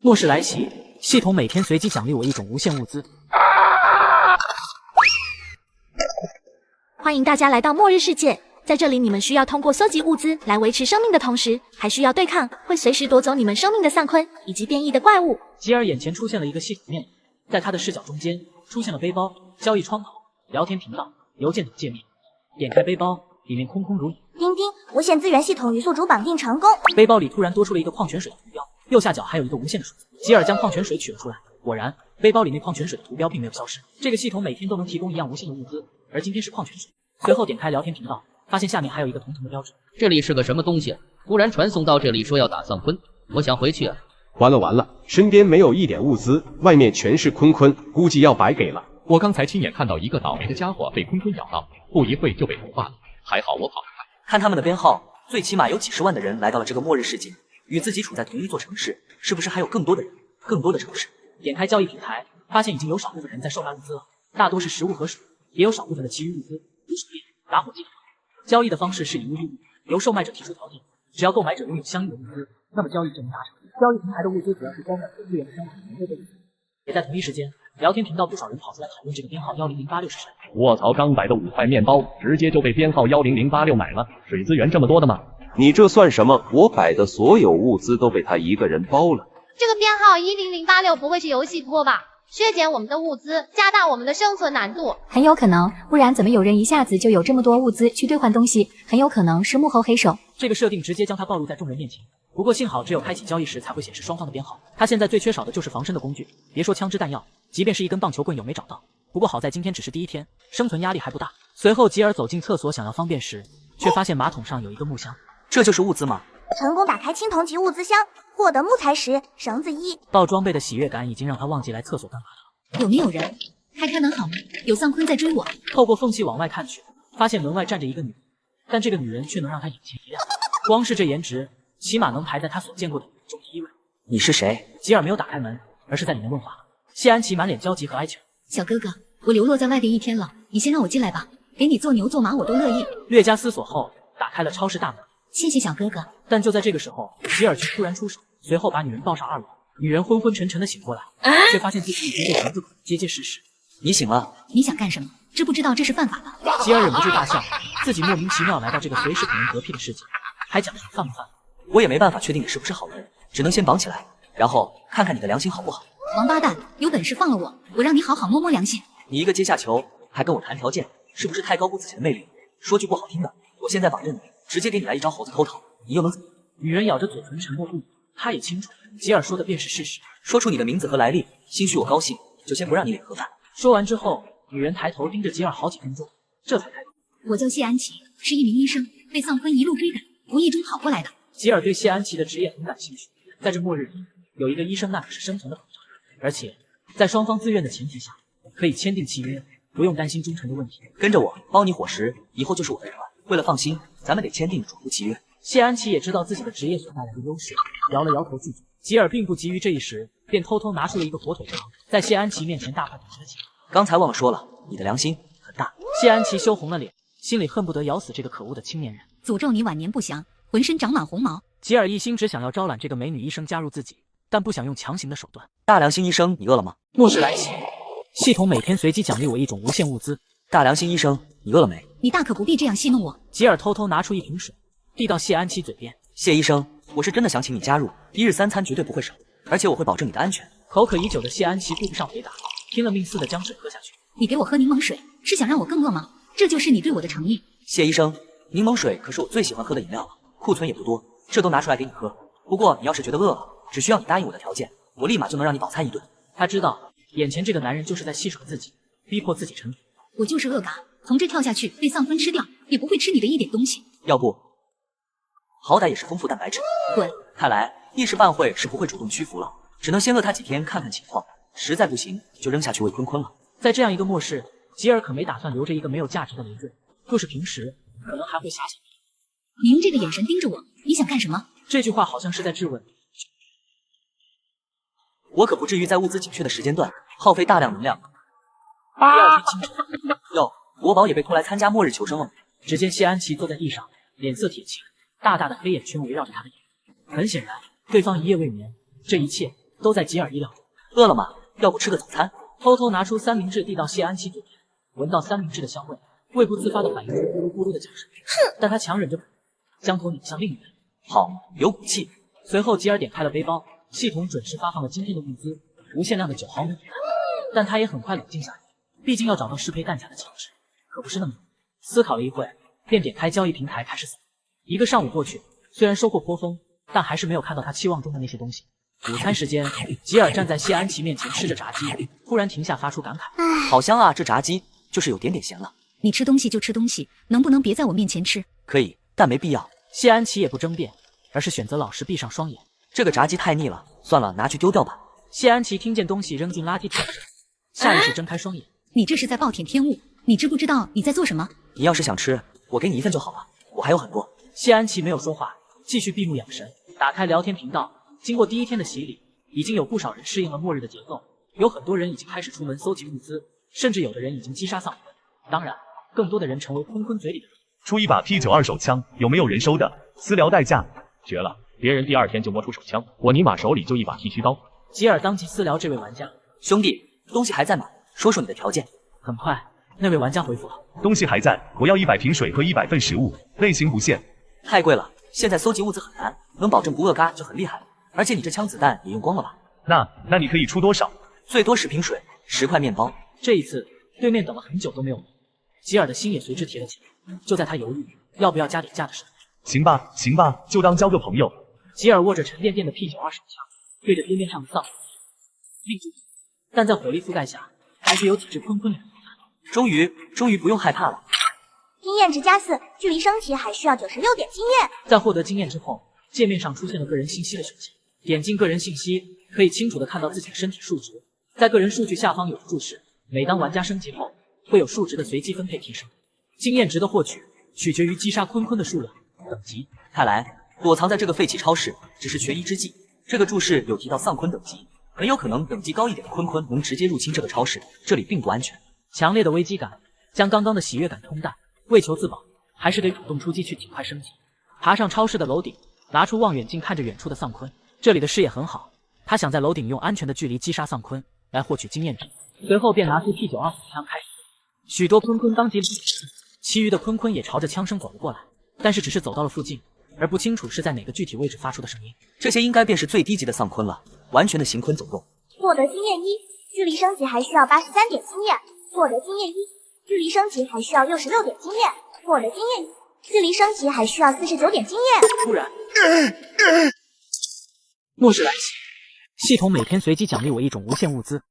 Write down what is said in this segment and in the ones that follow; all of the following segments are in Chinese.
末世来袭，系统每天随机奖励我一种无限物资。欢迎大家来到末日世界，在这里你们需要通过搜集物资来维持生命的同时，还需要对抗会随时夺走你们生命的丧坤以及变异的怪物。吉尔眼前出现了一个系统面，在他的视角中间出现了背包、交易窗口、聊天频道、邮件等界面。点开背包，里面空空如也。钉钉，无限资源系统与宿主绑定成功。背包里突然多出了一个矿泉水的图标，右下角还有一个无限的数字。吉尔将矿泉水取了出来，果然背包里那矿泉水的图标并没有消失。这个系统每天都能提供一样无限的物资，而今天是矿泉水。随后点开聊天频道，发现下面还有一个同城的标志。这里是个什么东西？突然传送到这里说要打丧坤，我想回去啊。完了，身边没有一点物资，外面全是坤坤，估计要白给了。我刚才亲眼看到一个倒霉的家伙被坤坤咬到，不一会就被毒化了，还好我跑得快。看他们的编号，最起码有几十万的人来到了这个末日世界，与自己处在同一座城市，是不是还有更多的人，更多的城市？点开交易平台，发现已经有少部分人在售卖物资了，大多是食物和水，也有少部分的其余物资，如手电、打火机等。交易的方式是以物易物，由售卖者提出条件，只要购买者拥有相应的物资，那么交易就能达成。交易平台的物资主要是光暖和资源的商品能够被物资。也在同一时间，聊天频道不少人跑出来讨论这个编号100866是谁。卧槽，刚买的5块面包，直接就被编号100866买了，水资源这么多的吗？你这算什么？我摆的所有物资都被他一个人包了。这个编号10086不会是游戏托吧？削减我们的物资，加大我们的生存难度。很有可能，不然怎么有人一下子就有这么多物资去兑换东西？很有可能是幕后黑手。这个设定直接将他暴露在众人面前。不过幸好只有开启交易时才会显示双方的编号。他现在最缺少的就是防身的工具，别说枪支弹药，即便是一根棒球棍有没找到。不过好在今天只是第一天，生存压力还不大。随后吉尔走进厕所想要方便时，却发现马桶上有一个木箱。这就是物资吗？成功打开青铜级物资箱，获得木材石、绳子1。爆装备的喜悦感已经让他忘记来厕所干嘛了。有没有人？开门好吗？有丧坤在追我。透过缝隙往外看去，发现门外站着一个女人，但这个女人却能让他眼前一亮。光是这颜值，起码能排在他所见过的女人中第1位。你是谁？吉尔没有打开门，而是在里面问话。谢安琪满脸焦急和哀求。小哥哥，我流落在外地1天了，你先让我进来吧，给你做牛做马我都乐意。略加思索后，打开了超市大门。谢谢小哥哥。但就在这个时候，吉尔却突然出手，随后把女人抱上2楼。女人昏昏沉沉的醒过来，却发现自己已经被绳子捆得结结实实。你醒了？你想干什么？知不知道这是犯法的？吉尔忍不住大笑，自己莫名其妙来到这个随时可能得屁的世界，还讲什么犯不犯？我也没办法确定你是不是好人，只能先绑起来，然后看看你的良心好不好。王八蛋，有本事放了我，我让你好好摸摸良心。你一个阶下囚，还跟我谈条件，是不是太高估自己的魅力？说句不好听的，我现在绑着你，直接给你来一招猴子偷桃，你又能怎么样？女人咬着嘴唇沉默不语，她也清楚吉尔说的便是事实。说出你的名字和来历，兴许我高兴，就先不让你领盒饭。说完之后，女人抬头盯着吉尔好几分钟，这才开口。我叫谢安琪，是一名医生，被丧坤一路追赶，无意中跑过来的。吉尔对谢安琪的职业很感兴趣，在这末日里，有一个医生那可是生存的保障，而且在双方自愿的前提下，可以签订契约，不用担心忠诚的问题。跟着我，包你伙食，以后就是我的人了。为了放心，咱们得签订主仆契约。谢安琪也知道自己的职业所带来的优势，摇了摇头拒绝。吉尔并不急于这一时，便偷偷拿出了一个火腿肠，在谢安琪面前大快朵颐了起来。刚才忘了说了，你的良心很大。谢安琪羞红了脸，心里恨不得咬死这个可恶的青年人。诅咒你晚年不祥，浑身长满红毛。吉尔一心只想要招揽这个美女医生加入自己，但不想用强行的手段。大良心医生，你饿了吗？末世来袭，系统每天随机奖励我一种无限物资。大良心医生，你饿了没？你大可不必这样戏弄我。吉尔偷偷拿出一瓶水，递到谢安琪嘴边。谢医生，我是真的想请你加入，1日3餐绝对不会少，而且我会保证你的安全。口渴已久的谢安琪顾不上回答，拼了命似的将水喝下去。你给我喝柠檬水，是想让我更饿吗？这就是你对我的诚意。谢医生，柠檬水可是我最喜欢喝的饮料了，库存也不多，这都拿出来给你喝。不过你要是觉得饿了，只需要你答应我的条件，我立马就能让你饱餐一顿。他知道眼前这个男人就是在戏耍自己，逼迫自己臣服。我就是恶嘎，从这跳下去被丧坤吃掉，也不会吃你的一点东西。要不好歹也是丰富蛋白质。滚！看来一时半会是不会主动屈服了，只能先饿他几天看看情况，实在不行就扔下去喂坤坤了。在这样一个末世，吉尔可没打算留着一个没有价值的累赘，若是平时，可能还会遐想。你用这个眼神盯着我，你想干什么？这句话好像是在质问。我可不至于在物资紧缺的时间段耗费大量能量。第二天清晨，哟，国宝也被拖来参加末日求生了。只见谢安琪坐在地上，脸色铁青，大大的黑眼圈围绕着他的眼。很显然，对方一夜未眠，这一切都在吉尔意料中。饿了吗？要不吃个早餐？偷偷拿出三明治递到谢安琪嘴边，闻到三明治的香味，胃不自发的反应出咕噜咕噜的叫声。但他强忍着，将头拧向另一边。好，有骨气。随后吉尔点开了背包，系统准时发放了今天的物资，无限量的9毫米子弹。但他也很快冷静下来，毕竟要找到适配弹夹的枪支，可不是那么容易。思考了一会，便点开交易平台开始扫。一个上午过去，虽然收获颇丰，但还是没有看到他期望中的那些东西。午餐时间，吉尔站在谢安琪面前吃着炸鸡，突然停下，发出感慨：“好香啊，这炸鸡就是有点咸了。”你吃东西就吃东西，能不能别在我面前吃？可以，但没必要。谢安琪也不争辩，而是选择老实闭上双眼。这个炸鸡太腻了，算了，拿去丢掉吧。谢安琪听见东西扔进垃圾桶时，下意识睁开双眼。你这是在暴殄天物，你知不知道你在做什么？你要是想吃，我给你一份就好了，我还有很多。谢安琪没有说话，继续闭目养神，打开聊天频道。经过第一天的洗礼，已经有不少人适应了末日的节奏，有很多人已经开始出门搜集物资，甚至有的人已经击杀丧坤。当然，更多的人成为坤坤嘴里的人。出一把 P92手枪，有没有人收的？私聊代驾，绝了！别人第2天就摸出手枪，我尼玛手里就一把剃须刀。吉尔当即私聊这位玩家：“兄弟，东西还在吗？说说你的条件。”很快，那位玩家回复了：“东西还在，我要100瓶水和100份食物，类型不限。”太贵了，现在搜集物资很难，能保证不饿嘎就很厉害了。而且你这枪子弹也用光了吧？那你可以出多少？最多10瓶水，10块面包。这一次，对面等了很久都没有来，吉尔的心也随之提了起来。就在他犹豫要不要加点价的时候，行吧，就当交个朋友。吉尔握着沉甸甸的 P92手枪，对着边上的丧尸立住，但在火力覆盖下，还是有几只坤坤脸。终于不用害怕了。经验值加4，距离升级还需要96点经验。在获得经验之后，界面上出现了个人信息的选项，点进个人信息，可以清楚的看到自己的身体数值。在个人数据下方有个注释，每当玩家升级后，会有数值的随机分配提升。经验值的获取取决于击杀坤坤的数量、等级。看来躲藏在这个废弃超市只是权宜之计。这个注释有提到丧坤等级，很有可能等级高一点的坤坤能直接入侵这个超市，这里并不安全。强烈的危机感将刚刚的喜悦感冲淡，为求自保，还是得主动出击去尽快升级。爬上超市的楼顶，拿出望远镜看着远处的丧坤，这里的视野很好，他想在楼顶用安全的距离击杀丧坤，来获取经验值。随后便拿出 P92手枪开始。许多坤坤当即离开，其余的坤坤也朝着枪声走了过来，但是只是走到了附近，而不清楚是在哪个具体位置发出的声音。这些应该便是最低级的丧坤了，完全的行坤走动。获得经验1，距离升级还需要83点经验。获得经验1，距离升级还需要66点经验。获得经验1，距离升级还需要49点经验。突然，末日来袭，系统每天随机奖励我一种无限物资。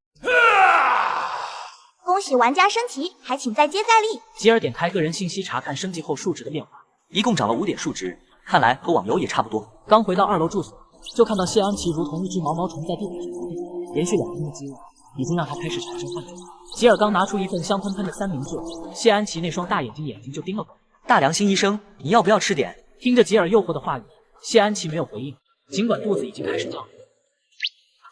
恭喜玩家升级，还请再接再厉。吉尔点开个人信息查看升级后数值的变化，一共涨了5点数值，看来和网游也差不多。刚回到2楼住所，就看到谢安琪如同一只毛毛虫在地板上飞，连续2天的饥饿已经让他开始产生幻觉。吉尔刚拿出一份香喷喷的三明治，谢安琪那双大眼睛就盯了过来。大良心医生，你要不要吃点？听着吉尔诱惑的话语，谢安琪没有回应，尽管肚子已经开始叫。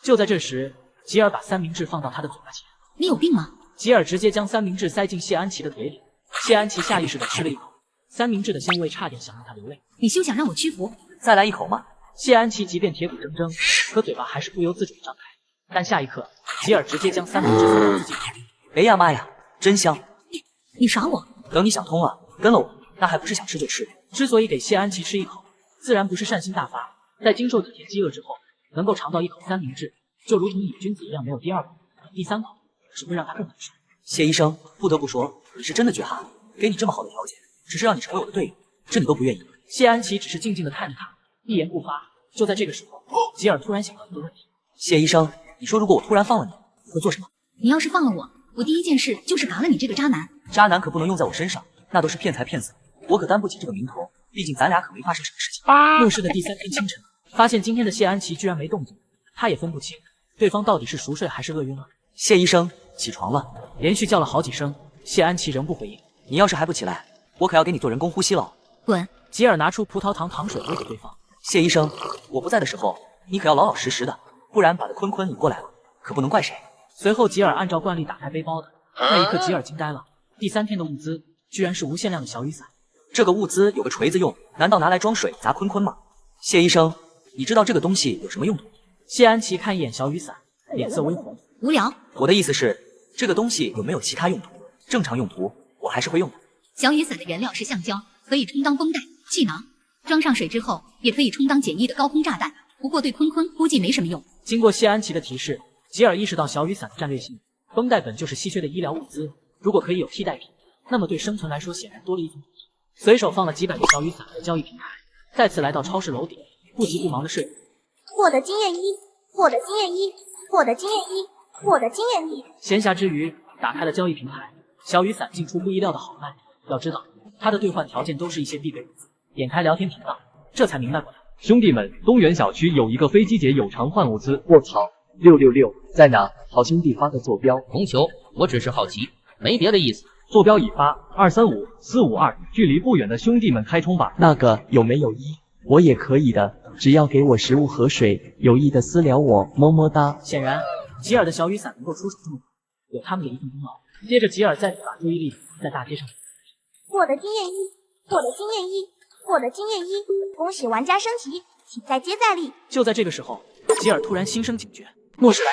就在这时，吉尔把三明治放到他的嘴巴前。你有病吗？吉尔直接将三明治塞进谢安琪的嘴里，谢安琪下意识地吃了一口，三明治的鲜味差点想让他流泪。你休想让我屈服！再来一口吗？谢安琪即便铁骨铮铮，可嘴巴还是不由自主地张开。但下一刻，吉尔直接将三明治塞到自己口里。哎呀妈呀，真香！你耍我？等你想通了，跟了我，那还不是想吃就吃？之所以给谢安琪吃一口，自然不是善心大发，在经受几天饥饿之后，能够尝到一口三明治，就如同瘾君子一样，没有第2口、第3口，只会让他更难受。谢医生，不得不说，你是真的绝哈！给你这么好的条件，只是让你成为我的队友，这你都不愿意。谢安琪只是静静地看着他，一言不发。就在这个时候，吉尔突然想到一个问题：谢医生，你说如果我突然放了你，会做什么？你要是放了我，我第一件事就是嘎了你这个渣男。渣男可不能用在我身上，那都是骗财骗色，我可担不起这个名头。毕竟咱俩可没发生什么事情。末世的第3天清晨，发现今天的谢安琪居然没动静，他也分不清对方到底是熟睡还是饿晕了。谢医生，起床了！连续叫了好几声，谢安琪仍不回应。你要是还不起来，我可要给你做人工呼吸了。滚！吉尔拿出葡萄糖糖水喂给对方。谢医生，我不在的时候，你可要老老实实的，不然把这坤坤引过来了，可不能怪谁。随后吉尔按照惯例打开背包的那一刻，吉尔惊呆了。第3天的物资居然是无限量的小雨伞。这个物资有个锤子用，难道拿来装水砸坤坤吗？谢医生，你知道这个东西有什么用途？谢安琪看一眼小雨伞，脸色微红。无聊。我的意思是，这个东西有没有其他用途？正常用途我还是会用的。小雨伞的原料是橡胶，可以充当绷带、气囊，装上水之后也可以充当简易的高空炸弹。不过对坤坤估计没什么用。经过谢安琪的提示，吉尔意识到小雨伞的战略性。绷带本就是稀缺的医疗物资，如果可以有替代品，那么对生存来说显然多了一种补偿。随手放了几百个小雨伞在交易平台，再次来到超市楼顶，不急不忙的睡。获得经验1，获得经验1，获得经验1，获得经验1。闲暇之余，打开了交易平台，小雨伞竟出乎意料的好卖。要知道，它的兑换条件都是一些必备物资。点开聊天频道，这才明白过来。兄弟们，东园小区有一个飞机节有偿换物资，卧槽！666在哪？好兄弟发个坐标。红球，我只是好奇，没别的意思。坐标已发，235452，距离不远的兄弟们开冲吧。那个有没有1？我也可以的，只要给我食物和水，有意的私聊我，么么哒。显然，吉尔的小雨伞能够出手这么快，有他们的一份功劳。接着，吉尔再次把注意力在大街上。获得经验1，获得经验1，获得经验1。恭喜玩家升级，请再接再厉。就在这个时候，吉尔突然心生警觉，末世来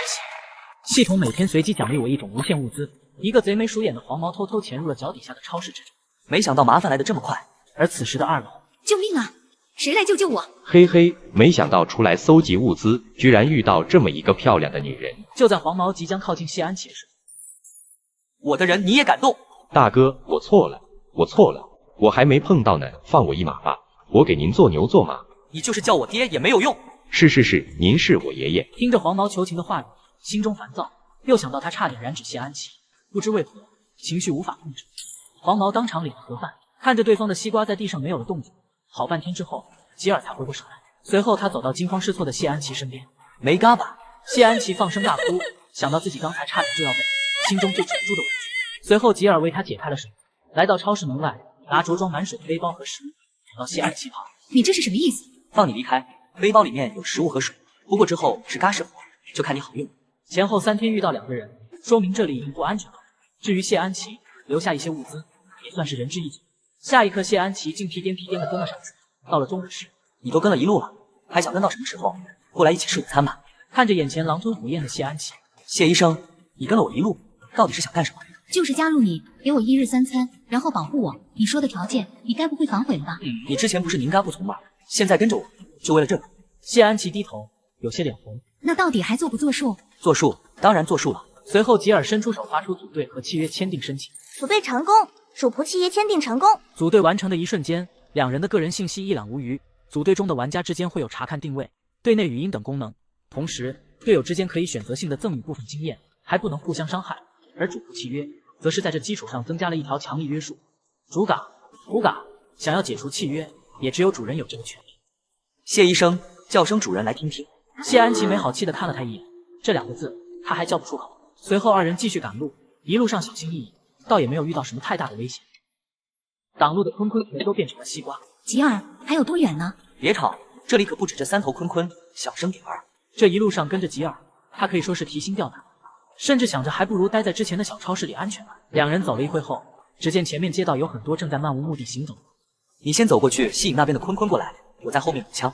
袭，系统每天随机奖励我一种无限物资。一个贼眉鼠眼的黄毛偷偷潜入了脚底下的超市之中，没想到麻烦来得这么快。而此时的2楼，救命啊！谁来救救我？嘿嘿，没想到出来搜集物资，居然遇到这么一个漂亮的女人。就在黄毛即将靠近谢安琪时，我的人你也敢动？大哥，我错了，我还没碰到呢，放我一马吧，我给您做牛做马。你就是叫我爹也没有用。是，您是我爷爷。听着黄毛求情的话语，心中烦躁，又想到他差点染指谢安琪，不知为何情绪无法控制。黄毛当场领了盒饭，看着对方的西瓜在地上没有了动静，好半天之后，吉尔才回过神来。随后他走到惊慌失措的谢安琪身边，没嘎巴。谢安琪放声大哭，想到自己刚才差点就要被，心中就止不住的委屈。随后吉尔为他解开了绳子，来到超市门外，拿着装满水的背包和食物跑到谢安琪旁。你这是什么意思？放你离开，背包里面有食物和水，不过之后是嘎是火，就看你好用。前后3天遇到2个人，说明这里已经不安全了。至于谢安琪，留下一些物资，也算是仁至义尽。下一刻，谢安琪竟屁颠屁颠的跟了上去。到了中午时，你都跟了一路了，还想跟到什么时候？过来一起吃午餐吧。看着眼前狼吞虎咽的谢安琪，谢医生，你跟了我一路，到底是想干什么？就是加入你，给我1日3餐，然后保护我。你说的条件，你该不会反悔了吧？你之前不是宁嘎不从吗？现在跟着我，就为了这个？谢安琪低头，有些脸红。那到底还作不作数？作数，当然作数了。随后，吉尔伸出手，发出组队和契约签订申请。组队成功，属仆契约签订成功。组队完成的一瞬间，2人的个人信息一览无余。组队中的玩家之间会有查看定位、队内语音等功能，同时队友之间可以选择性的赠予部分经验，还不能互相伤害。而主仆契约则是在这基础上增加了一条强力约束：主嘎、仆嘎想要解除契约，也只有主人有这个权利。谢医生，叫声主人来听听。谢安琪没好气的看了他一眼，这2个字他还叫不出口。随后2人继续赶路，一路上小心翼翼，倒也没有遇到什么太大的危险。挡路的坤坤全都变成了西瓜。吉尔，还有多远呢？别吵，这里可不止这3头坤坤，小声点儿。这一路上跟着吉尔，他可以说是提心吊胆，甚至想着还不如待在之前的小超市里安全呢。2人走了一会后，只见前面街道有很多正在漫无目的行走。你先走过去，吸引那边的坤坤过来，我在后面补枪。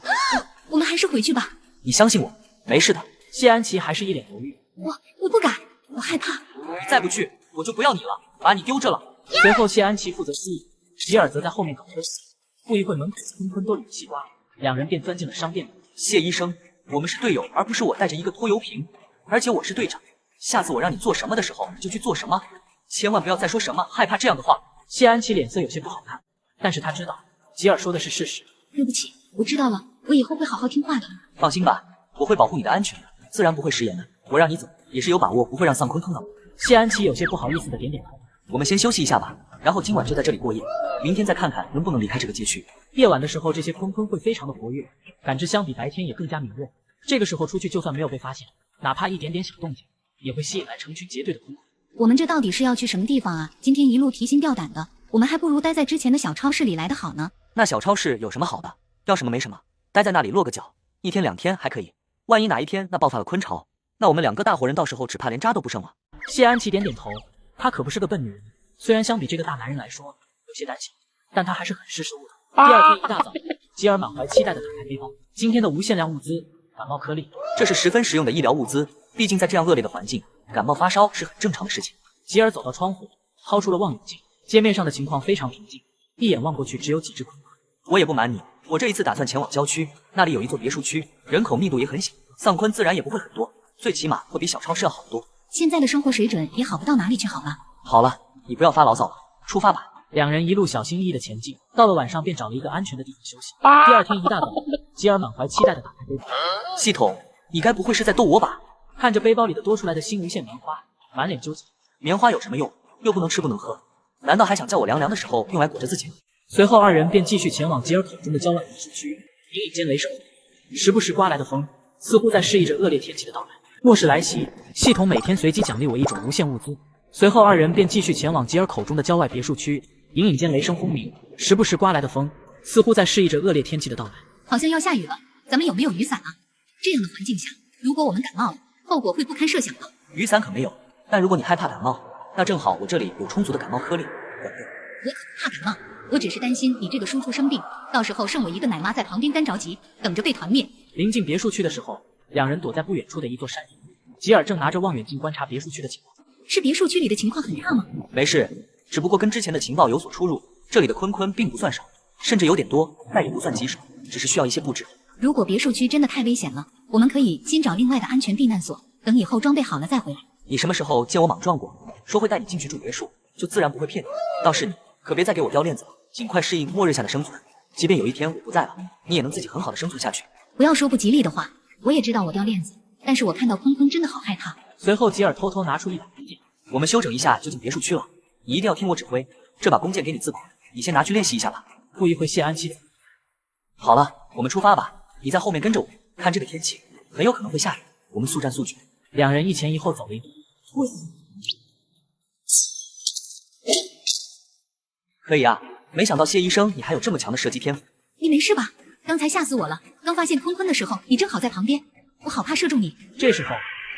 我们还是回去吧。你相信我，没事的。谢安琪还是一脸犹豫。我不敢，我害怕。你再不去，我就不要你了，把你丢这了。随后谢安琪负责吸引，吉尔则在后面搞车死。不一会，门口的坤坤都领西瓜，2人便钻进了商店里。谢医生，我们是队友，而不是我带着一个拖油瓶，而且我是队长。下次我让你做什么的时候，你就去做什么，千万不要再说什么害怕这样的话。谢安琪脸色有些不好看，但是他知道吉尔说的是事实。对不起，我知道了，我以后会好好听话的。放心吧，我会保护你的安全的，自然不会食言的。我让你走，也是有把握不会让丧坤碰到我。谢安琪有些不好意思的点点头。我们先休息一下吧，然后今晚就在这里过夜，明天再看看能不能离开这个街区。夜晚的时候，这些坤坤会非常的活跃，感知相比白天也更加敏锐。这个时候出去，就算没有被发现，哪怕一点点小动静，也会吸引来成群结队的坤坤。我们这到底是要去什么地方啊？今天一路提心吊胆的，我们还不如待在之前的小超市里来的好呢。那小超市有什么好的？要什么没什么，待在那里落个脚，1天2天还可以。万一哪一天那爆发了坤潮，那我们2个大活人到时候只怕连渣都不剩了。谢安琪点点头，她可不是个笨女人，虽然相比这个大男人来说有些胆小，但她还是很识时务的。第2天一大早，吉尔满怀期待的打开背包，今天的无限量物资感冒颗粒，这是十分实用的医疗物资，毕竟在这样恶劣的环境，感冒发烧是很正常的事情。吉尔走到窗户，掏出了望远镜，街面上的情况非常平静，一眼望过去只有几只鲲鲲。我也不瞒你，我这一次打算前往郊区，那里有一座别墅区，人口密度也很小，丧鲲自然也不会很多，最起码会比小超市要好得多。现在的生活水准也好不到哪里去，好吧？好了，你不要发牢骚了，出发吧。两人一路小心翼翼的前进，到了晚上便找了一个安全的地方休息。第二天一大早，吉尔满怀期待的打开背包，系统，你该不会是在逗我吧？看着背包里的多出来的新无线棉花，满脸纠结。棉花有什么用？又不能吃不能喝，难道还想叫我凉凉的时候用来裹着自己？随后二人便继续前往吉尔口中的郊外别墅区，隐隐间雷声，时不时刮来的风，似乎在示意着恶劣天气的到来。末世来袭，系统每天随机奖励我一种无限物资。随后二人便继续前往吉尔口中的郊外别墅区，隐隐间雷声轰鸣，时不时刮来的风，似乎在示意着恶劣天气的到来。好像要下雨了，咱们有没有雨伞啊？这样的环境下，如果我们感冒了，后果会不堪设想的。雨伞可没有，但如果你害怕感冒，那正好我这里有充足的感冒颗粒。我可不怕感冒，我只是担心你这个输出生病，到时候剩我一个奶妈在旁边干着急，等着被团灭。临近别墅区的时候，两人躲在不远处的一座山里，吉尔正拿着望远镜观察别墅区的情况。是别墅区里的情况很差吗？没事，只不过跟之前的情报有所出入，这里的鲲鲲并不算少，甚至有点多，但也不算棘手，只是需要一些布置。如果别墅区真的太危险了，我们可以先找另外的安全避难所，等以后装备好了再回来。你什么时候见我莽撞过？说会带你进去住别墅，就自然不会骗你。倒是你，可别再给我掉链子了，尽快适应末日下的生存。即便有一天我不在了，你也能自己很好的生存下去。不要说不吉利的话，我也知道我掉链子，但是我看到鲲鲲真的好害怕。随后吉尔偷偷拿出一把弓箭，我们休整一下就进别墅区了，你一定要听我指挥。这把弓箭给你自保，你先拿去练习一下吧。不一会谢安琪。好了，我们出发吧，你在后面跟着我。看这个天气，很有可能会下雨，我们速战速决。两人一前一后走了一步，可以啊，没想到谢医生你还有这么强的射击天赋。你没事吧？刚才吓死我了，刚发现鲲鲲的时候，你正好在旁边，我好怕射中你。这时候，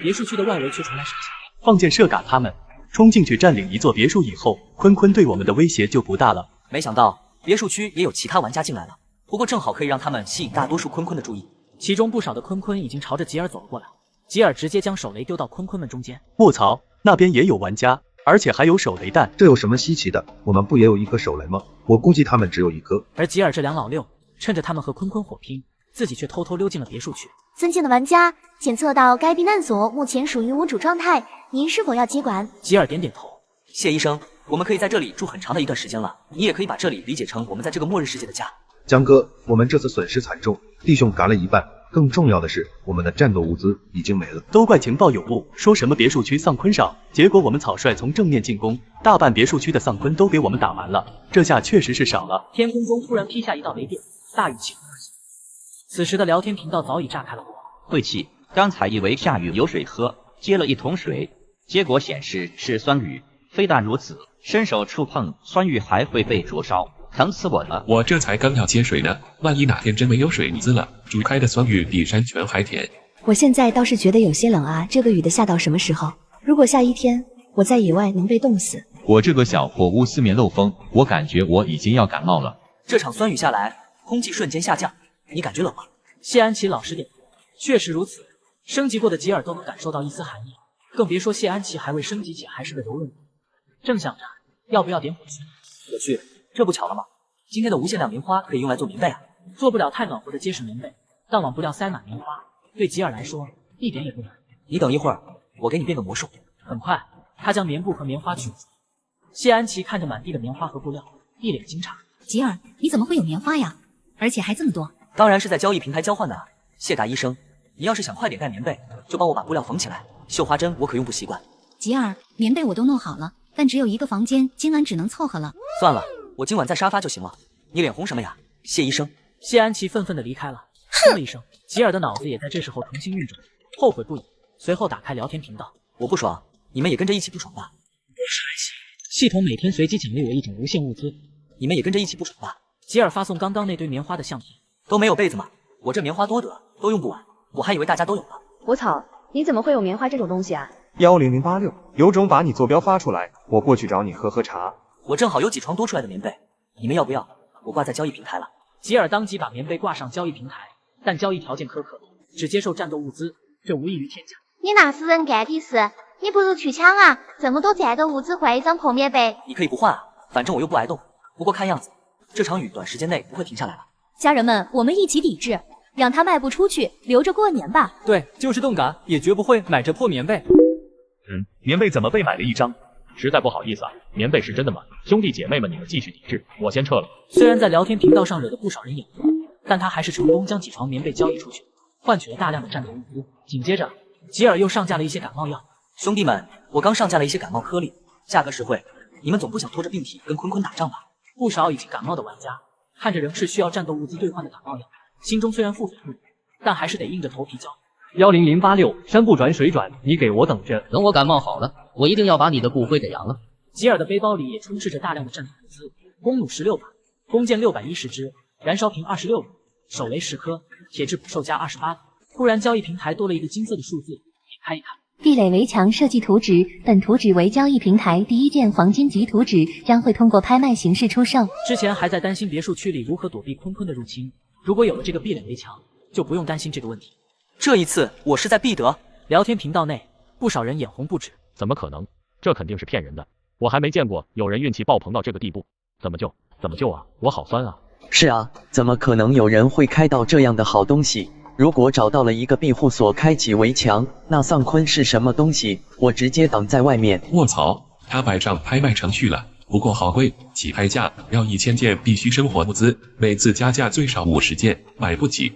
别墅区的外围却传来声响，放箭射嘎他们，冲进去占领一座别墅以后，鲲鲲对我们的威胁就不大了。没想到别墅区也有其他玩家进来了，不过正好可以让他们吸引大多数鲲鲲的注意。其中不少的鲲鲲已经朝着吉尔走了过来，吉尔直接将手雷丢到鲲鲲们中间。卧槽，那边也有玩家，而且还有手雷弹，这有什么稀奇的？我们不也有一颗手雷吗？我估计他们只有一颗。而吉尔这两老六趁着他们和鲲鲲火拼，自己却偷偷溜进了别墅区。尊敬的玩家，检测到该避难所目前属于无主状态，您是否要接管？吉尔点点头。谢医生，我们可以在这里住很长的一段时间了，你也可以把这里理解成我们在这个末日世界的家。江哥，我们这次损失惨重，弟兄赶了一半，更重要的是，我们的战斗物资已经没了。都怪情报有误，说什么别墅区丧鲲少，结果我们草率从正面进攻，大半别墅区的丧鲲都给我们打完了，这下确实是少了。天空中突然劈下一道雷电，大雨倾盆而下。此时的聊天频道早已炸开了火。对气，刚才以为下雨有水喝，接了一桶水，结果显示是酸雨。非但如此，伸手触碰酸雨还会被灼烧，疼死我了！我这才刚要接水呢，万一哪天真没有水滋了，煮开的酸雨比山泉还甜。我现在倒是觉得有些冷啊，这个雨得下到什么时候？如果下一天，我在野外能被冻死。我这个小破屋四面漏风，我感觉我已经要感冒了。这场酸雨下来，空气瞬间下降，你感觉冷吗？谢安琪老实点，确实如此。升级过的吉尔都能感受到一丝寒意，更别说谢安琪还未升级且还是个柔韧。正想着要不要点火去，我去，这不巧了吗？今天的无限量棉花可以用来做棉被啊！做不了太暖和的结实棉被，但往布料塞满棉花，对吉尔来说一点也不难。你等一会儿，我给你变个魔术。很快，他将棉布和棉花取出。谢安琪看着满地的棉花和布料，一脸惊诧。吉尔，你怎么会有棉花呀？而且还这么多？当然是在交易平台交换的啊！谢大医生，你要是想快点盖棉被，就帮我把布料缝起来。绣花针我可用不习惯。吉尔，棉被我都弄好了。但只有一个房间，今晚只能凑合了。算了，我今晚在沙发就行了。你脸红什么呀，谢医生？谢安琪愤愤地离开了。哼了一声，吉尔的脑子也在这时候重新运转，后悔不已。随后打开聊天频道，我不爽，你们也跟着一起不爽吧。系统每天随机奖励我一种无限物资，你们也跟着一起不爽吧。吉尔发送刚刚那堆棉花的相片，都没有被子吗？我这棉花多得，都用不完，我还以为大家都有呢。我操，你怎么会有棉花这种东西啊？10086，有种把你坐标发出来，我过去找你喝喝茶。我正好有几床多出来的棉被，你们要不要？我挂在交易平台了。吉尔当即把棉被挂上交易平台，但交易条件苛刻，只接受战斗物资，这无异于天价。你那是人干的事，你不如去抢啊！这么多战斗物资换一张破棉被。你可以不换啊，反正我又不挨冻。不过看样子，这场雨短时间内不会停下来了。家人们，我们一起抵制，让它卖不出去，留着过年吧。对，就是动感，也绝不会买这破棉被。棉被怎么被买了一张？实在不好意思啊，棉被是真的吗？兄弟姐妹们，你们继续抵制，我先撤了。虽然在聊天频道上惹得不少人眼红，但他还是成功将几床棉被交易出去，换取了大量的战斗物资。紧接着，吉尔又上架了一些感冒药。兄弟们，我刚上架了一些感冒颗粒，价格实惠，你们总不想拖着病体跟坤坤打仗吧？不少已经感冒的玩家看着仍是需要战斗物资兑换的感冒药，心中虽然腹诽不已，但还是得硬着头皮交易。10086山不转水转，你给我等着。等我感冒好了，我一定要把你的骨灰给扬了。吉尔的背包里也充斥着大量的战斗物资，弓弩16把，弓箭610支，燃烧瓶26个，手雷10颗，铁质捕兽夹28个。突然交易平台多了一个金色的数字，点开一看，壁垒围墙设计图纸，本图纸为交易平台第一件黄金级图纸，将会通过拍卖形式出售。之前还在担心别墅区里如何躲避坤坤的入侵，如果有了这个壁垒围墙，就不用担心这个问题。这一次我势在必得。聊天频道内不少人眼红不止。怎么可能？这肯定是骗人的。我还没见过有人运气爆棚到这个地步。怎么救啊？我好酸啊！是啊，怎么可能有人会开到这样的好东西？如果找到了一个庇护所，开启围墙，那丧坤是什么东西？我直接挡在外面。卧槽，他摆上拍卖程序了，不过好贵，起拍价要1000件必须生活物资，每次加价最少50件，买不起。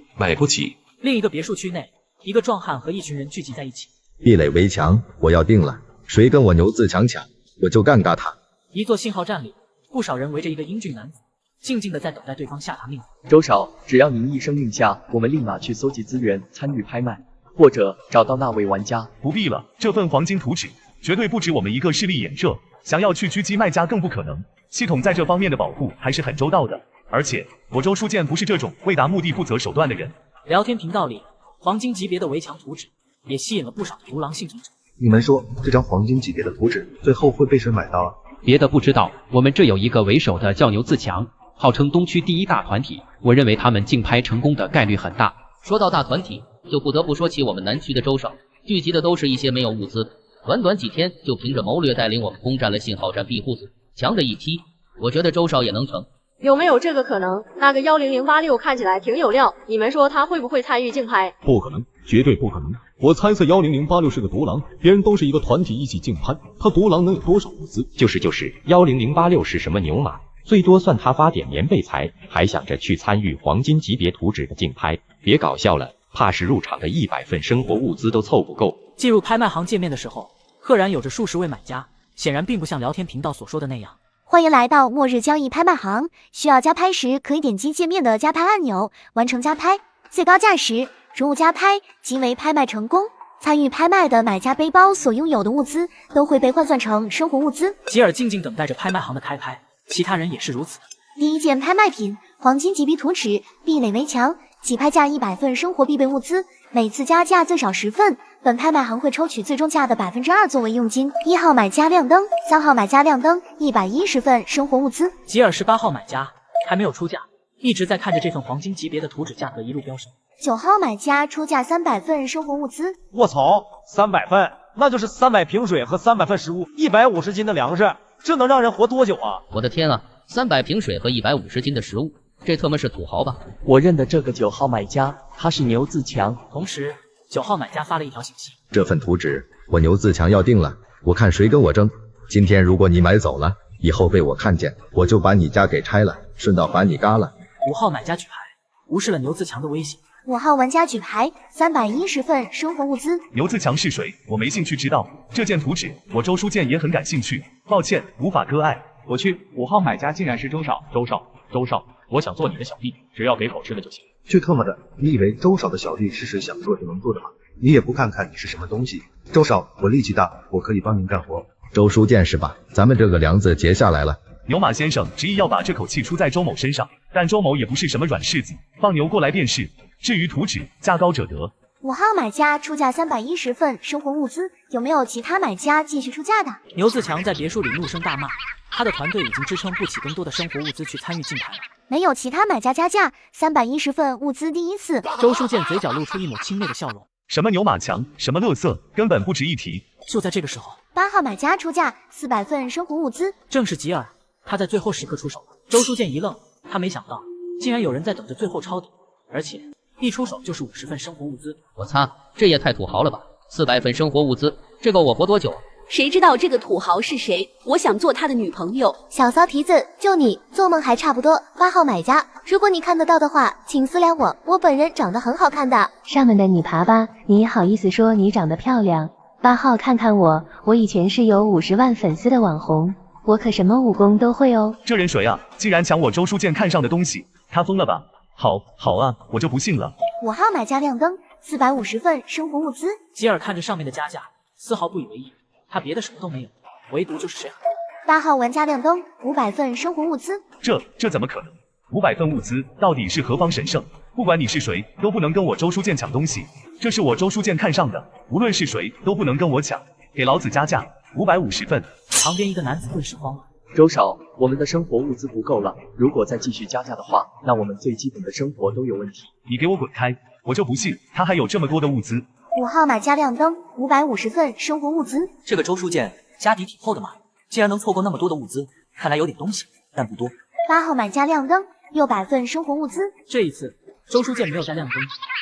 另一个别墅区内，一个壮汉和一群人聚集在一起。壁垒围墙，我要定了，谁跟我牛自强抢，我就干嘎他。一座信号站里，不少人围着一个英俊男子，静静的在等待对方下达命令。周少，只要您一声令下，我们立马去搜集资源，参与拍卖，或者找到那位玩家。不必了，这份黄金图纸绝对不止我们一个势力眼射，想要去狙击卖家更不可能。系统在这方面的保护还是很周到的，而且我周书剑不是这种为达目的不择手段的人。聊天频道里，黄金级别的围墙图纸也吸引了不少独狼幸存者。你们说这张黄金级别的图纸最后会被谁买到啊？别的不知道，我们这有一个为首的叫牛自强，号称东区第一大团体，我认为他们竞拍成功的概率很大。说到大团体，就不得不说起我们南区的周少，聚集的都是一些没有物资，短短几天就凭着谋略带领我们攻占了信号站庇护所，强的一批。我觉得周少也能成。有没有这个可能？那个10086看起来挺有料，你们说他会不会参与竞拍？不可能，绝对不可能。我猜测10086是个独狼，别人都是一个团体一起竞拍，他独狼能有多少物资？就是10086是什么牛马？最多算他发点棉被财，还想着去参与黄金级别图纸的竞拍，别搞笑了，怕是入场的100份生活物资都凑不够。进入拍卖行界面的时候，赫然有着数十位买家，显然并不像聊天频道所说的那样。欢迎来到末日交易拍卖行，需要加拍时可以点击界面的加拍按钮，完成加拍。最高价时，如无加拍即为拍卖成功。参与拍卖的买家背包所拥有的物资都会被换算成生活物资。吉尔静静等待着拍卖行的开拍，其他人也是如此。第一件拍卖品：黄金级别图纸壁垒围墙，起拍价100份生活必备物资，每次加价最少10份。本拍卖行会抽取最终价的2%作为佣金。1号买家亮灯，3号买家亮灯，110份生活物资。吉尔是8号买家，还没有出价，一直在看着这份黄金级别的图纸价格一路飙升。9号买家出价300份生活物资。卧槽，300份，那就是300瓶水和300份食物，150斤的粮食，这能让人活多久啊？我的天啊，300瓶水和150斤的食物，这他妈是土豪吧？我认得这个9号买家，他是牛自强。同时，9号买家发了一条信息：这份图纸我牛自强要定了，我看谁跟我争。今天如果你买走了，以后被我看见，我就把你家给拆了，顺道把你嘎了。5号买家举牌，无视了牛自强的威胁。5号玩家举牌，310份生活物资。牛自强是谁？我没兴趣知道。这件图纸，我周书剑也很感兴趣。抱歉，无法割爱。我去，5号买家竟然是周少，我想做你的小弟，只要给口吃的就行。去他妈的！你以为周少的小弟是谁想做就能做的吗？你也不看看你是什么东西。周少，我力气大，我可以帮您干活。周书剑是吧？咱们这个梁子结下来了。牛马先生执意要把这口气出在周某身上，但周某也不是什么软柿子，放牛过来便是。至于图纸，价高者得。5号买家出价310份生活物资，有没有其他买家继续出价的？牛自强在别墅里怒声大骂，他的团队已经支撑不起更多的生活物资去参与竞拍了。没有其他买家加价，310份物资第一次。周书建嘴角露出一抹轻蔑的笑容。什么牛马强，什么乐色，根本不值一提。就在这个时候，8号买家出价400份生活物资，正是吉尔，他在最后时刻出手了。周书建一愣，他没想到竟然有人在等着最后抄底，而且一出手就是50份生活物资。我擦，这也太土豪了吧！400份生活物资，这够我活多久啊？谁知道这个土豪是谁？我想做他的女朋友。小骚蹄子，就你做梦还差不多。8号买家，如果你看得到的话，请私聊我，我本人长得很好看的。上面的你爬吧，你好意思说你长得漂亮？8号看看我以前是有50万粉丝的网红，我可什么武功都会哦。这人谁啊？竟然抢我周书建看上的东西，他疯了吧？好啊，我就不信了。5号买家亮灯，450份生活物资。吉尔看着上面的加价，丝毫不以为意，他别的什么都没有，唯独就是这样。8号玩家亮灯，500份生活物资。这怎么可能？500份物资到底是何方神圣？不管你是谁，都不能跟我周书建抢东西。这是我周书建看上的，无论是谁都不能跟我抢。给老子加价，550份。旁边一个男子顿时慌了。周少，我们的生活物资不够了，如果再继续加价的话，那我们最基本的生活都有问题。你给我滚开！我就不信他还有这么多的物资。5号买家亮灯，550份生活物资。这个周书建家底挺厚的嘛，竟然能凑够那么多的物资，看来有点东西，但不多。8号买家亮灯，600份生活物资。这一次周书建没有再亮灯，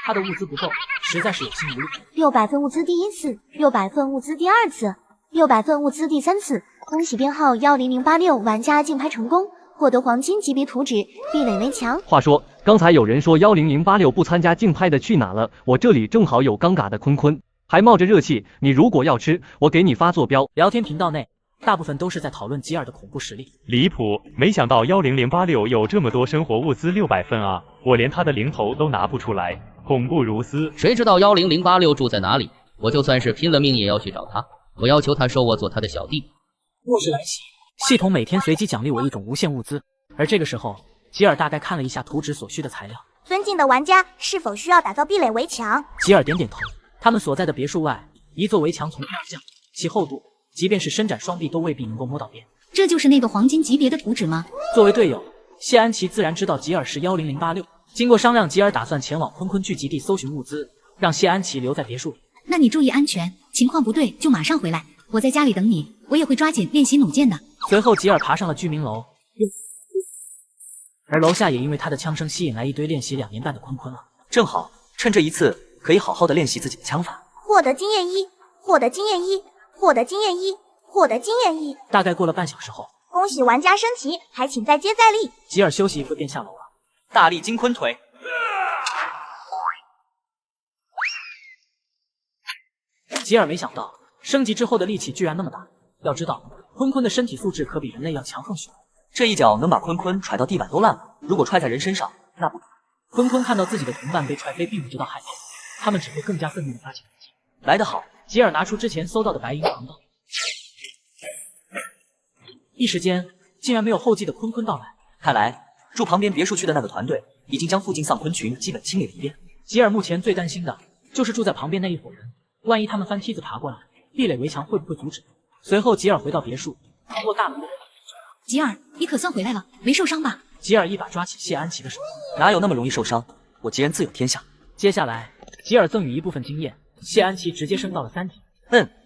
他的物资不够，实在是有心无力。600份物资第一次，600份物资第二次，600份物资第三次。恭喜编号10086玩家竞拍成功，获得黄金级别图纸，壁垒围墙。话说，刚才有人说10086不参加竞拍的去哪了？我这里正好有尴尬的坤坤，还冒着热气，你如果要吃，我给你发坐标。聊天频道内，大部分都是在讨论吉尔的恐怖实力。离谱，没想到10086有这么多生活物资600份啊！我连他的零头都拿不出来，恐怖如斯。谁知道10086住在哪里？我就算是拼了命也要去找他，我要求他收我做他的小弟。末日来袭，系统每天随机奖励我一种无限物资。而这个时候，吉尔大概看了一下图纸所需的材料。尊敬的玩家，是否需要打造壁垒围墙？吉尔点点头。他们所在的别墅外，一座围墙从天而降，其厚度即便是伸展双臂都未必能够摸到边。这就是那个黄金级别的图纸吗？作为队友，谢安琪自然知道吉尔是10086。经过商量，吉尔打算前往坤坤聚集地搜寻物资，让谢安琪留在别墅里。那你注意安全，情况不对就马上回来，我在家里等你，我也会抓紧练习弩箭的。随后，吉尔爬上了居民楼，而楼下也因为他的枪声吸引来一堆练习2年半的坤坤了。正好趁这一次，可以好好的练习自己的枪法。获得经验1，获得经验1，获得经验1，获得经验1。大概过了半小时后，恭喜玩家升级，还请再接再厉。吉尔休息一会便下楼了。大力金坤腿。吉尔没想到升级之后的力气居然那么大。要知道，坤坤的身体素质可比人类要强横许多。这一脚能把坤坤踹到地板都烂了，如果踹在人身上，那不。坤坤看到自己的同伴被踹飞，并不知道害怕，他们只会更加愤怒地发起攻击。来得好！吉尔拿出之前搜到的白银防刀，一时间竟然没有后继的坤坤到来。看来住旁边别墅区的那个团队已经将附近丧坤群基本清理了一遍。吉尔目前最担心的就是住在旁边那一伙人，万一他们翻梯子爬过来，壁垒围墙会不会阻止？随后吉尔回到别墅，通过大门。吉尔，你可算回来了，没受伤吧？吉尔一把抓起谢安琪的手，哪有那么容易受伤？我吉人自有天相。接下来，吉尔赠予一部分经验，谢安琪直接升到了3级。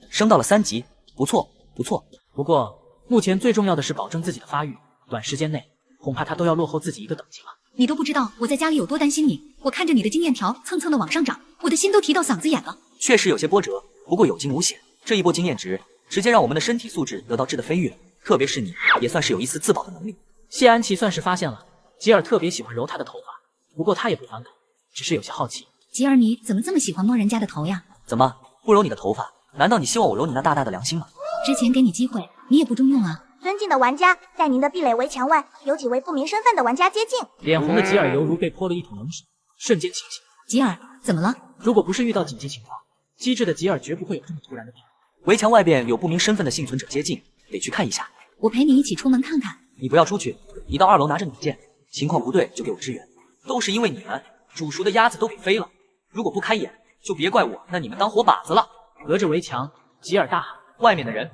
升到了3级，不错不错。不过目前最重要的是保证自己的发育，短时间内恐怕他都要落后自己一个等级了。你都不知道我在家里有多担心你，我看着你的经验条蹭蹭的往上涨，我的心都提到嗓子眼了。确实有些波折，不过有惊无险。这一波经验值直接让我们的身体素质得到质的飞跃，特别是你，也算是有一丝自保的能力。谢安琪算是发现了吉尔特别喜欢揉他的头发，不过他也不反感，只是有些好奇。吉尔，你怎么这么喜欢摸人家的头呀？怎么不揉你的头发？难道你希望我揉你那大大的良心吗？之前给你机会，你也不中用啊。尊敬的玩家，在您的壁垒围墙外有几位不明身份的玩家接近。脸红的吉尔犹如被泼了一桶冷水，瞬间清醒。吉尔，怎么了？如果不是遇到紧急情况，机智的吉尔绝不会有这么突然的变化。围墙外边有不明身份的幸存者接近，得去看一下。我陪你一起出门看看。你不要出去，你到2楼拿着弩箭，情况不对就给我支援。都是因为你们，煮熟的鸭子都给飞了。如果不开眼，就别怪我拿你们当活靶子了。隔着围墙，吉尔大喊：“外面的人，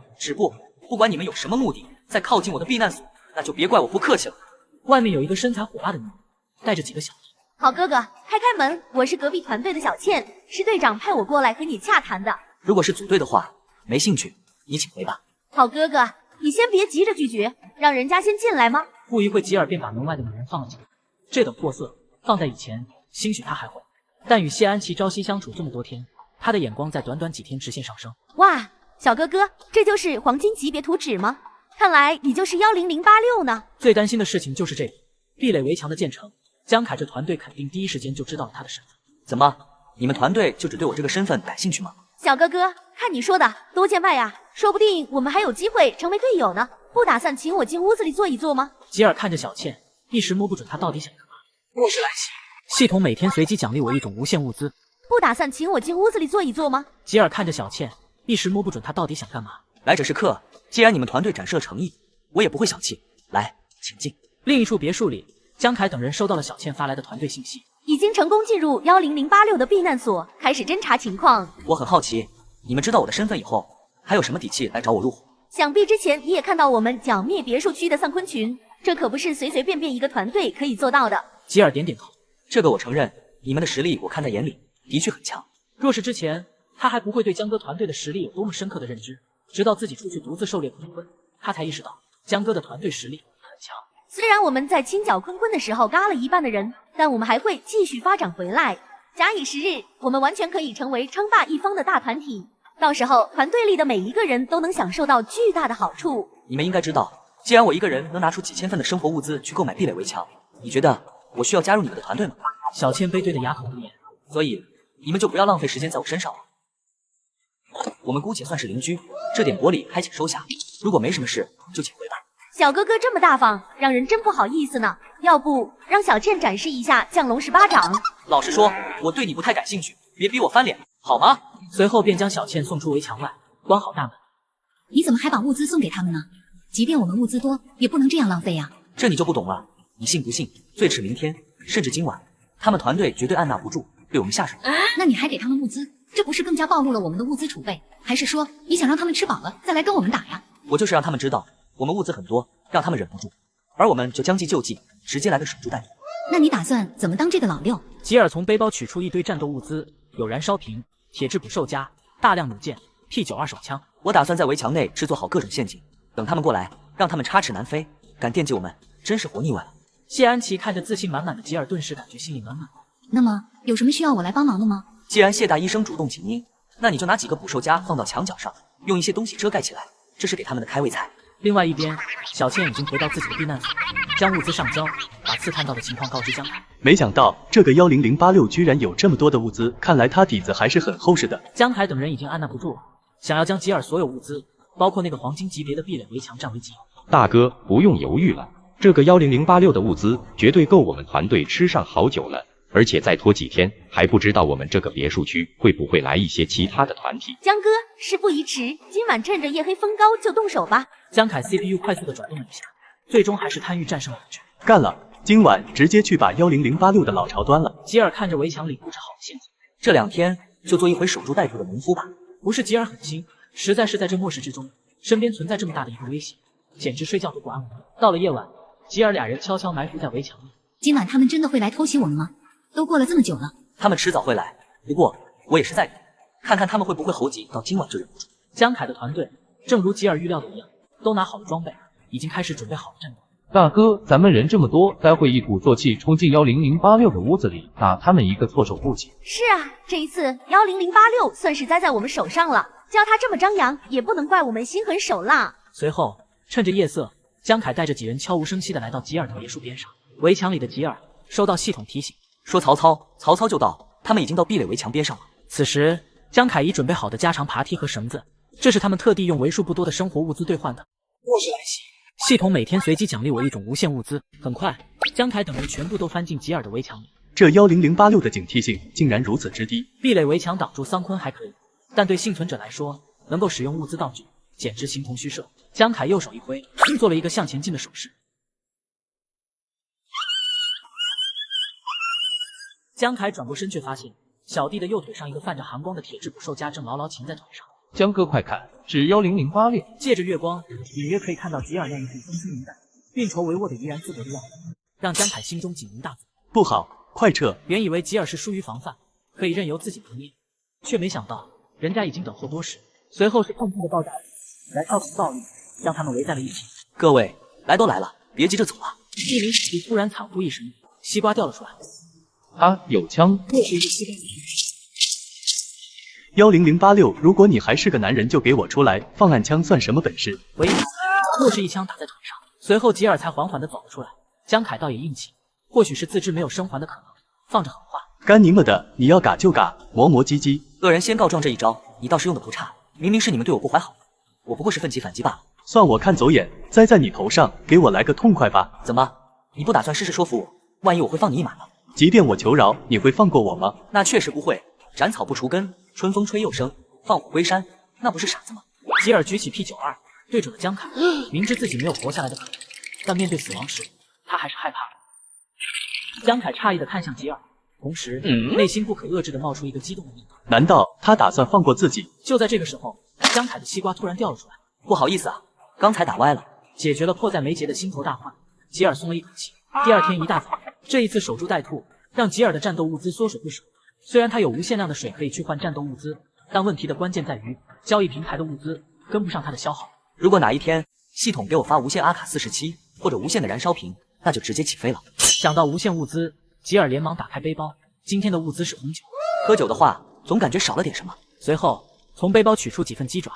不管你们有什么目的，再靠近我的避难所，那就别怪我不客气了。”外面有一个身材火辣的女人，带着几个小弟。好哥哥，开门，我是隔壁团队的小倩，是队长派我过来和你洽谈的。如果是组队的话，没兴趣，你请回吧。好哥哥，你先别急着拒绝，让人家先进来吗？不一会，吉尔便把门外的女人放了进来。这等货色放在以前，兴许他还会，但与谢安琪朝夕相处这么多天，他的眼光在短短几天直线上升。哇，小哥哥，这就是黄金级别图纸吗？看来你就是10086呢。最担心的事情就是这个壁垒围墙的建成，江凯这团队肯定第一时间就知道了他的身份。怎么，你们团队就只对我这个身份感兴趣吗？小哥哥，看你说的多见外啊，说不定我们还有机会成为队友呢。不打算请我进屋子里坐一坐吗？吉尔看着小倩，一时摸不准他到底想干嘛。末世来袭，系统每天随机奖励我一种无限物资。不打算请我进屋子里坐一坐吗？吉尔看着小倩，一时摸不准他到底想干嘛。来者是客，既然你们团队展示了诚意，我也不会小气。来，请进。另一处别墅里，江凯等人收到了小倩发来的团队信息，已经成功进入10086的避难所，开始侦查情况。我很好奇，你们知道我的身份以后，还有什么底气来找我入伙？想必之前你也看到我们剿灭别墅区的丧坤群，这可不是随随便便一个团队可以做到的。吉尔点点头，这个我承认，你们的实力我看在眼里，的确很强。若是之前，他还不会对江哥团队的实力有多么深刻的认知，直到自己出去独自狩猎坤坤，他才意识到江哥的团队实力很强。虽然我们在清剿坤坤的时候嘎了一半的人，但我们还会继续发展回来。假以时日，我们完全可以成为称霸一方的大团体。到时候，团队里的每一个人都能享受到巨大的好处。你们应该知道，既然我一个人能拿出几千份的生活物资去购买壁垒围墙，你觉得我需要加入你们的团队吗？小倩背对的哑口无言。所以你们就不要浪费时间在我身上了。我们姑且算是邻居，这点薄礼还请收下。如果没什么事，就请回吧。小哥哥这么大方，让人真不好意思呢。要不让小倩展示一下降龙18掌？老实说，我对你不太感兴趣，别逼我翻脸，好吗？随后便将小倩送出围墙外，关好大门。你怎么还把物资送给他们呢？即便我们物资多，也不能这样浪费呀。这你就不懂了。你信不信？最迟明天，甚至今晚，他们团队绝对按捺不住，对我们下手。那你还给他们物资，这不是更加暴露了我们的物资储备？还是说你想让他们吃饱了再来跟我们打呀？我就是让他们知道我们物资很多，让他们忍不住，而我们就将计就计，直接来个守株待兔。那你打算怎么当这个老六？吉尔从背包取出一堆战斗物资，有燃烧瓶、铁质捕兽夹、大量弩箭、P92手枪。我打算在围墙内制作好各种陷阱，等他们过来，让他们插翅难飞。敢惦记我们，真是活腻歪了。谢安琪看着自信满满的吉尔，顿时感觉心里暖暖。那么有什么需要我来帮忙的吗？既然谢大医生主动请缨，那你就拿几个捕兽夹放到墙角上，用一些东西遮盖起来，这是给他们的开胃菜。另外一边，小倩已经回到自己的避难所，将物资上交，把刺探到的情况告知江凯。没想到这个10086居然有这么多的物资，看来他底子还是很厚实的。江凯等人已经按捺不住了，想要将吉尔所有物资，包括那个黄金级别的壁垒围墙占为己有。大哥，不用犹豫了，这个10086的物资绝对够我们团队吃上好久了。而且再拖几天，还不知道我们这个别墅区会不会来一些其他的团体。江哥，事不宜迟，今晚趁着夜黑风高就动手吧。江凯 CPU 快速的转动了一下，最终还是贪欲战胜了理智。干了，今晚直接去把10086的老巢端了。吉尔看着围墙里布置好的陷阱，这2天就做一回守株待兔的农夫吧。不是吉尔狠心，实在是在这末世之中，身边存在这么大的一个威胁，简直睡觉都不安稳。到了夜晚，吉尔俩人悄悄埋伏在围墙里。今晚他们真的会来偷袭我们吗？都过了这么久了，他们迟早会来。不过我也是在等，看看他们会不会猴急到今晚就忍不住。江凯的团队正如吉尔预料的一样，都拿好了装备，已经开始准备好了战斗。大哥，咱们人这么多，待会一鼓作气冲进10086的屋子里，打他们一个措手不及。是啊，这一次10086算是栽在我们手上了，叫他这么张扬，也不能怪我们心狠手辣。随后，趁着夜色，江凯带着几人悄无声息的来到吉尔的别墅边上。围墙里的吉尔收到系统提醒，说曹操就到，他们已经到壁垒围墙边上了。此时，江凯已准备好的加长爬梯和绳子，这是他们特地用为数不多的生活物资兑换的。末世来袭，系统每天随机奖励我一种无限物资。很快，江凯等人全部都翻进吉尔的围墙里。这10086的警惕性竟然如此之低。壁垒围墙挡住桑坤还可以，但对幸存者来说，能够使用物资道具，简直形同虚设。江凯右手一挥，做了一个向前进的手势。江凯转过身，却发现小弟的右腿上一个泛着寒光的铁质捕兽夹正牢牢擒在腿上。江哥，快看，是1008列。借着月光，隐约可以看到吉尔那一副风轻云淡、运筹帷幄的怡然自得的样子，让江凯心中警铃大作。不好，快撤！原以为吉尔是疏于防范，可以任由自己得捏，却没想到人家已经等候多时。随后是痛痛的爆炸来造成暴力，将他们围在了一起。各位，来都来了，别急着走啊！一名小弟突然惨呼一声，西瓜掉了出来。他有枪，又是一个西瓜。10086，如果你还是个男人，就给我出来！放暗枪算什么本事？喂！又是一枪打在腿上，随后吉尔才缓缓地走了出来。江凯倒也硬气，或许是自知没有生还的可能，放着狠话：干你们的！你要嘎就嘎，磨磨唧唧。恶人先告状这一招，你倒是用的不差。明明是你们对我不怀好意，我不过是奋起反击罢了。算我看走眼，栽在你头上，给我来个痛快吧！怎么，你不打算试试说服我？万一我会放你一马呢？即便我求饶，你会放过我吗？那确实不会。斩草不除根，春风吹又生，放虎归山，那不是傻子吗？吉尔举起 P92，对准了江凯，明知自己没有活下来的可能，但面对死亡时，他还是害怕了。江凯诧异地看向吉尔，同时内心不可遏制地冒出一个激动的念头：难道他打算放过自己？就在这个时候，江凯的西瓜突然掉了出来。不好意思啊，刚才打歪了。解决了迫在眉睫的心头大患，吉尔松了一口气。第二天一大早，这一次守株待兔，让吉尔的战斗物资缩水不少。虽然他有无限量的水可以去换战斗物资，但问题的关键在于交易平台的物资跟不上他的消耗。如果哪一天系统给我发无限阿卡47或者无限的燃烧瓶，那就直接起飞了。想到无限物资，吉尔连忙打开背包，今天的物资是红酒。喝酒的话，总感觉少了点什么。随后从背包取出几份鸡爪，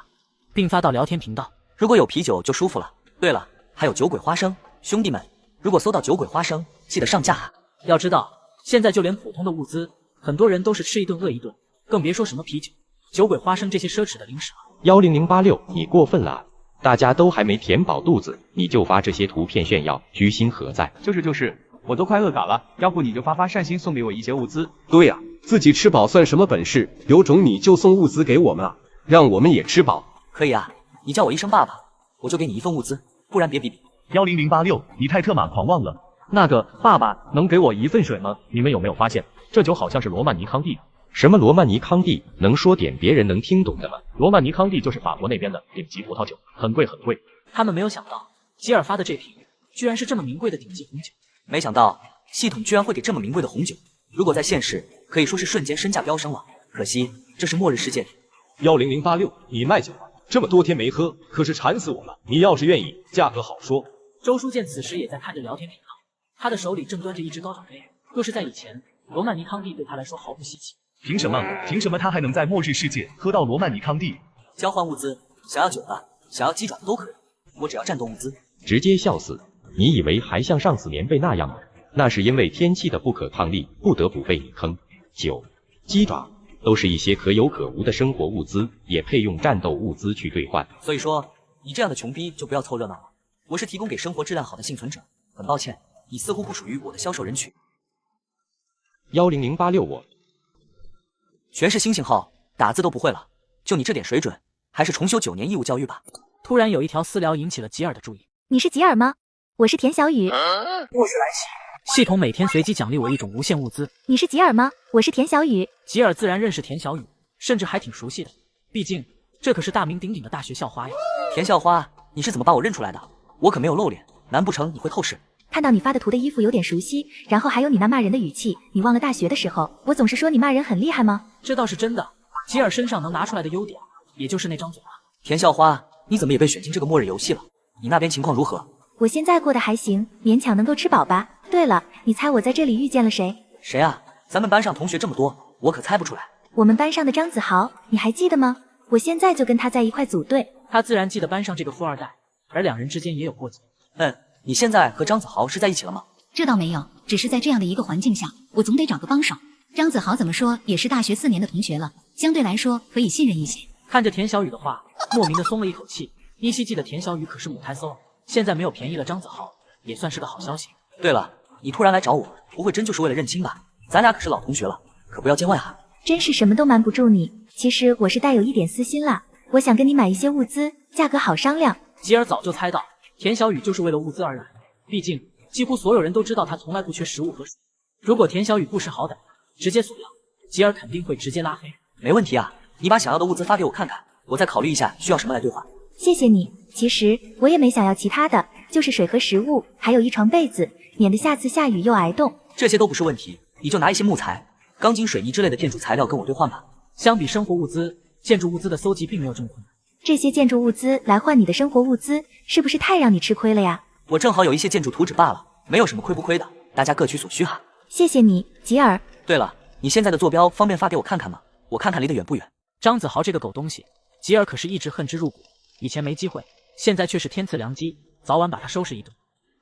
并发到聊天频道。如果有啤酒就舒服了。对了，还有酒鬼花生，兄弟们，如果搜到酒鬼花生，记得上架啊！要知道，现在就连普通的物资，很多人都是吃一顿饿一顿，更别说什么啤酒、酒鬼花生这些奢侈的零食了。10086，你过分了！大家都还没填饱肚子，你就发这些图片炫耀，居心何在？就是，我都快饿嘎了，要不你就发善心送给我一些物资。对呀，自己吃饱算什么本事？有种你就送物资给我们啊，让我们也吃饱。可以啊，你叫我一声爸爸，我就给你一份物资，不然别比比。10086，你太特马狂妄了。那个爸爸能给我一份水吗？你们有没有发现，这酒好像是罗曼尼康帝？什么罗曼尼康帝？能说点别人能听懂的吗？罗曼尼康帝就是法国那边的顶级葡萄酒，很贵很贵。他们没有想到，吉尔发的这瓶居然是这么名贵的顶级红酒。没想到系统居然会给这么名贵的红酒，如果在现实，可以说是瞬间身价飙升了。可惜这是末日世界。10086，你卖酒吧，这么多天没喝，可是馋死我了。你要是愿意，价格好说。周书见此时也在看着聊天频道，他的手里正端着一只高脚杯。若是在以前，罗曼尼康帝对他来说毫不稀奇。凭什么他还能在末日世界喝到罗曼尼康帝？交换物资，想要酒的，想要鸡爪的都可以，我只要战斗物资。直接笑死！你以为还像上次棉被那样吗？那是因为天气的不可抗力，不得不被你坑。酒、鸡爪都是一些可有可无的生活物资，也配用战斗物资去兑换。所以说，你这样的穷逼就不要凑热闹了。我是提供给生活质量好的幸存者，很抱歉，你似乎不属于我的销售人群。10086，我全是星星号，打字都不会了，就你这点水准，还是重修9年义务教育吧。突然有一条私聊引起了吉尔的注意。你是吉尔吗？我是田小雨。末日来袭，系统每天随机奖励我一种无限物资。你是吉尔吗？我是田小雨。吉尔自然认识田小雨，甚至还挺熟悉的，毕竟这可是大名鼎鼎的大学校花呀。田校花，你是怎么把我认出来的？我可没有露脸，难不成你会透视？看到你发的图的衣服有点熟悉，然后还有你那骂人的语气，你忘了大学的时候，我总是说你骂人很厉害吗？这倒是真的，吉尔身上能拿出来的优点，也就是那张嘴了。田校花，你怎么也被选进这个末日游戏了？你那边情况如何？我现在过得还行，勉强能够吃饱吧。对了，你猜我在这里遇见了谁？谁啊？咱们班上同学这么多，我可猜不出来。我们班上的张子豪，你还记得吗？我现在就跟他在一块组队。他自然记得班上这个富二代，而两人之间也有过节。你现在和张子豪是在一起了吗？这倒没有，只是在这样的一个环境下，我总得找个帮手。张子豪怎么说也是大学4年的同学了，相对来说可以信任一些。看着田小雨的话，莫名的松了一口气。依稀记得田小雨可是母胎 solo， 现在没有便宜了张子豪，也算是个好消息。对了，你突然来找我，不会真就是为了认亲吧？咱俩可是老同学了，可不要见外啊！真是什么都瞒不住你。其实我是带有一点私心啦，我想跟你买一些物资，价格好商量。吉尔早就猜到田小雨就是为了物资而来，毕竟几乎所有人都知道他从来不缺食物和水。如果田小雨不识好歹，直接索要，吉尔肯定会直接拉黑。没问题啊，你把想要的物资发给我看看，我再考虑一下需要什么来兑换。谢谢你。其实我也没想要其他的，就是水和食物，还有一床被子，免得下次下雨又挨冻。这些都不是问题，你就拿一些木材、钢筋、水泥之类的建筑材料跟我兑换吧。相比生活物资，建筑物资的搜集并没有这么困难。这些建筑物资来换你的生活物资，是不是太让你吃亏了呀？我正好有一些建筑图纸罢了，没有什么亏不亏的，大家各取所需哈。谢谢你，吉尔。对了，你现在的坐标方便发给我看看吗？我看看离得远不远。张子豪这个狗东西，吉尔可是一直恨之入骨，以前没机会，现在却是天赐良机，早晚把他收拾一顿。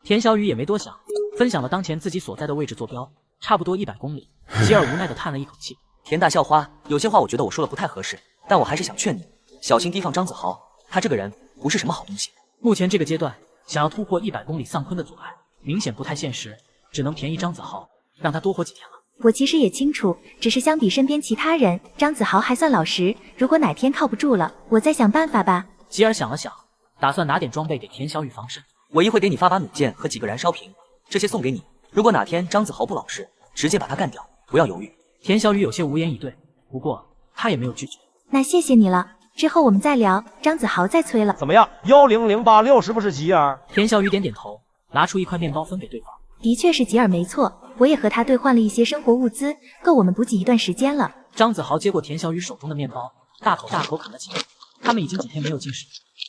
田小雨也没多想，分享了当前自己所在的位置坐标，差不多100公里。吉尔无奈地叹了一口气。田大校花，有些话我觉得我说了不太合适，但我还是想劝你，小心提防张子豪，他这个人不是什么好东西。目前这个阶段，想要突破100公里丧坤的阻碍，明显不太现实，只能便宜张子豪，让他多活几天了。我其实也清楚，只是相比身边其他人，张子豪还算老实。如果哪天靠不住了，我再想办法吧。吉尔想了想，打算拿点装备给田小雨防身。我一会给你发把弩箭和几个燃烧瓶，这些送给你。如果哪天张子豪不老实，直接把他干掉，不要犹豫。田小雨有些无言以对，不过他也没有拒绝。那谢谢你了，之后我们再聊。张子豪再催了。怎么样？10086是不是吉尔？田小雨点点头，拿出一块面包分给对方。的确是吉尔没错，我也和他兑换了一些生活物资，够我们补给一段时间了。张子豪接过田小雨手中的面包，大口大口啃了起来。他们已经几天没有进食，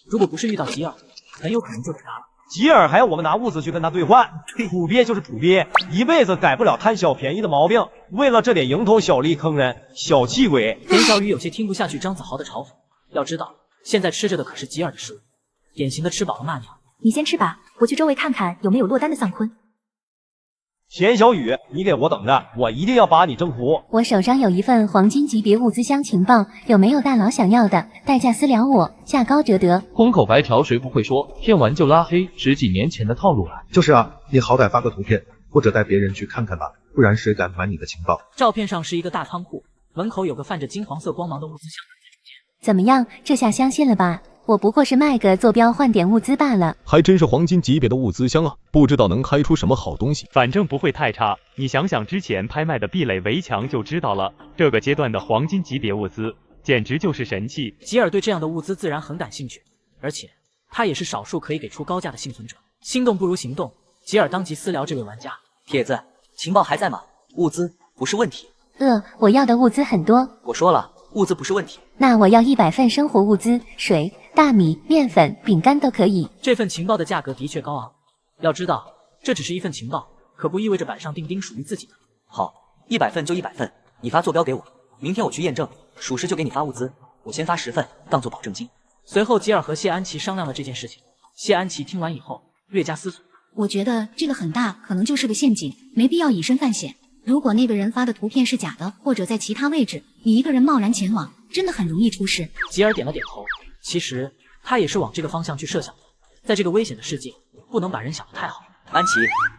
如果不是遇到吉尔，很有可能就被杀了。吉尔还要我们拿物资去跟他兑换，土鳖就是土鳖，一辈子改不了贪小便宜的毛病。为了这点蝇头小利坑人，小气鬼。田小雨有些听不下去张子豪的嘲讽，要知道现在吃着的可是吉尔的食物，典型的吃饱了骂娘。你先吃吧，我去周围看看有没有落单的丧坤。田小雨，你给我等着，我一定要把你征服。我手上有一份黄金级别物资箱情报，有没有大佬想要的？代价私聊我，价高者得。空口白条谁不会说，骗完就拉黑，10几年前的套路了。就是啊，你好歹发个图片，或者带别人去看看吧，不然谁敢买你的情报？照片上是一个大仓库，门口有个泛着金黄色光芒的物资箱。怎么样，这下相信了吧？我不过是卖个坐标换点物资罢了。还真是黄金级别的物资箱啊，不知道能开出什么好东西。反正不会太差，你想想之前拍卖的壁垒围墙就知道了。这个阶段的黄金级别物资简直就是神器。吉尔对这样的物资自然很感兴趣，而且他也是少数可以给出高价的幸存者。心动不如行动，吉尔当即私聊这位玩家。铁子，情报还在吗？物资不是问题。我要的物资很多。我说了，物资不是问题。那我要100份生活物资，水、大米、面粉、饼干都可以。这份情报的价格的确高昂，要知道这只是一份情报，可不意味着板上钉钉属于自己的。好，100份就100份，你发坐标给我，明天我去验证，属实就给你发物资。我先发10份，当做保证金。随后吉尔和谢安琪商量了这件事情。谢安琪听完以后略加思索，我觉得这个很大可能就是个陷阱，没必要以身犯险。如果那个人发的图片是假的，或者在其他位置，你一个人贸然前往，真的很容易出事。吉尔点了点头，其实他也是往这个方向去设想的。在这个危险的世界，不能把人想得太好。安琪，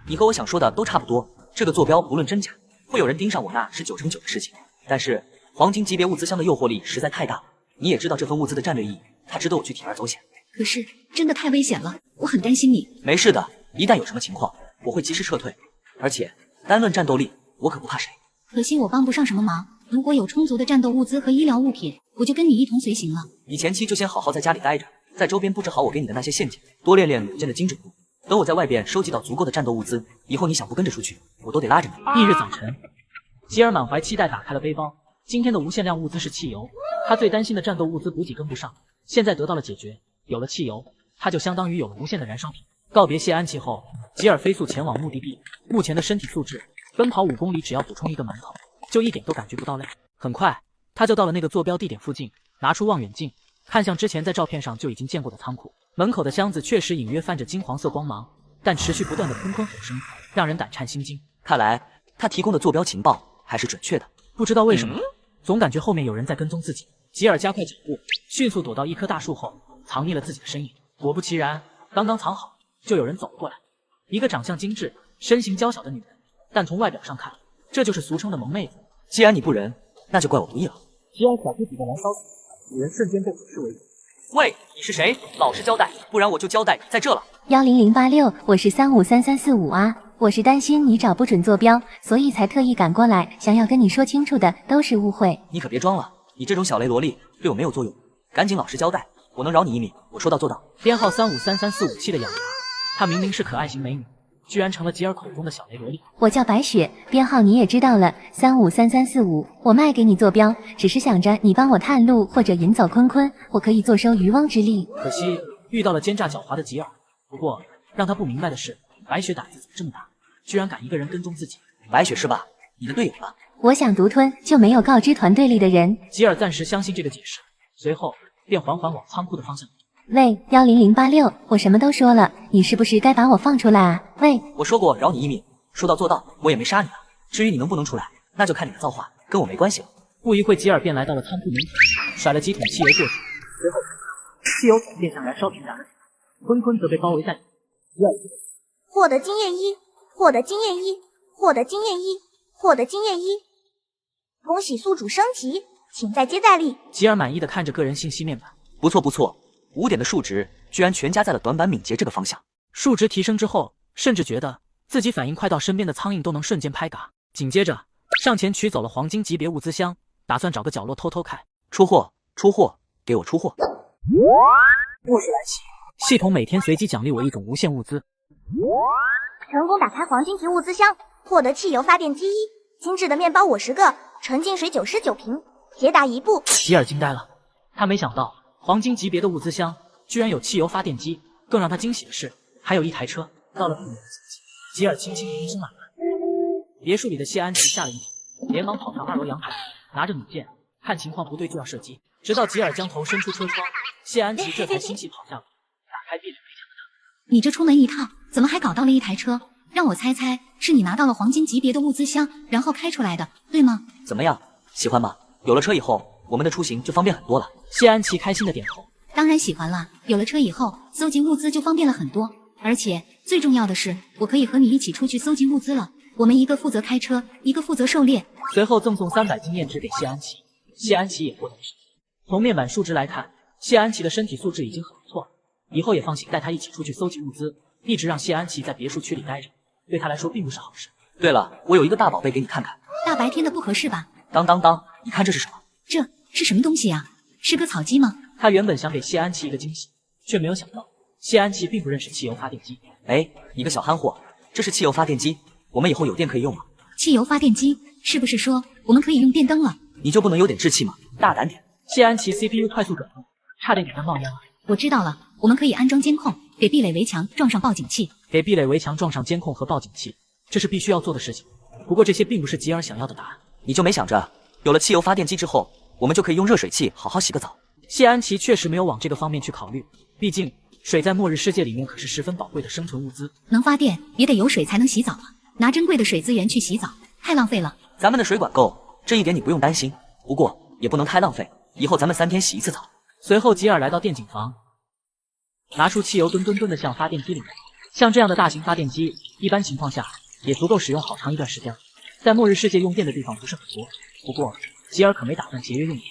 你和我想说的都差不多。这个坐标不论真假，会有人盯上我那是9成9的事情。但是黄金级别物资箱的诱惑力实在太大，你也知道这份物资的战略意义，它值得我去铤而走险。可是真的太危险了，我很担心你。没事的，一旦有什么情况，我会及时撤退。而且单论战斗力，我可不怕谁。可惜我帮不上什么忙，如果有充足的战斗物资和医疗物品，我就跟你一同随行了。你前期就先好好在家里待着，在周边布置好我给你的那些陷阱，多练练弩箭的精准度。等我在外边收集到足够的战斗物资，以后你想不跟着出去，我都得拉着你。翌日早晨，吉尔满怀期待打开了背包，今天的无限量物资是汽油，他最担心的战斗物资补给跟不上，现在得到了解决，有了汽油，他就相当于有了无限的燃烧品。告别谢安琪后，吉尔飞速前往目的地。目前的身体素质，奔跑5公里只要补充1个馒头，就一点都感觉不到累。很快，他就到了那个坐标地点附近，拿出望远镜，看向之前在照片上就已经见过的仓库。门口的箱子确实隐约泛着金黄色光芒，但持续不断的砰砰吼声，让人胆颤心惊。看来他提供的坐标情报还是准确的。不知道为什么，总感觉后面有人在跟踪自己。吉尔加快脚步，迅速躲到一棵大树后，藏匿了自己的身影。果不其然，刚刚藏好，就有人走了过来。一个长相精致、身形娇小的女人，但从外表上看，这就是俗称的萌妹子。既然你不仁，那就怪我不义了。吉尔甩出几个燃烧体，女人瞬间被腐蚀为止。喂，你是谁？老实交代，不然我就交代在这了。10086，我是353345啊。我是担心你找不准坐标，所以才特意赶过来，想要跟你说清楚的都是误会。你可别装了，你这种小雷萝莉对我没有作用，赶紧老实交代，我能饶你一命，我说到做到。编号353345的咬牙，她明明是可爱型美女，居然成了吉尔口中的小雷萝莉。我叫白雪，编号你也知道了，353345，我卖给你坐标，只是想着你帮我探路或者引走坤坤，我可以坐收渔翁之利。可惜遇到了奸诈狡猾的吉尔。不过让他不明白的是，白雪胆子怎么这么大，居然敢一个人跟踪自己。白雪是吧？你的队友了。我想独吞，就没有告知团队里的人。吉尔暂时相信这个解释，随后便缓缓往仓库的方向。喂，10086，我什么都说了，你是不是该把我放出来啊？喂，我说过饶你一命，说到做到，我也没杀你啊。至于你能不能出来，那就看你的造化，跟我没关系了。不一会，吉尔便来到了仓库门口，甩了几桶汽油过去，随后汽油桶便像燃烧瓶燃了起来。坤坤则被包围在里。吉尔获得经验1，获得经验1，获得经验1，获得经验1。恭喜宿主升级，请再接再厉。吉尔满意的看着个人信息面板，不错不错，5点的数值居然全加在了短板敏捷这个方向。数值提升之后，甚至觉得自己反应快到身边的苍蝇都能瞬间拍嘎。紧接着上前取走了黄金级别物资箱，打算找个角落偷偷看。出货，出货，给我出货！故事来袭。系统每天随机奖励我一种无限物资。成功打开黄金级物资箱，获得汽油发电机1，精致的面包50个，纯净水99瓶，铁打1部。吉尔惊呆了，他没想到黄金级别的物资箱居然有汽油发电机，更让他惊喜的是，还有一台车。到了不远的吉尔轻轻一声喊了，别墅里的谢安琪吓了一跳，连忙跑上2楼阳台，拿着弩箭，看情况不对就要射击。直到吉尔将头伸出车窗，谢安琪这才心气跑下楼，打开壁垒围墙的大门。你这出门一套，怎么还搞到了一台车？让我猜猜，是你拿到了黄金级别的物资箱，然后开出来的，对吗？怎么样，喜欢吗？有了车以后，我们的出行就方便很多了。谢安琪开心的点头。当然喜欢了，有了车以后，搜集物资就方便了很多。而且最重要的是，我可以和你一起出去搜集物资了。我们一个负责开车，一个负责狩猎。随后赠送300经验值给谢安琪，谢安琪也获得了。从面板数值来看，谢安琪的身体素质已经很不错，以后也放心带她一起出去搜集物资。一直让谢安琪在别墅区里待着，对她来说并不是好事。对了，我有一个大宝贝给你看看。大白天的不合适吧？当当当，你看这是什么？这是什么东西啊？是个草鸡吗？他原本想给谢安琪一个惊喜，却没有想到谢安琪并不认识汽油发电机。哎，你个小憨货，这是汽油发电机，我们以后有电可以用吗？汽油发电机，是不是说我们可以用电灯了？你就不能有点志气吗？大胆点！谢安琪 CPU 快速转动，差点给他冒烟了。我知道了，我们可以安装监控，给壁垒围墙装上报警器。给壁垒围墙装上监控和报警器，这是必须要做的事情。不过这些并不是吉尔想要的答案。你就没想着，有了汽油发电机之后，我们就可以用热水器好好洗个澡？谢安琪确实没有往这个方面去考虑，毕竟水在末日世界里面可是十分宝贵的生存物资。能发电也得有水才能洗澡啊！拿珍贵的水资源去洗澡，太浪费了。咱们的水管够，这一点你不用担心。不过也不能太浪费，以后咱们3天洗一次澡。随后吉尔来到电警房，拿出汽油吨吨吨的向发电机里面。像这样的大型发电机，一般情况下也足够使用好长一段时间。在末日世界用电的地方不是很多，不过吉尔可没打算节约用电。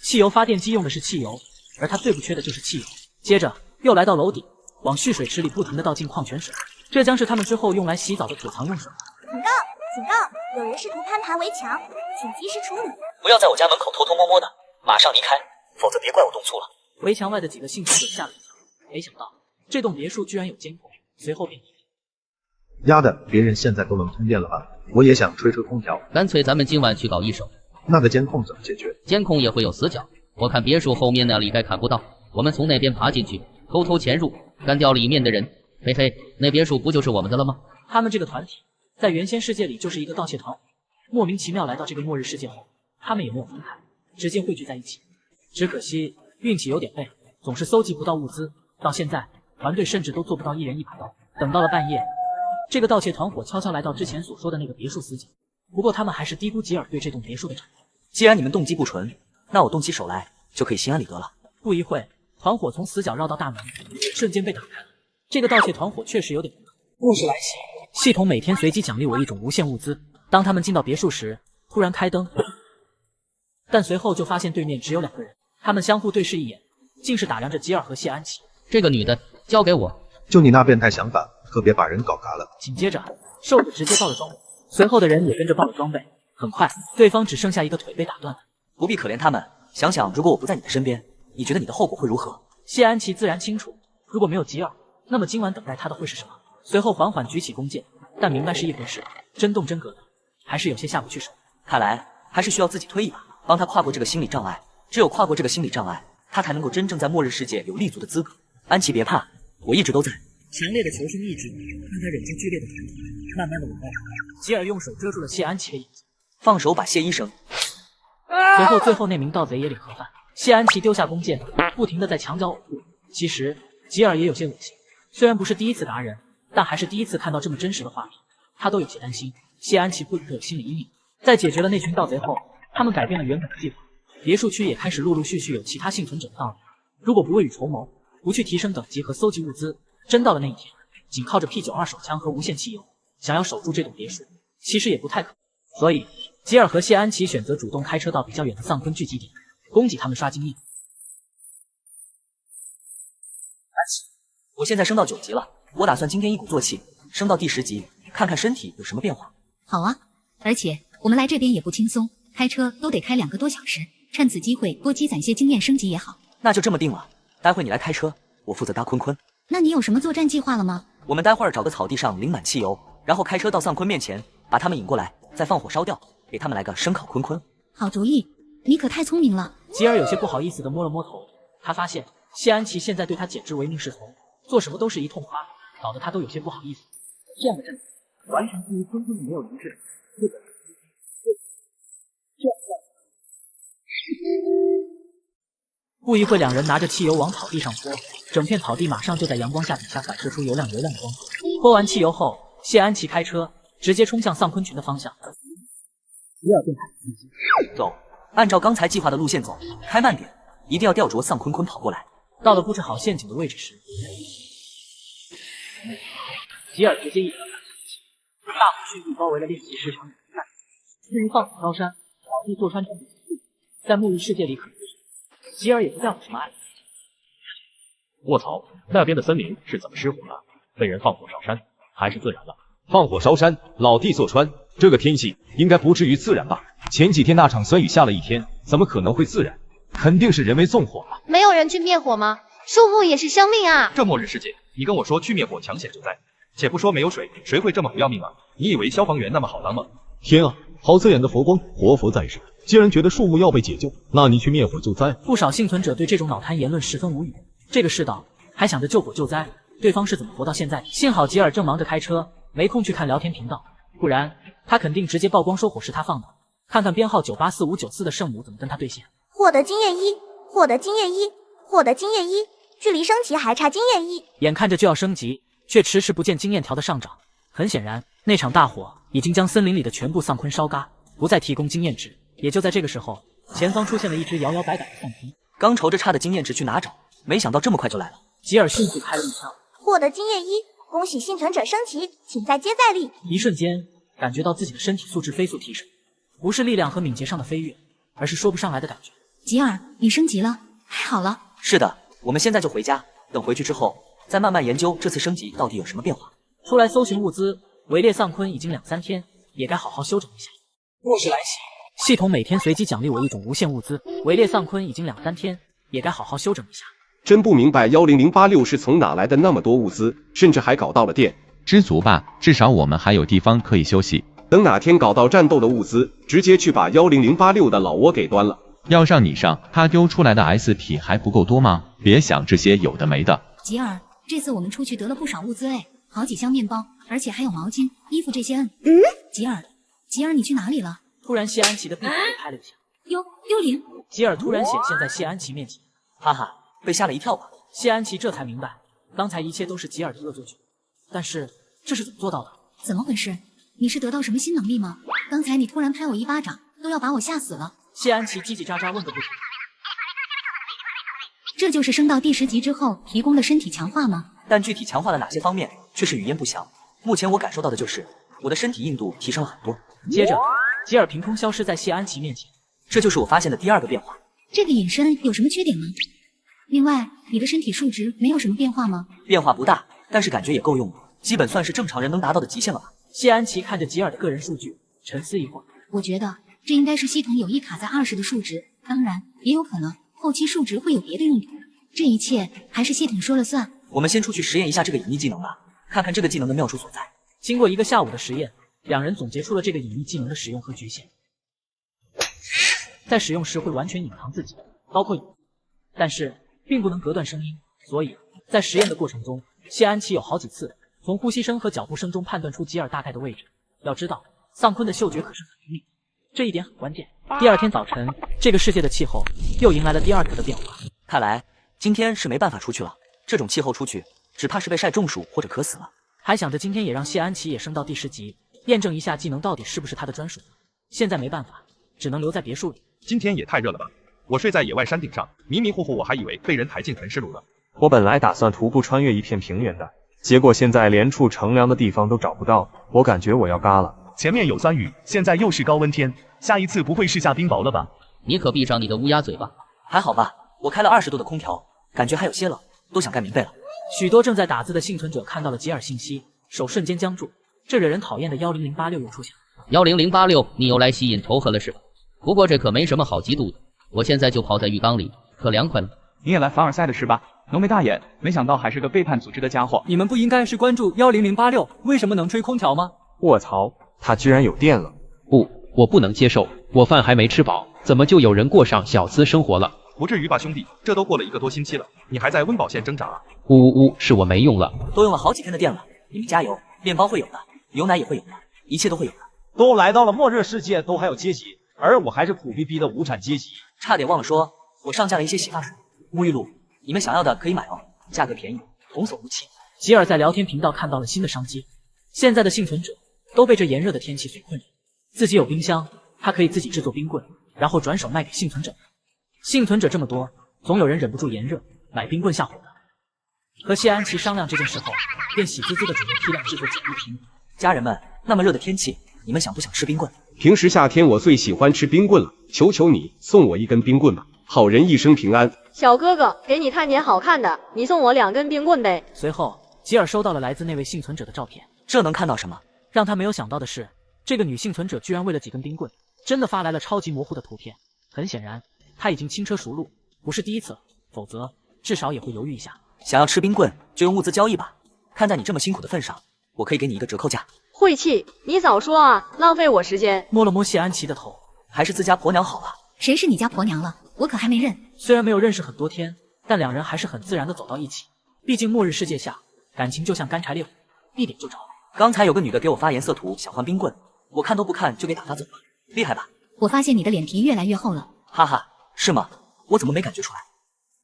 汽油发电机用的是汽油，而他最不缺的就是汽油。接着又来到楼顶，往蓄水池里不停地倒进矿泉水，这将是他们之后用来洗澡的储藏用水。警告！警告！有人试图攀爬围墙，请及时处理。不要在我家门口偷偷摸摸的，马上离开，否则别怪我动粗了。围墙外的几个幸存者吓了一跳，没想到这栋别墅居然有监控，随后便丫的，别人现在都能通电了吧？我也想吹吹空调。干脆咱们今晚去搞一手。那个监控怎么解决？监控也会有死角，我看别墅后面那里该看不到，我们从那边爬进去，偷偷潜入，干掉里面的人。嘿嘿，那别墅不就是我们的了吗？他们这个团体在原先世界里就是一个盗窃团伙，莫名其妙来到这个末日世界后，他们也没有分开，直接汇聚在一起。只可惜运气有点背，总是搜集不到物资，到现在团队甚至都做不到一人一把刀。等到了半夜，这个盗窃团伙悄悄来到之前所说的那个别墅死角，不过他们还是低估吉尔对这栋别墅的掌握。既然你们动机不纯，那我动起手来就可以心安理得了。不一会，团伙从死角绕到大门，瞬间被打开了。这个盗窃团伙确实有点不可。故事来袭，系统每天随机奖励我一种无限物资。当他们进到别墅时，突然开灯，但随后就发现对面只有2个人，他们相互对视一眼，竟是打量着吉尔和谢安琪。这个女的交给我。就你那变态想法，可别把人搞嘎了。紧接着，瘦子直接爆了装备，随后的人也跟着爆了装备。很快，对方只剩下一个腿被打断了。不必可怜他们，想想如果我不在你的身边，你觉得你的后果会如何？谢安琪自然清楚，如果没有吉尔，那么今晚等待他的会是什么？随后缓缓举起弓箭，但明白是一回事，真动真格的，还是有些下不去手。看来还是需要自己推一把，帮他跨过这个心理障碍。只有跨过这个心理障碍，他才能够真正在末日世界有立足的资格。安琪别怕，我一直都在。强烈的求生意志让他忍住剧烈的疼痛，慢慢的往外爬。吉尔用手遮住了谢安琪的眼睛，放手吧，谢医生。随后最后那名盗贼也领盒饭。谢安琪丢下弓箭，不停的在墙角呕吐。其实吉尔也有些恶心，虽然不是第一次打人，但还是第一次看到这么真实的画面，他都有些担心谢安琪会不会有心理阴影。在解决了那群盗贼后，他们改变了原本的计划，别墅区也开始陆陆续续有其他幸存者的到来。如果不未雨绸缪，不去提升等级和搜集物资，真到了那一天，仅靠着 P92手枪和无限汽油，想要守住这栋别墅，其实也不太可能。所以吉尔和谢安琪选择主动开车到比较远的丧坤聚集点，供给他们刷经验。我现在升到9级了，我打算今天一鼓作气升到第10级，看看身体有什么变化。好啊，而且我们来这边也不轻松，开车都得开2个多小时，趁此机会多积攒些经验升级也好。那就这么定了，待会你来开车，我负责搭坤坤。那你有什么作战计划了吗？我们待会儿找个草地上淋满汽油，然后开车到丧坤面前，把他们引过来，再放火烧掉，给他们来个生烤坤坤。好主意，你可太聪明了。吉尔有些不好意思地摸了摸头，他发现谢安琪现在对他简直唯命是从，做什么都是一通夸，搞得他都有些不好意思。这样的阵子，完全基于坤坤的没有灵智，这个不一会，两人拿着汽油往草地上泼，整片草地马上就在阳光下底下反射出油亮的光。泼完汽油后，谢安琪开车直接冲向丧坤群的方向。吉尔便走，按照刚才计划的路线走，开慢点，一定要吊着丧坤坤跑过来。到了布置好陷阱的位置时，吉尔直接一条大火区域包围了练习时长至于放火烧山，草地坐穿这种在末日世界里可吉尔也不在乎什么爱。卧槽，那边的森林是怎么失火了？被人放火烧山，还是自燃了？放火烧山，老地坐穿，这个天气应该不至于自燃吧？前几天那场酸雨下了一天，怎么可能会自燃？肯定是人为纵火了。没有人去灭火吗？树木也是生命啊！这末日世界，你跟我说去灭火抢险救灾，且不说没有水，谁会这么不要命啊？你以为消防员那么好当吗？天啊，好刺眼的佛光，活佛在世。既然觉得树木要被解救，那你去灭火救灾。不少幸存者对这种脑瘫言论十分无语。这个世道还想着救火救灾，对方是怎么活到现在？幸好吉尔正忙着开车，没空去看聊天频道，不然他肯定直接曝光收火是他放的。看看编号984594的圣母怎么跟他对线。获得经验1，获得经验1，获得经验1，距离升级还差经验1。眼看着就要升级，却迟迟不见经验条的上涨。很显然，那场大火已经将森林里的全部丧坤烧嘎，不再提供经验值。也就在这个时候，前方出现了一只摇摇摆摆的丧坤，刚愁着差的经验值去哪找，没想到这么快就来了。吉尔迅速开了一枪，获得经验1，恭喜幸存者升级，请再接再厉。一瞬间感觉到自己的身体素质飞速提升，不是力量和敏捷上的飞跃，而是说不上来的感觉。吉尔，你升级了，太好了。是的，我们现在就回家，等回去之后再慢慢研究这次升级到底有什么变化。出来搜寻物资，围猎丧坤已经2-3天，也该好好休整一下。末日来袭，系统每天随机奖励我一种无限物资，围猎丧坤已经2-3天，也该好好休整一下。真不明白10086是从哪来的那么多物资，甚至还搞到了电。知足吧，至少我们还有地方可以休息。等哪天搞到战斗的物资，直接去把10086的老窝给端了。要上你上，他丢出来的 SP 还不够多吗？别想这些有的没的。吉尔，这次我们出去得了不少物资哎，好几箱面包，而且还有毛巾、衣服这些。吉尔，你去哪里了？突然，谢安琪的臂膀被拍了一下。幽灵！吉尔突然显现在谢安琪面前，哈哈，被吓了一跳吧？谢安琪这才明白，刚才一切都是吉尔的恶作剧。但是这是怎么做到的？怎么回事？你是得到什么新能力吗？刚才你突然拍我一巴掌，都要把我吓死了。谢安琪叽叽喳喳问个不停。这就是升到第10级之后提供的身体强化吗？但具体强化了哪些方面，却是语言不详。目前我感受到的就是我的身体硬度提升了很多。接着，吉尔凭空消失在谢安琪面前，这就是我发现的第2个变化。这个隐身有什么缺点吗？另外，你的身体数值没有什么变化吗？变化不大，但是感觉也够用了，基本算是正常人能达到的极限了吧。谢安琪看着吉尔的个人数据，沉思一会儿。我觉得这应该是系统有意卡在20的数值，当然也有可能后期数值会有别的用途。这一切还是系统说了算。我们先出去实验一下这个隐匿技能吧，看看这个技能的妙处所在。经过1个下午的实验，两人总结出了这个隐匿技能的使用和局限。在使用时会完全隐藏自己，包括隐匿，但是并不能隔断声音，所以在实验的过程中，谢安琪有好几次从呼吸声和脚步声中判断出吉尔大概的位置。要知道，丧坤的嗅觉可是很灵敏，这一点很关键。第二天早晨，这个世界的气候又迎来了第2格的变化。看来今天是没办法出去了，这种气候出去，只怕是被晒中暑或者渴死了。还想着今天也让谢安琪也升到第10级，验证一下技能到底是不是他的专属。现在没办法，只能留在别墅里。今天也太热了吧！我睡在野外山顶上，迷迷糊糊我还以为被人抬进焚尸炉了。我本来打算徒步穿越一片平原的，结果现在连处乘凉的地方都找不到，我感觉我要嘎了。前面有酸雨，现在又是高温天，下一次不会是下冰雹了吧？你可闭上你的乌鸦嘴吧。还好吧，我开了20度的空调，感觉还有些冷，都想盖棉被了。许多正在打字的幸存者看到了吉尔信息，手瞬间僵住。这惹人讨厌的10086又出现了。10086，你又来吸引仇恨了是吧？不过这可没什么好嫉妒的，我现在就泡在浴缸里，可凉快了。你也来凡尔赛的是吧？浓眉大眼，没想到还是个背叛组织的家伙。你们不应该是关注10086，为什么能吹空调吗？卧槽，他居然有电了！不，我不能接受，我饭还没吃饱，怎么就有人过上小资生活了？不至于吧，兄弟，这都过了1个多星期了，你还在温饱线挣扎啊？呜呜呜，是我没用了，都用了好几天的电了，你们加油，面包会有的，牛奶也会有的，一切都会有的。都来到了末日世界，都还有阶级，而我还是苦逼逼的无产阶级。差点忘了说，我上架了一些洗发水、沐浴露，你们想要的可以买哦，价格便宜，童叟无欺。吉尔在聊天频道看到了新的商机，现在的幸存者都被这炎热的天气所困扰。自己有冰箱，他可以自己制作冰棍，然后转手卖给幸存者。幸存者这么多，总有人忍不住炎热，买冰棍下火的。和谢安琪商量这件事后，便喜滋滋的准备批量制作简易瓶。家人们，那么热的天气，你们想不想吃冰棍？平时夏天我最喜欢吃冰棍了，求求你送我1根冰棍吧，好人一生平安。小哥哥，给你看点好看的，你送我2根冰棍呗。随后，吉尔收到了来自那位幸存者的照片。这能看到什么？让他没有想到的是，这个女幸存者居然为了几根冰棍，真的发来了超级模糊的图片。很显然，她已经轻车熟路，不是第一次了，否则至少也会犹豫一下。想要吃冰棍，就用物资交易吧。看在你这么辛苦的份上，我可以给你一个折扣价。晦气，你早说啊，浪费我时间。摸了摸谢安琪的头，还是自家婆娘好啊。谁是你家婆娘了？我可还没认。虽然没有认识很多天，但两人还是很自然的走到一起。毕竟末日世界下，感情就像干柴烈火，一点就着。刚才有个女的给我发颜色图，想换冰棍，我看都不看就给打发走了，厉害吧？我发现你的脸皮越来越厚了。哈哈，是吗？我怎么没感觉出来？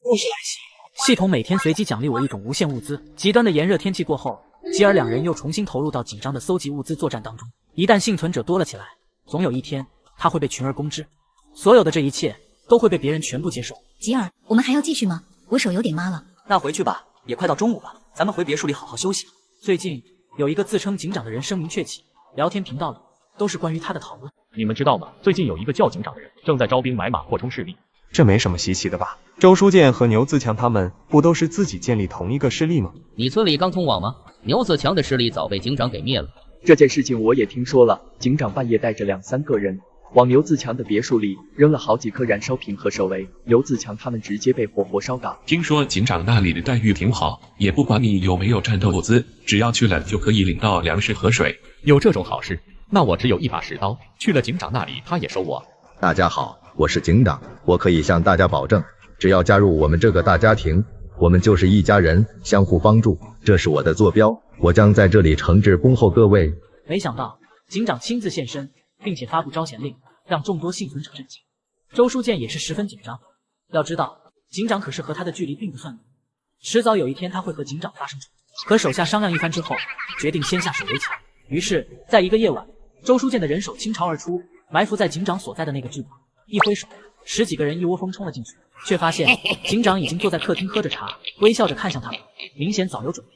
故事来袭。系统每天随机奖励我一种无限物资。极端的炎热天气过后，吉尔两人又重新投入到紧张的搜集物资作战当中。一旦幸存者多了起来，总有一天他会被群而攻之。所有的这一切都会被别人全部接受。吉尔，我们还要继续吗？我手有点麻了。那回去吧，也快到中午了，咱们回别墅里好好休息。最近有一个自称警长的人声名鹊起，聊天频道里都是关于他的讨论。你们知道吗？最近有一个叫警长的人正在招兵买马扩充势力。这没什么稀奇的吧？周书建和牛自强他们不都是自己建立同一个势力吗？你村里刚通网吗？牛自强的势力早被警长给灭了。这件事情我也听说了，警长半夜带着2、3个人往牛自强的别墅里扔了好几颗燃烧瓶和手雷，牛自强他们直接被活活烧嘎。听说警长那里的待遇挺好，也不管你有没有战斗物资，只要去了就可以领到粮食和水。有这种好事？那我只有一把石刀，去了警长那里他也收我。大家好，我是警长，我可以向大家保证，只要加入我们这个大家庭，我们就是一家人，相互帮助，这是我的坐标，我将在这里诚挚恭候各位。没想到警长亲自现身，并且发布招贤令，让众多幸存者震惊。周书建也是十分紧张，要知道警长可是和他的距离并不算远，迟早有一天他会和警长发生冲突。和手下商量一番之后，决定先下手为强。于是在一个夜晚，周书建的人手倾巢而出，埋伏在警长所在的那个巨堡，一挥手，10几个人一窝蜂冲了进去，却发现警长已经坐在客厅喝着茶，微笑着看向他们，明显早有准备。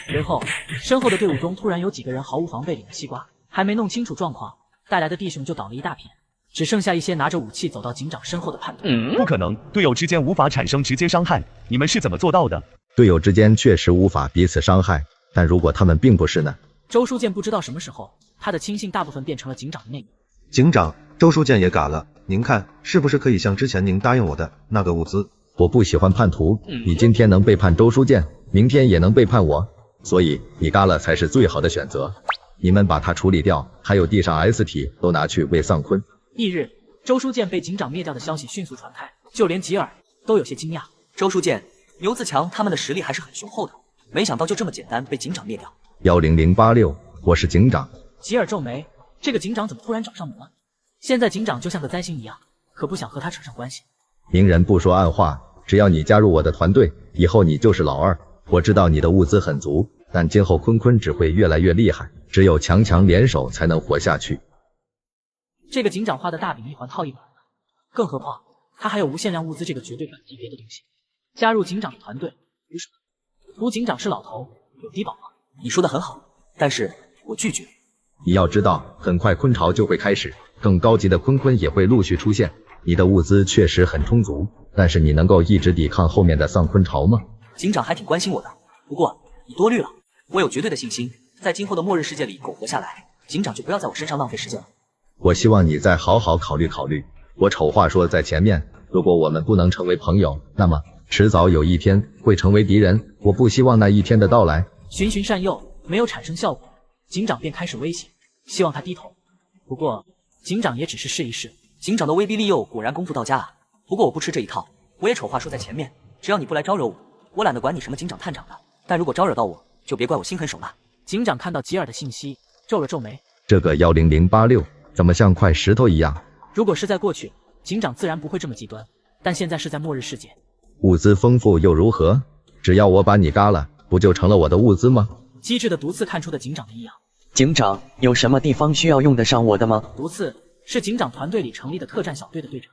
随后身后的队伍中突然有几个人毫无防备领了西瓜，还没弄清楚状况，带来的弟兄就倒了一大片，只剩下一些拿着武器走到警长身后的叛徒。不可能，队友之间无法产生直接伤害，你们是怎么做到的？队友之间确实无法彼此伤害，但如果他们并不是呢？周书建不知道什么时候，他的亲信大部分变成了警长的内应。警长，周书建也嘎了，您看是不是可以像之前您答应我的那个物资？我不喜欢叛徒，你今天能背叛周书建，明天也能背叛我，所以你嘎了才是最好的选择。你们把它处理掉，还有地上 S 体都拿去喂丧坤。翌日，周书建被警长灭掉的消息迅速传开，就连吉尔都有些惊讶。周书建、牛自强他们的实力还是很雄厚的，没想到就这么简单被警长灭掉。10086，我是警长。吉尔皱眉，这个警长怎么突然找上门了？现在警长就像个灾星一样，可不想和他扯上关系。明人不说暗话，只要你加入我的团队，以后你就是老二。我知道你的物资很足，但今后坤坤只会越来越厉害，只有强强联手才能活下去。这个警长画的大饼一环套一环的，更何况他还有无限量物资这个绝对反级别的东西。加入警长的团队，图什么？图警长是老头，有低保吗？你说的很好，但是我拒绝。你要知道，很快坤潮就会开始，更高级的坤坤也会陆续出现。你的物资确实很充足，但是你能够一直抵抗后面的丧坤潮吗？警长还挺关心我的，不过你多虑了。我有绝对的信心，在今后的末日世界里苟活下来，警长就不要在我身上浪费时间了。我希望你再好好考虑考虑。我丑话说在前面，如果我们不能成为朋友，那么迟早有一天会成为敌人。我不希望那一天的到来。循循善诱没有产生效果，警长便开始威胁，希望他低头。不过警长也只是试一试。警长的威逼利诱果然功夫到家啊！不过我不吃这一套，我也丑话说在前面，只要你不来招惹我，我懒得管你什么警长探长的。但如果招惹到我，就别怪我心狠手辣。警长看到吉尔的信息，皱了皱眉。这个10086怎么像块石头一样？如果是在过去，警长自然不会这么极端，但现在是在末日世界。物资丰富又如何？只要我把你嘎了，不就成了我的物资吗？机智的毒刺看出的警长的异样。警长，有什么地方需要用得上我的吗？毒刺是警长团队里成立的特战小队的队长。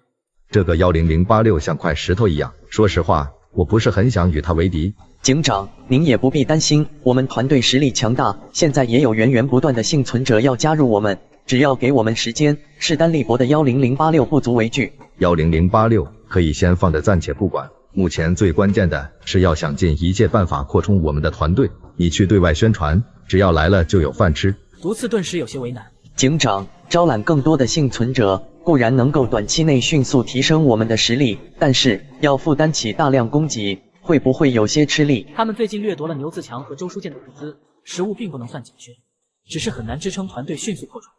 这个10086像块石头一样，说实话，我不是很想与他为敌。警长，您也不必担心，我们团队实力强大，现在也有源源不断的幸存者要加入我们，只要给我们时间，势单力薄的10086不足为惧。10086可以先放着暂且不管，目前最关键的是要想尽一切办法扩充我们的团队。你去对外宣传，只要来了就有饭吃。毒刺顿时有些为难。警长，招揽更多的幸存者固然能够短期内迅速提升我们的实力，但是要负担起大量供给，会不会有些吃力？他们最近掠夺了牛自强和周书建的物资，食物并不能算紧缺，只是很难支撑团队迅速扩充。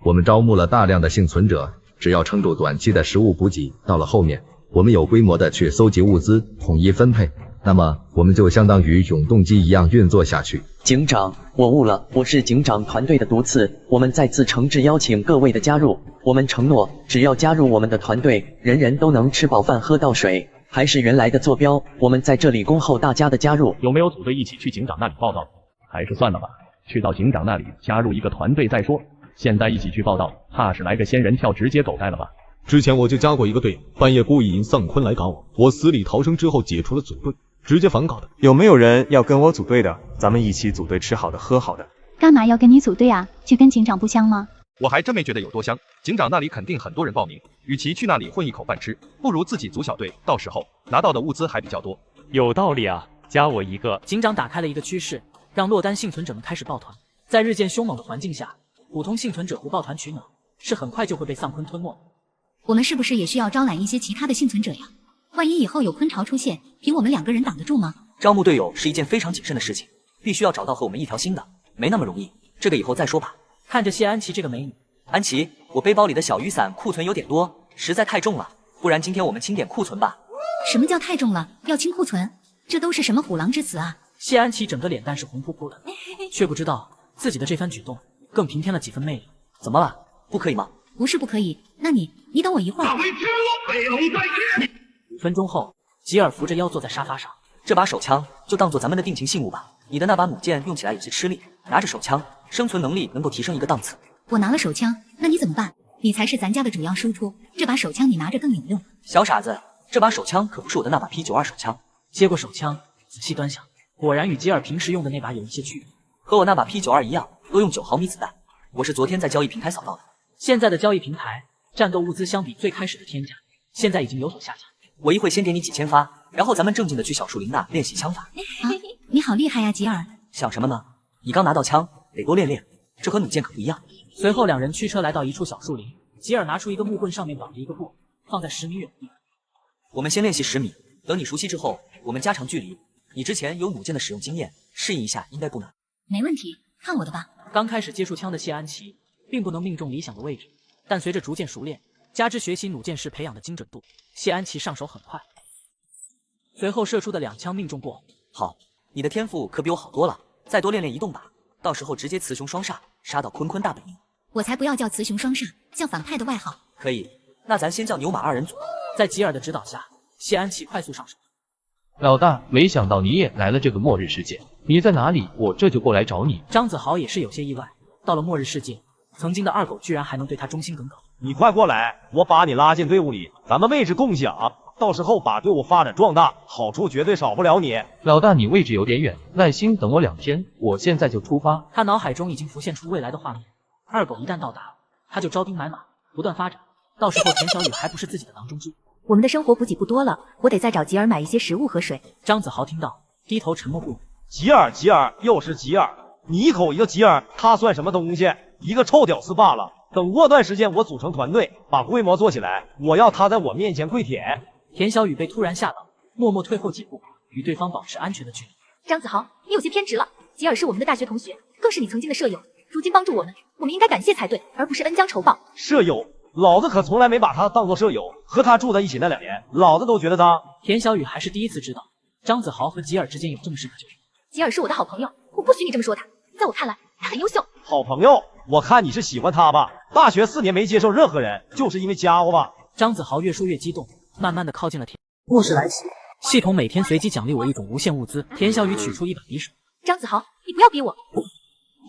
我们招募了大量的幸存者，只要撑住短期的食物补给，到了后面，我们有规模的去搜集物资，统一分配，那么我们就相当于永动机一样运作下去。警长，我误了，我是警长团队的毒刺，我们再次诚挚邀请各位的加入，我们承诺，只要加入我们的团队，人人都能吃饱饭喝到水。还是原来的坐标，我们在这里恭候大家的加入。有没有组队一起去警长那里报道？还是算了吧，去到警长那里加入一个团队再说。现在一起去报道，怕是来个仙人跳直接狗带了吧？之前我就加过一个队，半夜故意引丧坤来搞我，我死里逃生之后解除了组队，直接反搞的。有没有人要跟我组队的？咱们一起组队吃好的喝好的。干嘛要跟你组队啊？去跟警长不香吗？我还真没觉得有多香，警长那里肯定很多人报名，与其去那里混一口饭吃，不如自己组小队，到时候拿到的物资还比较多。有道理啊，加我一个。警长打开了一个趋势，让落单幸存者们开始抱团。在日渐凶猛的环境下，普通幸存者不抱团取暖，是很快就会被丧坤吞没。我们是不是也需要招揽一些其他的幸存者呀？万一以后有坤潮出现，凭我们2个人挡得住吗？招募队友是一件非常谨慎的事情，必须要找到和我们一条心的，没那么容易。这个以后再说吧。看着谢安琪这个美女，安琪，我背包里的小雨伞库存有点多，实在太重了，不然今天我们清点库存吧。什么叫太重了？要清库存？这都是什么虎狼之词啊！谢安琪整个脸蛋是红扑扑的，却不知道自己的这番举动更平添了几分魅力。怎么了？不可以吗？不是不可以，那你等我一会儿。5分钟后，吉尔扶着腰坐在沙发上。这把手枪就当做咱们的定情信物吧。你的那把弩箭用起来有些吃力，拿着手枪，生存能力能够提升一个档次。我拿了手枪，那你怎么办？你才是咱家的主要输出，这把手枪你拿着更有用。小傻子，这把手枪可不是我的那把 P92手枪。接过手枪，仔细端详，果然与吉尔平时用的那把有一些区别，和我那把 P92一样，都用9毫米子弹。我是昨天在交易平台扫到的。现在的交易平台战斗物资相比最开始的天价，现在已经有所下降。我一会先给你几千发，然后咱们正经的去小树林那练习枪法。啊，你好厉害呀，吉尔！想什么呢？你刚拿到枪，得多练练，这和弩箭可不一样。随后两人驱车来到一处小树林，吉尔拿出一个木棍，上面绑着一个布，放在10米远的地方。我们先练习10米，等你熟悉之后，我们加长距离。你之前有弩箭的使用经验，适应一下应该不难。没问题，看我的吧。刚开始接触枪的谢安琪，并不能命中理想的位置，但随着逐渐熟练，加之学习弩箭时培养的精准度，谢安琪上手很快。随后射出的2枪命中过。好，你的天赋可比我好多了，再多练练移动吧，到时候直接雌雄双煞，杀到坤坤大本营。我才不要叫雌雄双煞，叫反派的外号。可以，那咱先叫牛马2人组。在吉尔的指导下，谢安琪快速上手。老大，没想到你也来了这个末日世界，你在哪里？我这就过来找你。张子豪也是有些意外，到了末日世界，曾经的二狗居然还能对他忠心耿耿。你快过来，我把你拉进队伍里，咱们位置共享，到时候把队伍发展壮大，好处绝对少不了你。老大，你位置有点远，耐心等我2天，我现在就出发。他脑海中已经浮现出未来的画面，二狗一旦到达，他就招兵买马，不断发展，到时候田小雨还不是自己的囊中之物。我们的生活补给不多了，我得再找吉尔买一些食物和水。张子豪听到，低头沉默不语。吉尔，又是吉尔，你一口一个吉尔，他算什么东西？一个臭屌丝罢了。等过段时间我组成团队，把规模做起来，我要他在我面前跪舔。田小雨被突然吓到，默默退后几步，与对方保持安全的距离。张子豪，你有些偏执了。吉尔是我们的大学同学，更是你曾经的舍友，如今帮助我们，我们应该感谢才对，而不是恩将仇报。舍友？老子可从来没把他当做舍友，和他住在一起那2年，老子都觉得他……田小雨还是第一次知道，张子豪和吉尔之间有这么深的纠缠。吉尔是我的好朋友，我不许你这么说他。在我看来，他很优秀。好朋友？我看你是喜欢他吧？大学4年没接受任何人，就是因为家伙吧？张子豪越说越激动，慢慢的靠近了田。末世来袭，系统每天随机奖励我一种无限物资。田小雨取出一把匕首。张子豪，你不要逼我。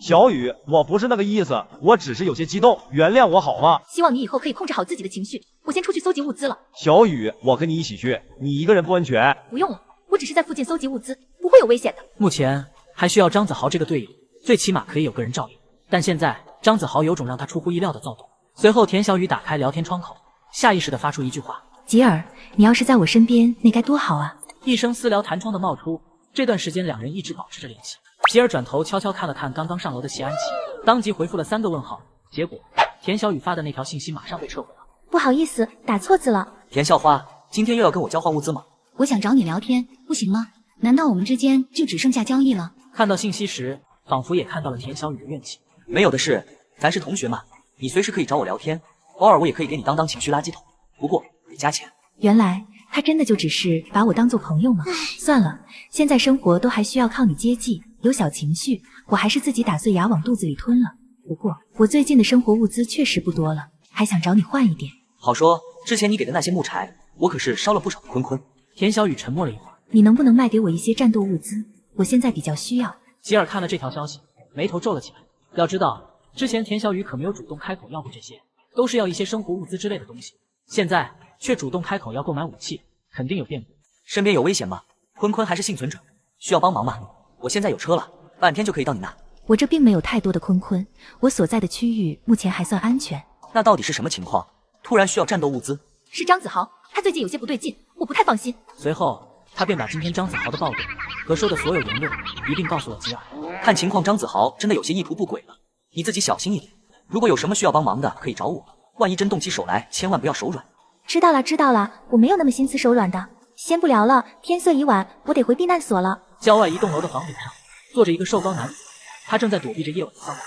小雨，我不是那个意思，我只是有些激动，原谅我好吗？希望你以后可以控制好自己的情绪。我先出去搜集物资了。小雨，我跟你一起去，你一个人不安全。不用了，我只是在附近搜集物资，不会有危险的。目前还需要张子豪这个队友，最起码可以有个人照应。但现在张子豪有种让他出乎意料的躁动。随后田小雨打开聊天窗口，下意识地发出一句话：吉尔，你要是在我身边，那该多好啊！一声私聊弹窗的冒出，这段时间两人一直保持着联系。吉尔转头悄悄看了看刚刚上楼的谢安琪，当即回复了3个问号。结果田小雨发的那条信息马上被撤回了。不好意思，打错字了。田校花，今天又要跟我交换物资吗？我想找你聊天，不行吗？难道我们之间就只剩下交易了？看到信息时，仿佛也看到了田小雨的怨气。没有的事，咱是同学嘛，你随时可以找我聊天，偶尔我也可以给你当情绪垃圾桶，不过得加钱。原来他真的就只是把我当做朋友吗？算了，现在生活都还需要靠你接济，有小情绪，我还是自己打碎牙往肚子里吞了。不过我最近的生活物资确实不多了，还想找你换一点。好说，之前你给的那些木柴，我可是烧了不少的坤坤。田小雨沉默了一会儿，你能不能卖给我一些战斗物资？我现在比较需要。吉尔看了这条消息，眉头皱了起来。要知道，之前田小雨可没有主动开口要过这些，都是要一些生活物资之类的东西，现在却主动开口要购买武器，肯定有变故。身边有危险吗？坤坤还是幸存者，需要帮忙吗？我现在有车了，半天就可以到你那。我这并没有太多的坤坤，我所在的区域目前还算安全。那到底是什么情况？突然需要战斗物资？是张子豪，他最近有些不对劲，我不太放心。随后他便把今天张子豪的暴动和说的所有言论一并告诉了吉尔。看情况张子豪真的有些意图不轨了，你自己小心一点。如果有什么需要帮忙的可以找我，万一真动起手来千万不要手软。知道了知道了，我没有那么心慈手软的。先不聊了，天色已晚，我得回避难所了。郊外一栋楼的房顶上坐着一个瘦高男子，他正在躲避着夜晚的骚扰，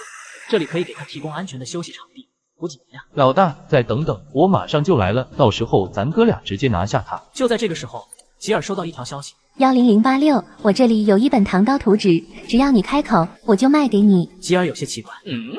这里可以给他提供安全的休息场地，补给能量。老大，再等等，我马上就来了，到时候咱哥俩直接拿下他。就在这个时候，吉尔收到一条消息10086，我这里有一本唐刀图纸，只要你开口，我就卖给你。吉尔有些奇怪，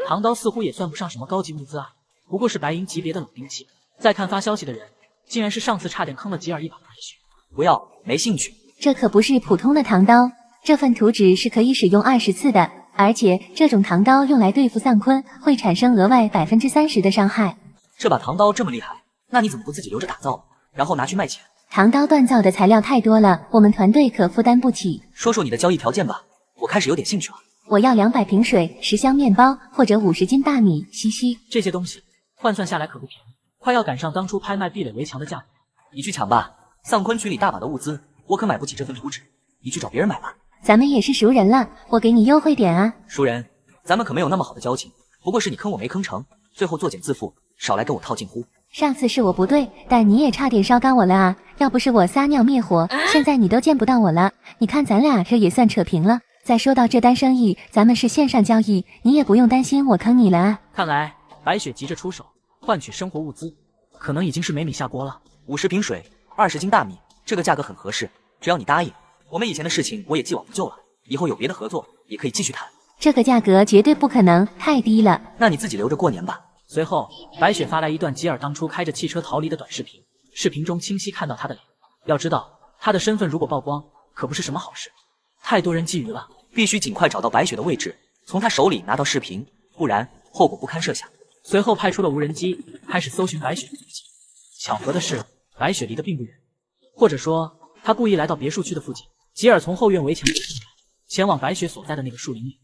唐刀似乎也算不上什么高级物资啊，不过是白银级别的冷兵器。再看发消息的人，竟然是上次差点坑了吉尔一把的白雪。不要，没兴趣。这可不是普通的唐刀，这份图纸是可以使用20次的，而且这种唐刀用来对付丧坤会产生额外30%的伤害。这把唐刀这么厉害，那你怎么不自己留着打造，然后拿去卖钱？唐刀锻造的材料太多了，我们团队可负担不起。说说你的交易条件吧，我开始有点兴趣了。我要200瓶水、10箱面包或者50斤大米，嘻嘻。这些东西换算下来可不便宜，快要赶上当初拍卖壁垒围墙的价格。你去抢吧，丧坤群里大把的物资，我可买不起这份图纸，你去找别人买吧。咱们也是熟人了，我给你优惠点啊。熟人，咱们可没有那么好的交情，不过是你坑我没坑成，最后作茧自缚，少来跟我套近乎。上次是我不对，但你也差点烧干我了啊！要不是我撒尿灭火，现在你都见不到我了。你看咱俩这也算扯平了。再说到这单生意，咱们是线上交易，你也不用担心我坑你了啊。看来白雪急着出手换取生活物资，可能已经是没米下锅了。50瓶水，20斤大米，这个价格很合适，只要你答应，我们以前的事情我也既往不咎了，以后有别的合作也可以继续谈。这个价格绝对不可能，太低了。那你自己留着过年吧。随后，白雪发来一段吉尔当初开着汽车逃离的短视频，视频中清晰看到他的脸。要知道，他的身份如果曝光，可不是什么好事，太多人觊觎了。必须尽快找到白雪的位置，从他手里拿到视频，不然后果不堪设想。随后派出了无人机，开始搜寻白雪的足迹。巧合的是，白雪离得并不远，或者说，他故意来到别墅区的附近。吉尔从后院围墙前往白雪所在的那个树林里，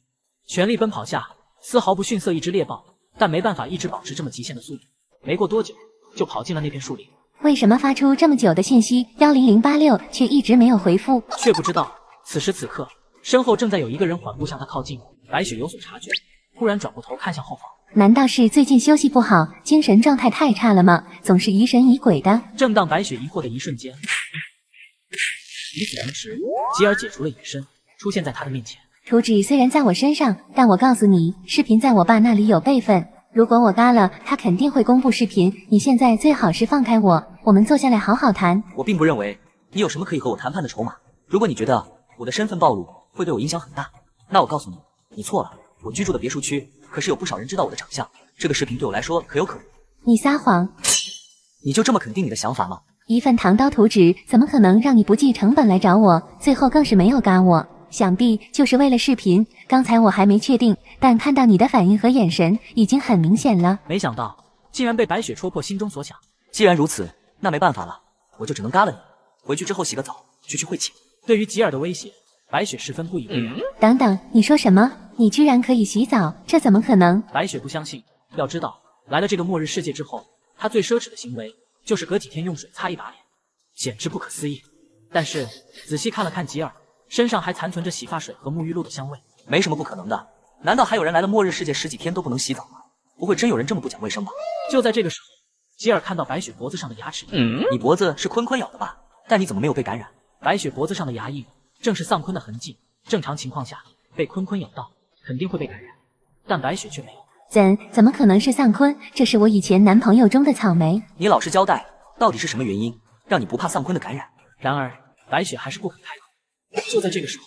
全力奔跑下，丝毫不逊色一只猎豹。但没办法一直保持这么极限的速度，没过多久就跑进了那片树林。为什么发出这么久的信息10086却一直没有回复？却不知道此时此刻身后正在有一个人缓步向他靠近。白雪有所察觉，突然转过头看向后方。难道是最近休息不好，精神状态太差了吗？总是疑神疑鬼的。正当白雪疑惑的一瞬间，与此同时，吉尔解除了隐身，出现在他的面前。图纸虽然在我身上，但我告诉你，视频在我爸那里有备份。如果我嘎了，他肯定会公布视频。你现在最好是放开我，我们坐下来好好谈。我并不认为你有什么可以和我谈判的筹码。如果你觉得我的身份暴露会对我影响很大，那我告诉你，你错了。我居住的别墅区可是有不少人知道我的长相，这个视频对我来说可有可无。你撒谎！你就这么肯定你的想法吗？一份唐刀图纸怎么可能让你不计成本来找我？最后更是没有嘎我。想必就是为了视频，刚才我还没确定，但看到你的反应和眼神，已经很明显了。没想到竟然被白雪戳破心中所想。既然如此，那没办法了，我就只能嘎了你。回去之后洗个澡，去晦气。对于吉尔的威胁，白雪十分不以为然。等等，你说什么？你居然可以洗澡？这怎么可能？白雪不相信。要知道，来了这个末日世界之后，她最奢侈的行为就是隔几天用水擦一把脸，简直不可思议。但是仔细看了看吉尔，身上还残存着洗发水和沐浴露的香味，没什么不可能的。难道还有人来了末日世界10几天都不能洗澡吗？不会真有人这么不讲卫生吧？就在这个时候，吉尔看到白雪脖子上的牙齿。你脖子是坤坤咬的吧？但你怎么没有被感染？白雪脖子上的牙印正是丧坤的痕迹。正常情况下，被坤坤咬到肯定会被感染，但白雪却没有。怎么可能是丧坤？这是我以前男朋友中的草莓。你老实交代，到底是什么原因让你不怕丧坤的感染？然而白雪还是不肯开口。就在这个时候，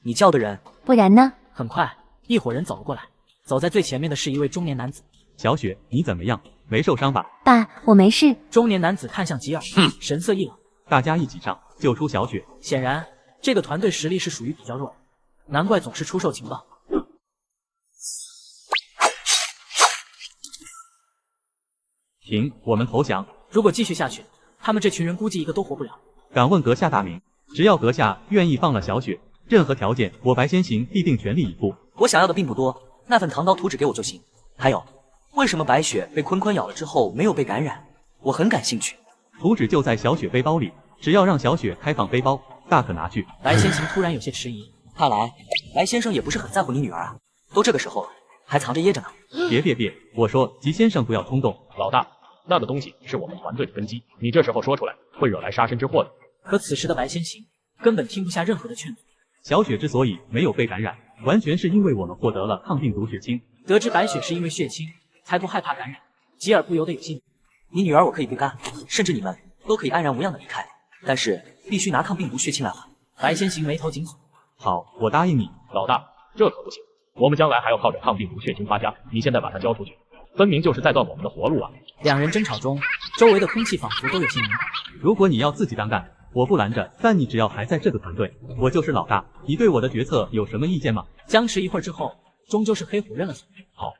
你叫的人，不然呢？很快，一伙人走了过来。走在最前面的是一位中年男子。小雪，你怎么样？没受伤吧？爸，我没事。中年男子看向吉尔，神色一冷。大家一起上，救出小雪。显然，这个团队实力是属于比较弱的，难怪总是出售情报。停，我们投降。如果继续下去，他们这群人估计一个都活不了。敢问阁下大名？只要阁下愿意放了小雪，任何条件我白先行必定全力以赴。我想要的并不多，那份唐刀图纸给我就行。还有，为什么白雪被坤坤咬了之后没有被感染？我很感兴趣。图纸就在小雪背包里，只要让小雪开放背包，大可拿去。白先行突然有些迟疑，看来白先生也不是很在乎你女儿啊。都这个时候了，还藏着掖着呢。别，我说吉先生不要冲动。老大，那个东西是我们团队的根基，你这时候说出来会惹来杀身之祸的。可此时的白先行根本听不下任何的劝阻。小雪之所以没有被感染，完全是因为我们获得了抗病毒血清。得知白雪是因为血清才不害怕感染，吉尔不由得有些。你女儿我可以不干，甚至你们都可以安然无恙的离开，但是必须拿抗病毒血清来换。白先行眉头紧锁。好，我答应你。老大，这可不行，我们将来还要靠着抗病毒血清发家，你现在把它交出去，分明就是在断我们的活路啊！两人争吵中，周围的空气仿佛都有些凝固。如果你要自己单干，我不拦着，但你只要还在这个团队，我就是老大。你对我的决策有什么意见吗？僵持一会儿之后，终究是黑虎认了怂。好，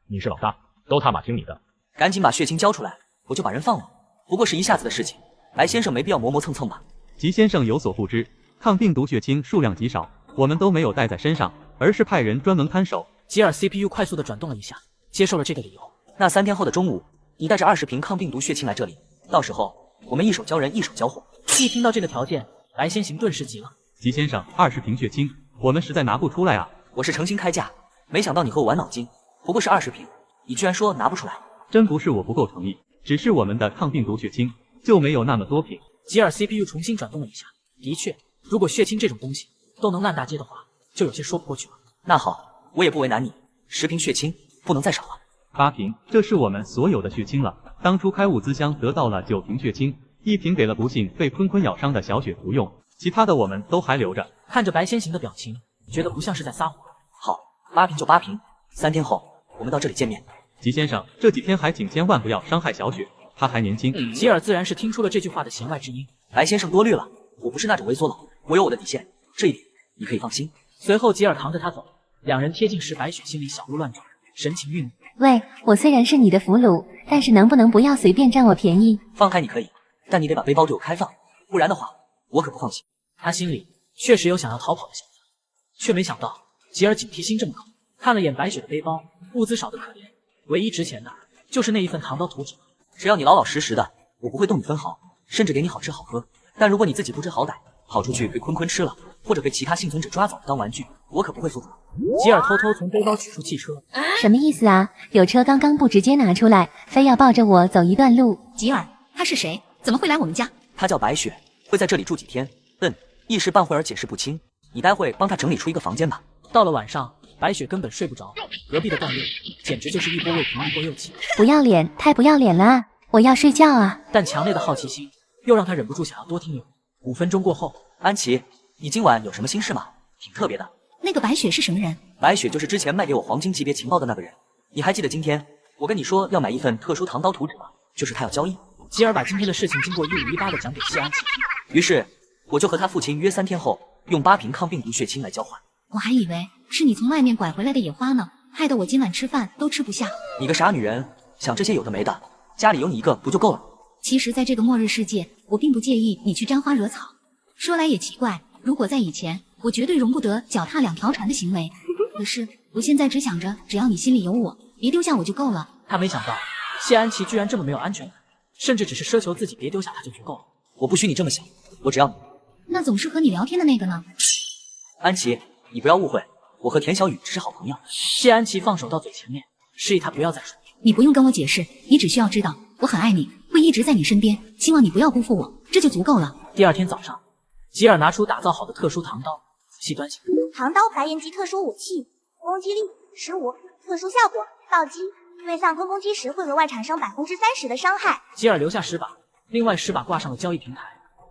你是老大，都他妈听你的。赶紧把血清交出来，我就把人放了。不过是一下子的事情，白先生没必要磨磨蹭蹭吧？吉先生有所不知，抗病毒血清数量极少，我们都没有带在身上，而是派人专门看守。吉尔 CPU 快速的转动了一下，接受了这个理由。那3天后的中午，你带着20瓶抗病毒血清来这里，到时候我们一手交人，一手交货。一听到这个条件，白先行顿时急了。吉先生，20瓶血清，我们实在拿不出来啊！我是诚心开价，没想到你和我玩脑筋，不过是20瓶，你居然说拿不出来。真不是我不够诚意，只是我们的抗病毒血清就没有那么多瓶。吉尔 CPU 重新转动了一下，的确，如果血清这种东西都能烂大街的话，就有些说不过去了。那好，我也不为难你，10瓶血清不能再少了。8瓶，这是我们所有的血清了。当初开物资箱得到了9瓶血清，1瓶给了不幸被坤坤咬伤的小雪服用，其他的我们都还留着。看着白先行的表情，觉得不像是在撒谎。好，8瓶就8瓶，3天后我们到这里见面。吉先生，这几天还请千万不要伤害小雪，她还年轻。吉尔自然是听出了这句话的弦外之音。白先生多虑了，我不是那种猥琐佬，我有我的底线，这一点你可以放心。随后吉尔扛着他走，两人贴近时，白雪心里小鹿乱撞，神情郁闷。喂，我虽然是你的俘虏，但是能不能不要随便占我便宜？放开你可以，但你得把背包对我开放，不然的话我可不放心。他心里确实有想要逃跑的想法，却没想到吉尔警惕心这么高。看了眼白雪的背包，物资少得可怜，唯一值钱的就是那一份唐刀图纸。只要你老老实实的，我不会动你分毫，甚至给你好吃好喝。但如果你自己不知好歹，跑出去被坤坤吃了，或者被其他幸存者抓走当玩具，我可不会负责。吉尔偷偷从背包取出汽车，什么意思啊？有车刚刚不直接拿出来，非要抱着我走一段路。吉尔，他是谁？怎么会来我们家？他叫白雪，会在这里住几天。一时半会儿解释不清，你待会帮他整理出一个房间吧。到了晚上，白雪根本睡不着，隔壁的锻炼简直就是一波未平一波又起。不要脸，太不要脸了！我要睡觉啊！但强烈的好奇心又让他忍不住想要多听一会儿。5分钟过后，安琪，你今晚有什么心事吗？挺特别的。那个白雪是什么人？白雪就是之前卖给我黄金级别情报的那个人。你还记得今天我跟你说要买一份特殊唐刀图纸吗？就是他要交易。吉尔把今天的事情经过一五一八的讲给谢安琪，于是我就和他父亲约3天后用8瓶抗病毒血清来交换。我还以为是你从外面拐回来的野花呢，害得我今晚吃饭都吃不下。你个傻女人，想这些有的没的，家里有你一个不就够了？其实在这个末日世界，我并不介意你去沾花惹草。说来也奇怪，如果在以前，我绝对容不得脚踏2条船的行为。可是我现在只想着，只要你心里有我，别丢下我就够了。他没想到谢安琪居然这么没有安全感，甚至只是奢求自己别丢下他就足够了。我不许你这么想，我只要你。那总是和你聊天的那个呢？安琪，你不要误会，我和田小雨只是好朋友。谢安琪放手到嘴前面，示意他不要再说。你不用跟我解释，你只需要知道我很爱你，会一直在你身边，希望你不要辜负我，这就足够了。第二天早上，吉尔拿出打造好的特殊唐刀，仔细端详。唐刀白炎级特殊武器，攻击力15，特殊效果暴击，对丧坤攻击时会额外产生30%的伤害。吉尔留下10把，另外10把挂上了交易平台。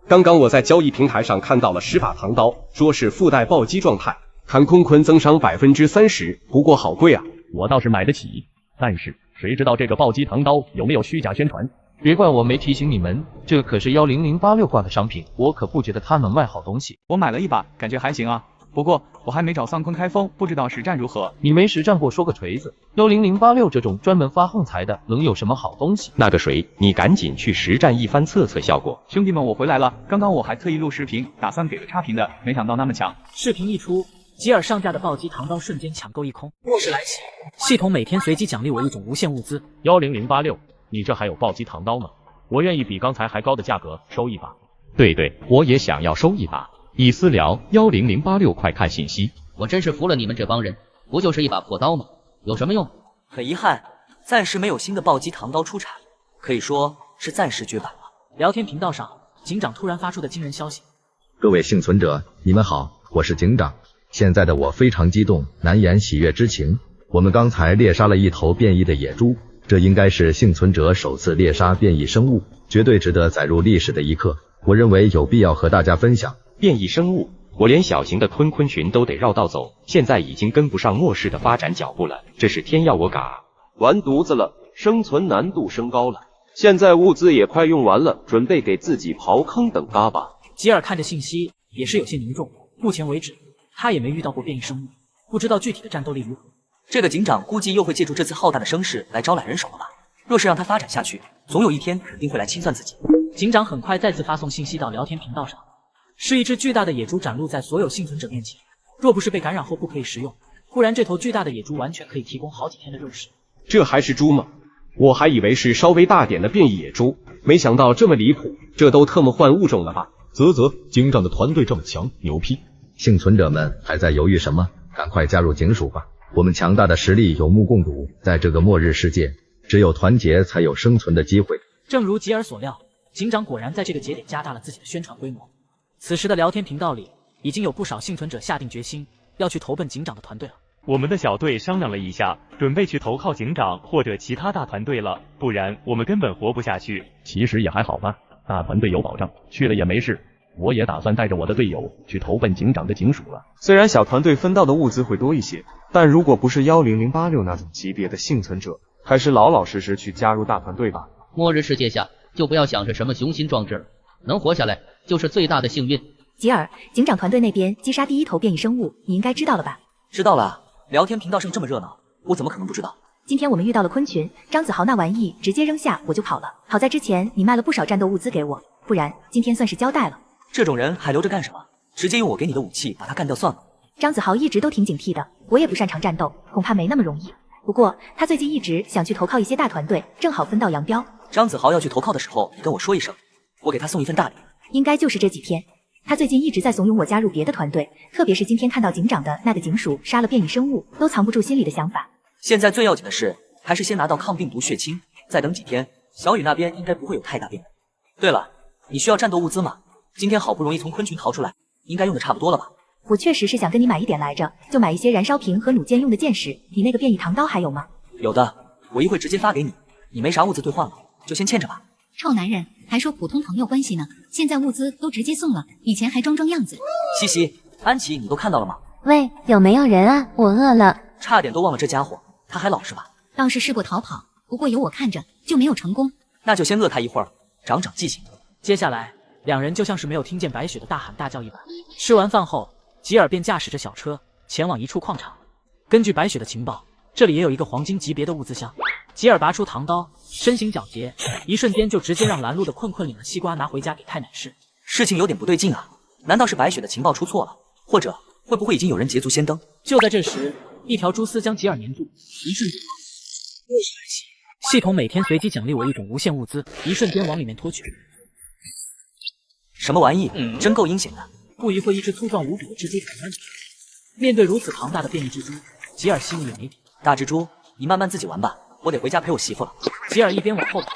刚刚我在交易平台上看到了10把唐刀，说是附带暴击状态，看坤坤增伤30%，不过好贵啊。我倒是买得起，但是谁知道这个暴击唐刀有没有虚假宣传？别怪我没提醒你们，这可是10086挂的商品，我可不觉得它能卖好东西。我买了1把，感觉还行啊。不过我还没找丧坤开封，不知道实战如何。你没实战过说个锤子，10086这种专门发横财的，能有什么好东西？那个谁，你赶紧去实战一番测测效果。兄弟们，我回来了。刚刚我还特意录视频，打算给个差评的，没想到那么强。视频一出，吉尔上架的暴击唐刀瞬间抢购一空。末日来袭，系统每天随机奖励我一种无限物资。10086，你这还有暴击唐刀吗？我愿意比刚才还高的价格收1把。对，我也想要收1把。已私聊10086，快看信息。我真是服了你们这帮人，不就是一把破刀吗？有什么用？很遗憾，暂时没有新的暴击唐刀出产，可以说是暂时绝版了。聊天频道上，警长突然发出的惊人消息：各位幸存者，你们好，我是警长。现在的我非常激动，难言喜悦之情。我们刚才猎杀了一头变异的野猪，这应该是幸存者首次猎杀变异生物，绝对值得载入历史的一刻。我认为有必要和大家分享。变异生物，我连小型的坤坤群都得绕道走，现在已经跟不上末世的发展脚步了，这是天要我嘎！完犊子了，生存难度升高了。现在物资也快用完了，准备给自己刨坑等嘎吧。吉尔看着信息也是有些凝重，目前为止他也没遇到过变异生物，不知道具体的战斗力如何。这个警长估计又会借助这次浩大的声势来招揽人手了吧？若是让他发展下去，总有一天肯定会来清算自己。警长很快再次发送信息到聊天频道上。是一只巨大的野猪展露在所有幸存者面前，若不是被感染后不可以食用，不然这头巨大的野猪完全可以提供好几天的肉食。这还是猪吗？我还以为是稍微大点的变异野猪，没想到这么离谱，这都特么换物种了吧？警长的团队这么强，牛批！幸存者们还在犹豫什么？赶快加入警署吧！我们强大的实力有目共睹，在这个末日世界，只有团结才有生存的机会。正如吉尔所料，警长果然在这个节点加大了自己的宣传规模。此时的聊天频道里，已经有不少幸存者下定决心要去投奔警长的团队了。我们的小队商量了一下，准备去投靠警长或者其他大团队了，不然我们根本活不下去。其实也还好吧，大团队有保障，去了也没事。我也打算带着我的队友去投奔警长的警署了。虽然小团队分到的物资会多一些，但如果不是10086那种级别的幸存者，还是老老实实去加入大团队吧。末日世界下，就不要想着什么雄心壮志，能活下来就是最大的幸运。吉尔，警长团队那边击杀第一头变异生物，你应该知道了吧？知道了，聊天频道上这么热闹，我怎么可能不知道？今天我们遇到了昆群，张子豪那玩意直接扔下我就跑了。好在之前你卖了不少战斗物资给我，不然今天算是交代了。这种人还留着干什么？直接用我给你的武器把他干掉算了。张子豪一直都挺警惕的，我也不擅长战斗，恐怕没那么容易。不过他最近一直想去投靠一些大团队，正好分道扬镳。张子豪要去投靠的时候，你跟我说一声，我给他送一份大礼。应该就是这几天，他最近一直在怂恿我加入别的团队，特别是今天看到警长的那个警署杀了变异生物，都藏不住心里的想法。现在最要紧的是，还是先拿到抗病毒血清，再等几天，小雨那边应该不会有太大变动。对了，你需要战斗物资吗？今天好不容易从昆群逃出来，应该用的差不多了吧？我确实是想跟你买一点来着，就买一些燃烧瓶和弩箭用的箭矢。你那个变异唐刀还有吗？有的，我一会直接发给你。你没啥物资兑换了，就先欠着吧。臭男人，还说普通朋友关系呢，现在物资都直接送了，以前还装装样子。西西，安琪，你都看到了吗？喂，有没有人啊？我饿了。差点都忘了这家伙，他还老实吧？倒是试过逃跑，不过有我看着就没有成功。那就先饿他一会儿，长长记性。接下来，两人就像是没有听见白雪的大喊大叫一般。吃完饭后，吉尔便驾驶着小车前往一处矿场。根据白雪的情报，这里也有一个黄金级别的物资箱。吉尔拔出唐刀，身形矫捷，一瞬间就直接让拦路的困困领了西瓜拿回家给太奶吃。事情有点不对劲啊，难道是白雪的情报出错了？或者会不会已经有人捷足先登？就在这时，一条蛛丝将吉尔粘住，一瞬间又是来袭。系统每天随机奖励我一种无限物资，一瞬间往里面拖去。什么玩意？真够阴险的！不一会，一只粗壮无比的蜘蛛从那里出现。面对如此庞大的变异蜘蛛，吉尔心里也没底。大蜘蛛，你慢慢自己玩吧，我得回家陪我媳妇了。吉尔一边往后跑，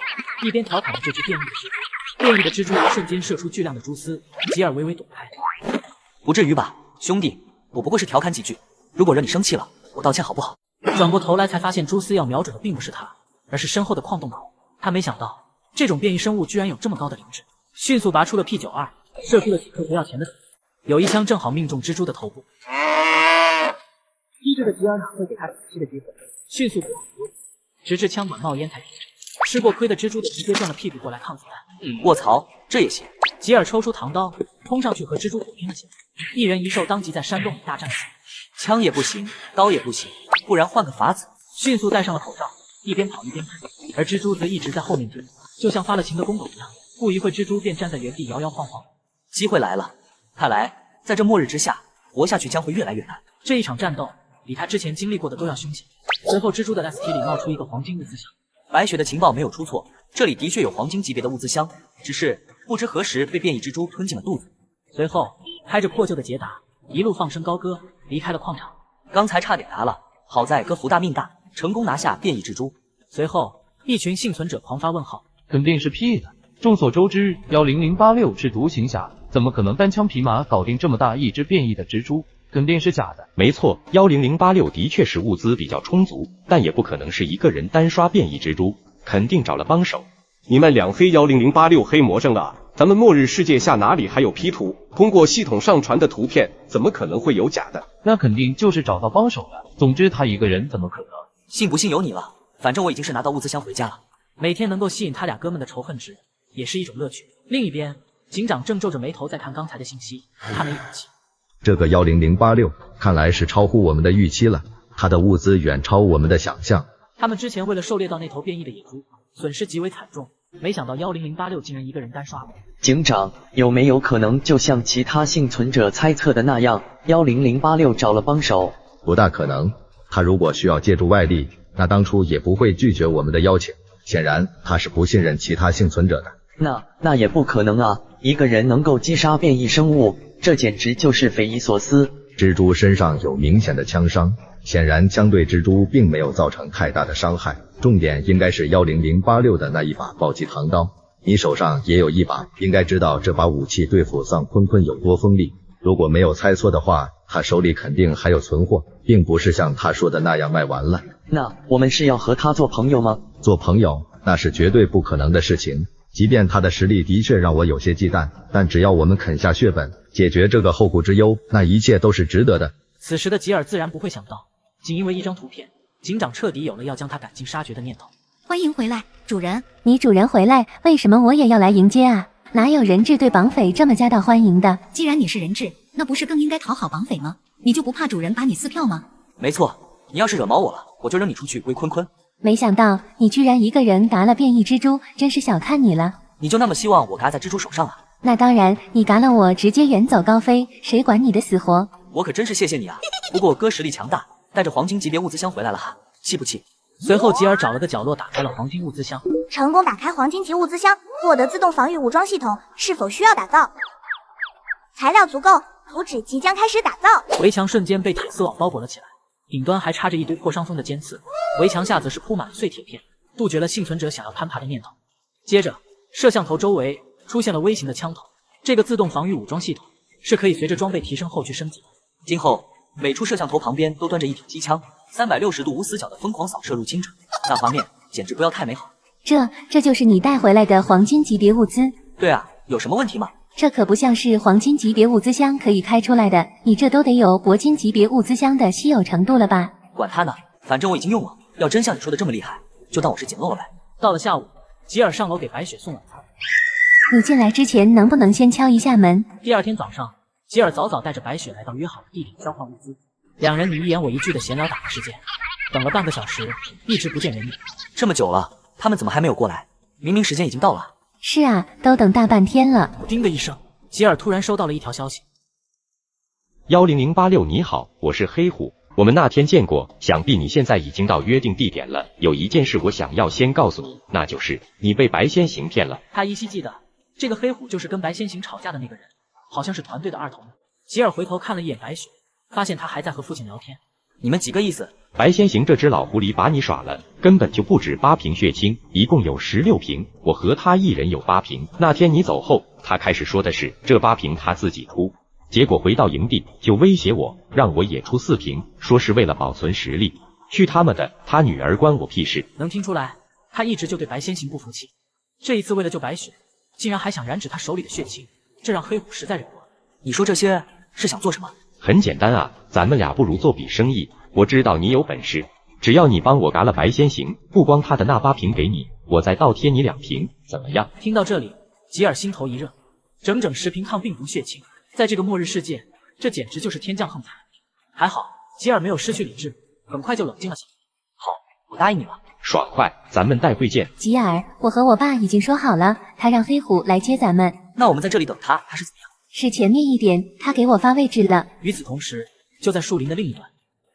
一边调侃着这只变异的蜘蛛。变异的蜘蛛一瞬间射出巨量的蛛丝，吉尔微微躲开。不至于吧，兄弟，我不过是调侃几句，如果惹你生气了，我道歉好不好？转过头来才发现蛛丝要瞄准的并不是他，而是身后的矿洞口。他没想到这种变异生物居然有这么高的灵智，迅速拔出了 P92，射出了几颗不要钱的子弹，有一枪正好命中蜘蛛的头部。机智的吉尔哪会给他死期的机会，迅速躲往桌子，直至枪管冒烟才停止。吃过亏的蜘蛛的直接转了屁股过来抗子弹。卧槽，这也行！吉尔抽出唐刀，冲上去和蜘蛛火拼了起来，一人一兽当即在山洞里大战了起来。枪也不行，刀也不行，不然换个法子。迅速戴上了口罩，一边跑一边看，而蜘蛛则一直在后面追，就像发了情的公狗一样。不一会，蜘蛛便站在原地摇摇晃晃。机会来了，看来在这末日之下，活下去将会越来越难。这一场战斗比他之前经历过的都要凶险。随后，蜘蛛的 ST 里冒出一个黄金物资箱。白雪的情报没有出错，这里的确有黄金级别的物资箱，只是不知何时被变异蜘蛛吞进了肚子。随后，开着破旧的捷达，一路放声高歌，离开了矿场。刚才差点拿了，好在哥福大命大，成功拿下变异蜘蛛。随后，一群幸存者狂发问号，肯定是 P 的。众所周知，10086是独行侠，怎么可能单枪匹马搞定这么大一只变异的蜘蛛？肯定是假的。没错，10086的确是物资比较充足，但也不可能是一个人单刷变异蜘蛛，肯定找了帮手。你们两黑10086黑魔怔了，咱们末日世界下哪里还有 P 图？通过系统上传的图片，怎么可能会有假的？那肯定就是找到帮手了。总之，他一个人怎么可能？信不信由你了，反正我已经是拿到物资箱回家了。每天能够吸引他俩哥们的仇恨值，也是一种乐趣。另一边，警长正皱着眉头在看刚才的信息，叹了一口气。这个10086看来是超乎我们的预期了，他的物资远超我们的想象。他们之前为了狩猎到那头变异的野猪，损失极为惨重，没想到10086竟然一个人单刷了。警长，有没有可能就像其他幸存者猜测的那样，10086找了帮手？不大可能，他如果需要借助外力，那当初也不会拒绝我们的邀请。显然他是不信任其他幸存者的。那也不可能啊，一个人能够击杀变异生物，这简直就是匪夷所思。蜘蛛身上有明显的枪伤，显然枪对蜘蛛并没有造成太大的伤害，重点应该是10086的那一把暴击唐刀。你手上也有一把，应该知道这把武器对付丧坤坤有多锋利。如果没有猜错的话，他手里肯定还有存货，并不是像他说的那样卖完了。那我们是要和他做朋友吗？做朋友那是绝对不可能的事情，即便他的实力的确让我有些忌惮，但只要我们肯下血本，解决这个后顾之忧，那一切都是值得的。此时的吉尔自然不会想到，仅因为一张图片，警长彻底有了要将他赶尽杀绝的念头。欢迎回来，主人。你主人回来，为什么我也要来迎接啊？哪有人质对绑匪这么夹道欢迎的？既然你是人质，那不是更应该讨好绑匪吗？你就不怕主人把你撕票吗？没错，你要是惹毛我了，我就扔你出去归坤坤。没想到你居然一个人嘎了变异蜘蛛，真是小看你了。你就那么希望我嘎在蜘蛛手上啊？那当然，你嘎了我直接远走高飞，谁管你的死活？我可真是谢谢你啊！不过哥实力强大，带着黄金级别物资箱回来了哈，气不气？随后吉尔找了个角落打开了黄金物资箱，成功打开黄金级物资箱，获得自动防御武装系统，是否需要打造？材料足够，图纸即将开始打造。围墙瞬间被铁丝网包裹了起来，顶端还插着一堆破伤风的尖刺，围墙下则是铺满了碎铁片，杜绝了幸存者想要攀爬的念头。接着，摄像头周围出现了微型的枪头，这个自动防御武装系统是可以随着装备提升后去升级的。今后每处摄像头旁边都端着一挺机枪，360度无死角的疯狂扫射入侵者，那画面简直不要太美好。这就是你带回来的黄金级别物资？对啊，有什么问题吗？这可不像是黄金级别物资箱可以开出来的，你这都得有铂金级别物资箱的稀有程度了吧？管他呢，反正我已经用了，要真像你说的这么厉害，就当我是捡漏了呗。到了下午，吉尔上楼给白雪送晚餐。你进来之前能不能先敲一下门？第二天早上，吉尔早早带着白雪来到约好的地点交换物资，两人你一言我一句的闲聊打了时间，等了半个小时，一直不见人影。这么久了，他们怎么还没有过来？明明时间已经到了。是啊，都等大半天了。叮的一声，吉尔突然收到了一条消息。10086你好，我是黑虎，我们那天见过，想必你现在已经到约定地点了。有一件事我想要先告诉你，那就是你被白先行骗了。他依稀记得，这个黑虎就是跟白先行吵架的那个人，好像是团队的二童。吉尔回头看了一眼白雪，发现他还在和父亲聊天。你们几个意思？白先行这只老狐狸把你耍了，根本就不止8瓶血清，一共有16瓶，我和他一人有8瓶。那天你走后，他开始说的是这8瓶他自己出，结果回到营地就威胁我，让我也出4瓶，说是为了保存实力。去他们的，他女儿关我屁事。能听出来，他一直就对白先行不服气，这一次为了救白雪，竟然还想染指他手里的血清，这让黑虎实在忍不了。你说这些是想做什么？很简单啊，咱们俩不如做笔生意。我知道你有本事，只要你帮我嘎了白先行，不光他的那8瓶给你，我再倒贴你2瓶，怎么样？听到这里，吉尔心头一热，整整10瓶抗病毒血清，在这个末日世界，这简直就是天降横财。还好，吉尔没有失去理智，很快就冷静了下来。好，我答应你了。爽快，咱们待会见。吉尔，我和我爸已经说好了，他让黑虎来接咱们。那我们在这里等他，他是怎么样？是前面一点，他给我发位置了。与此同时，就在树林的另一端，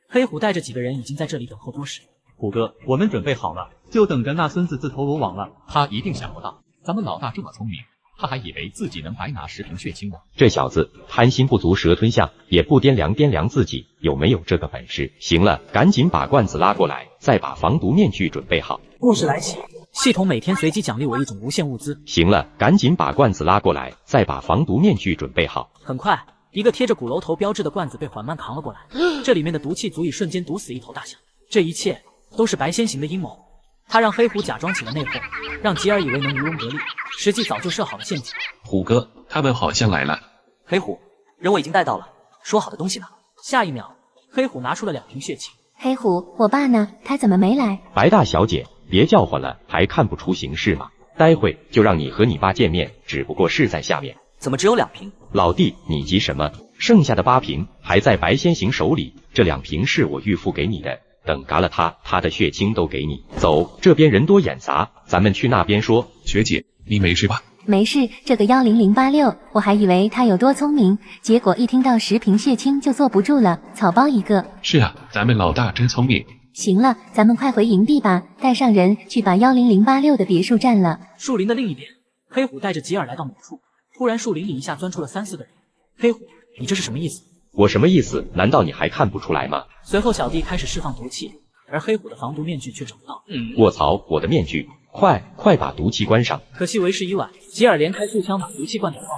黑虎带着几个人已经在这里等候多时。虎哥，我们准备好了，就等着那孙子自投罗网了。他一定想不到，咱们老大这么聪明，他还以为自己能白拿10瓶血清呢。这小子贪心不足蛇吞象，也不掂量自己有没有这个本事。行了，赶紧把罐子拉过来，再把防毒面具准备好。故事来袭，系统每天随机奖励我一种无限物资。行了，赶紧把罐子拉过来，再把防毒面具准备好。很快，一个贴着鼓楼头标志的罐子被缓慢扛了过来，这里面的毒气足以瞬间毒死一头大象。这一切都是白先行的阴谋，他让黑虎假装起了内讧，让吉尔以为能渔翁得利，实际早就设好了陷阱。虎哥，他们好像来了。黑虎，人我已经带到了，说好的东西呢？下一秒，黑虎拿出了2瓶血清。黑虎，我爸呢？他怎么没来？白大小姐，别叫唤了，还看不出形势吗？待会就让你和你爸见面，只不过是在下面。怎么只有2瓶？老弟，你急什么？剩下的8瓶还在白先行手里，这2瓶是我预付给你的，等嘎了他的血清都给你。走，这边人多眼杂，咱们去那边说。学姐，你没事吧？没事，这个10086，我还以为他有多聪明，结果一听到10瓶血清就坐不住了，草包一个。是啊，咱们老大真聪明。行了，咱们快回营地吧，带上人去把10086的别墅占了。树林的另一边，黑虎带着吉尔来到某处，突然树林里一下钻出了3、4个人。黑虎，你这是什么意思？我什么意思？难道你还看不出来吗？随后小弟开始释放毒气，而黑虎的防毒面具却找不到。卧槽，我的面具！快把毒气关上！可惜为时已晚，吉尔连开数枪把毒气灌掉后，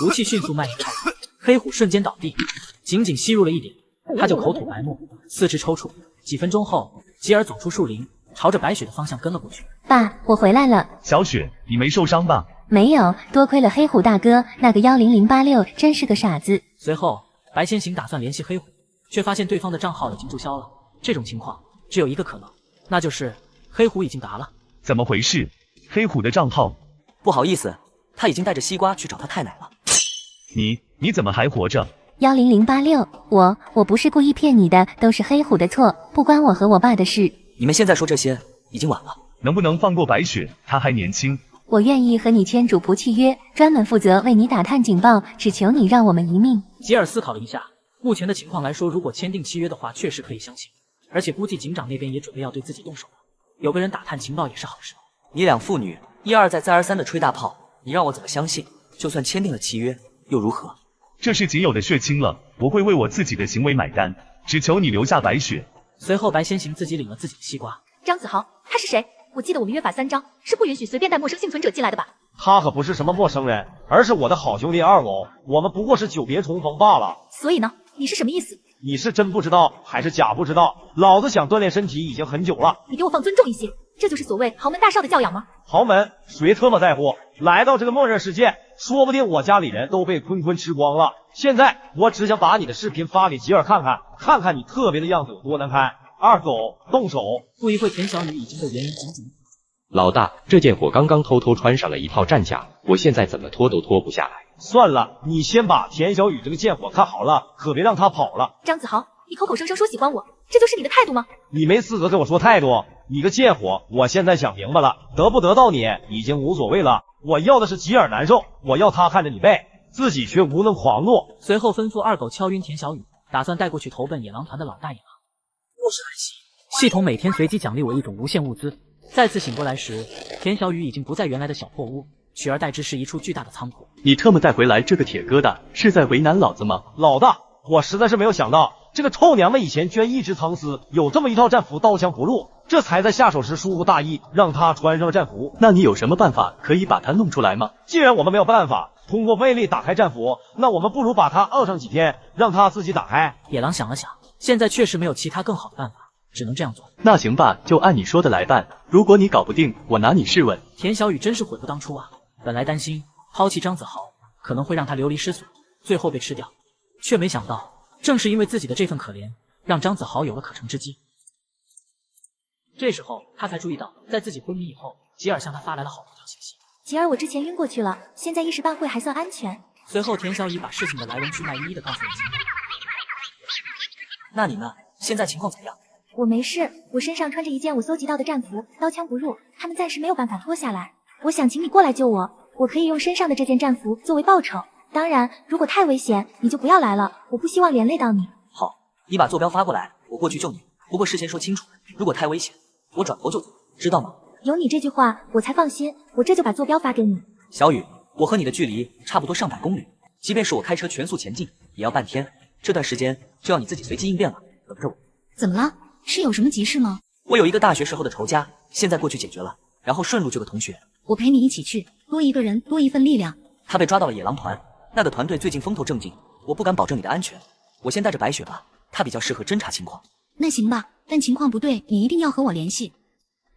毒气迅速蔓延开来，黑虎瞬间倒地，仅仅吸入了一点，他就口吐白沫，四肢抽搐。几分钟后，吉尔走出树林，朝着白雪的方向跟了过去。爸，我回来了。小雪，你没受伤吧？没有，多亏了黑虎大哥，那个10086真是个傻子。随后，白先行打算联系黑虎，却发现对方的账号已经注销了。这种情况只有一个可能，那就是黑虎已经答了。怎么回事？黑虎的账号？不好意思，他已经带着西瓜去找他太奶了。你怎么还活着？10086，我不是故意骗你的，都是黑虎的错，不关我和我爸的事。你们现在说这些已经晚了。能不能放过白雪？她还年轻。我愿意和你签主仆契约，专门负责为你打探情报，只求你让我们一命。吉尔思考了一下，目前的情况来说，如果签订契约的话，确实可以相信，而且估计警长那边也准备要对自己动手了。有个人打探情报也是好事。你俩父女一而再再而三的吹大炮，你让我怎么相信？就算签订了契约又如何？这是仅有的血亲了，我会为我自己的行为买单，只求你留下白雪。随后白先行自己领了自己的西瓜。张子豪，他是谁？我记得我们约法3章，是不允许随便带陌生幸存者进来的吧？他可不是什么陌生人，而是我的好兄弟二狗，我们不过是久别重逢罢了。所以呢，你是什么意思？你是真不知道还是假不知道？老子想锻炼身体已经很久了。你给我放尊重一些，这就是所谓豪门大少的教养吗？豪门谁他妈在乎？来到这个末日世界，说不定我家里人都被坤坤吃光了。现在我只想把你的视频发给吉尔看看，看看你特别的样子有多难看。二狗动手！不一会，田小雨已经被原因紧紧。老大，这件我刚刚偷偷穿上了一套战甲，我现在怎么脱都脱不下来。算了，你先把田小雨这个贱货看好了，可别让他跑了。张子豪，你口口声声说喜欢我，这就是你的态度吗？你没资格跟我说态度，你个贱货！我现在想明白了，得不得到你已经无所谓了，我要的是吉尔难受，我要他看着你背，自己却无能狂怒。随后吩咐二狗敲晕田小雨，打算带过去投奔野狼团的老大野狼。故事开启，系统每天随机奖励我一种无限物资。再次醒过来时，田小雨已经不在原来的小破屋，取而代之是一处巨大的仓库。你特么带回来这个铁疙瘩，是在为难老子吗？老大，我实在是没有想到，这个臭娘们以前居然一直藏私，有这么一套战服，刀枪不入，这才在下手时疏忽大意，让她穿上了战服。那你有什么办法可以把它弄出来吗？既然我们没有办法通过威力打开战服，那我们不如把它熬上几天，让它自己打开。野狼想了想，现在确实没有其他更好的办法，只能这样做。那行吧，就按你说的来办。如果你搞不定，我拿你试问。田小雨真是悔不当初啊！本来担心抛弃张子豪可能会让他流离失所，最后被吃掉，却没想到正是因为自己的这份可怜，让张子豪有了可乘之机。这时候他才注意到，在自己昏迷以后，吉尔向他发来了好多条信息。吉尔，我之前晕过去了，现在一时半会还算安全。随后田小雨把事情的来龙去脉一一的告诉了吉尔。那你呢？现在情况怎样？我没事，我身上穿着一件我搜集到的战服，刀枪不入，他们暂时没有办法脱下来。我想请你过来救我，我可以用身上的这件战服作为报酬。当然，如果太危险，你就不要来了，我不希望连累到你。好，你把坐标发过来，我过去救你。不过事先说清楚，如果太危险，我转头就走，知道吗？有你这句话，我才放心。我这就把坐标发给你。小雨，我和你的距离差不多上百公里，即便是我开车全速前进，也要半天。这段时间就要你自己随机应变了，等着我。怎么了？是有什么急事吗？我有一个大学时候的仇家，现在过去解决了，然后顺路救个同学。我陪你一起去，多一个人多一份力量。他被抓到了野狼团，那个团队最近风头正劲，我不敢保证你的安全。我先带着白雪吧，她比较适合侦查情况。那行吧，但情况不对，你一定要和我联系。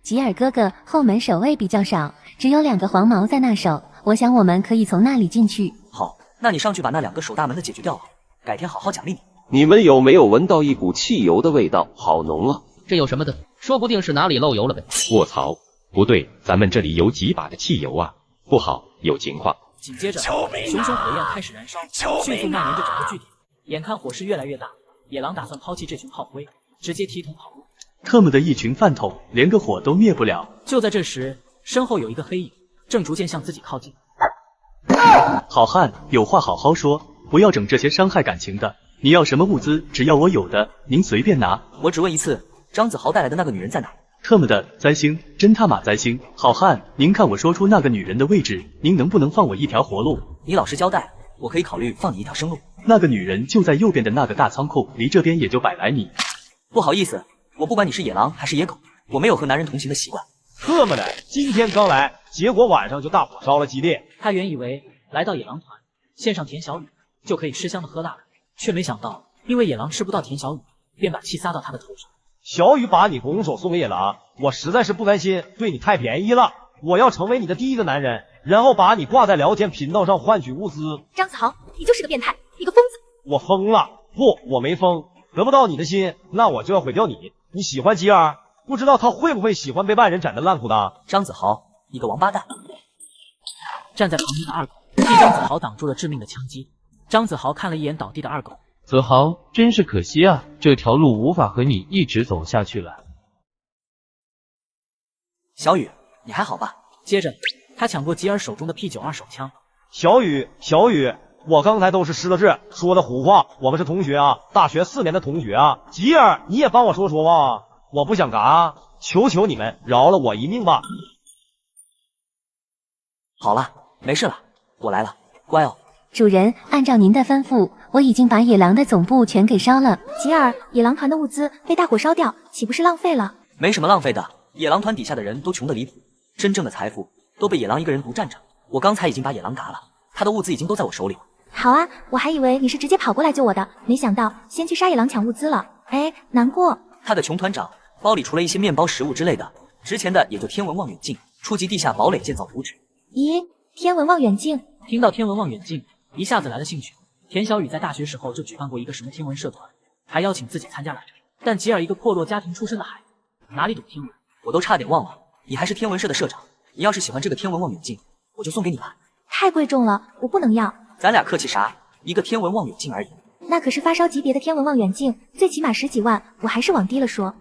吉尔哥哥，后门守卫比较少，只有2个黄毛在那守，我想我们可以从那里进去。好，那你上去把那2个守大门的解决掉了，改天好好奖励你。你们有没有闻到一股汽油的味道？好浓啊！这有什么的？说不定是哪里漏油了呗。卧槽，不对，咱们这里有几把的汽油啊！不好，有情况。紧接着，熊熊火焰开始燃烧，迅速蔓延着整个据点。眼看火势越来越大，野狼打算抛弃这群炮灰，直接提桶跑路。特么的一群饭桶，连个火都灭不了。就在这时，身后有一个黑影，正逐渐向自己靠近。好汉，有话好好说，不要整这些伤害感情的。你要什么物资，只要我有的，您随便拿。我只问一次，张子豪带来的那个女人在哪？特么的，灾星，真他妈灾星！好汉，您看我说出那个女人的位置，您能不能放我一条活路？你老实交代，我可以考虑放你一条生路。那个女人就在右边的那个大仓库，离这边也就100来米。不好意思，我不管你是野狼还是野狗，我没有和男人同行的习惯。特么的，今天刚来，结果晚上就大火烧了基地。他原以为来到野狼团，献上田小雨就可以吃香的喝辣的，却没想到因为野狼吃不到田小雨，便把气撒到他的头上。小雨把你拱手送给野狼，我实在是不甘心对你太便宜了，我要成为你的第一个男人，然后把你挂在聊天频道上换取物资。张子豪，你就是个变态，一个疯子。我疯了？不，我没疯，得不到你的心，那我就要毁掉你。你喜欢吉尔，不知道他会不会喜欢被外人斩得烂苦的？张子豪，你个王八蛋！站在旁边的二狗替张子豪挡住了致命的枪击。张子豪看了一眼倒地的二狗，子豪，真是可惜啊，这条路无法和你一直走下去了。小雨，你还好吧？接着，他抢过吉尔手中的 P92手枪。小雨，我刚才都是失了智，说的胡话。我们是同学啊，大学4年的同学啊。吉尔，你也帮我说说吧，我不想嘎，求求你们饶了我一命吧。好了，没事了，我来了，乖哦。主人，按照您的吩咐，我已经把野狼的总部全给烧了。吉尔，野狼团的物资被大火烧掉，岂不是浪费了？没什么浪费的，野狼团底下的人都穷得离谱，真正的财富都被野狼一个人独占着。我刚才已经把野狼嘎了，他的物资已经都在我手里了。好啊，我还以为你是直接跑过来救我的，没想到先去杀野狼抢物资了。哎，难过。他的穷团长包里除了一些面包、食物之类的，值钱的也就天文望远镜、初级地下堡垒建造图纸。咦，天文望远镜？听到天文望远镜，一下子来了兴趣。田小雨在大学时候就举办过一个什么天文社团，还邀请自己参加来着。但吉尔一个破落家庭出身的孩子，哪里懂天文？我都差点忘了，你还是天文社的社长。你要是喜欢这个天文望远镜，我就送给你吧。太贵重了，我不能要。咱俩客气啥？一个天文望远镜而已。那可是发烧级别的天文望远镜，最起码10几万，我还是往低了说。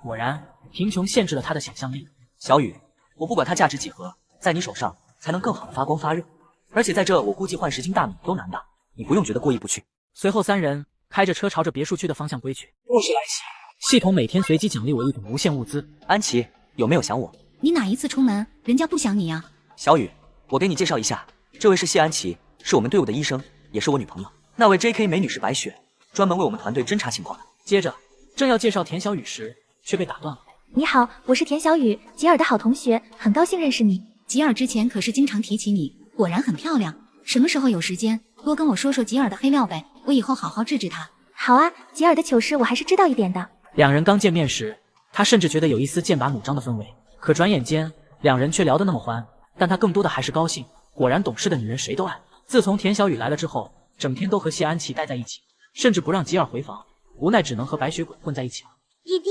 果然，贫穷限制了他的想象力。小雨，我不管它价值几何，在你手上才能更好的发光发热。而且在这，我估计换10斤大米都难的，你不用觉得过意不去。随后3人开着车朝着别袭区的方向归去。若是来袭，系统每天随机奖励我一种无限物资。安琪，有没有想我？你哪一次出门，人家不想你啊？小雨，我给你介绍一下，这位是谢安琪，是我们队伍的医生，也是我女朋友。那位 JK 美女是白雪，专门为我们团队侦查情况的。接着，正要介绍田小雨时，却被打断了。你好，我是田小雨，吉尔的好同学，很高兴认识你。吉尔之前可是经常提起你，果然很漂亮。什么时候有时间，多跟我说说吉尔的黑料呗，我以后好好治治他。好啊，吉尔的糗事我还是知道一点的。两人刚见面时，他甚至觉得有一丝剑拔弩张的氛围，可转眼间，两人却聊得那么欢。但他更多的还是高兴，果然懂事的女人谁都爱。自从田小雨来了之后，整天都和谢安琪待在一起，甚至不让吉尔回房，无奈只能和白雪鬼混在一起了。1滴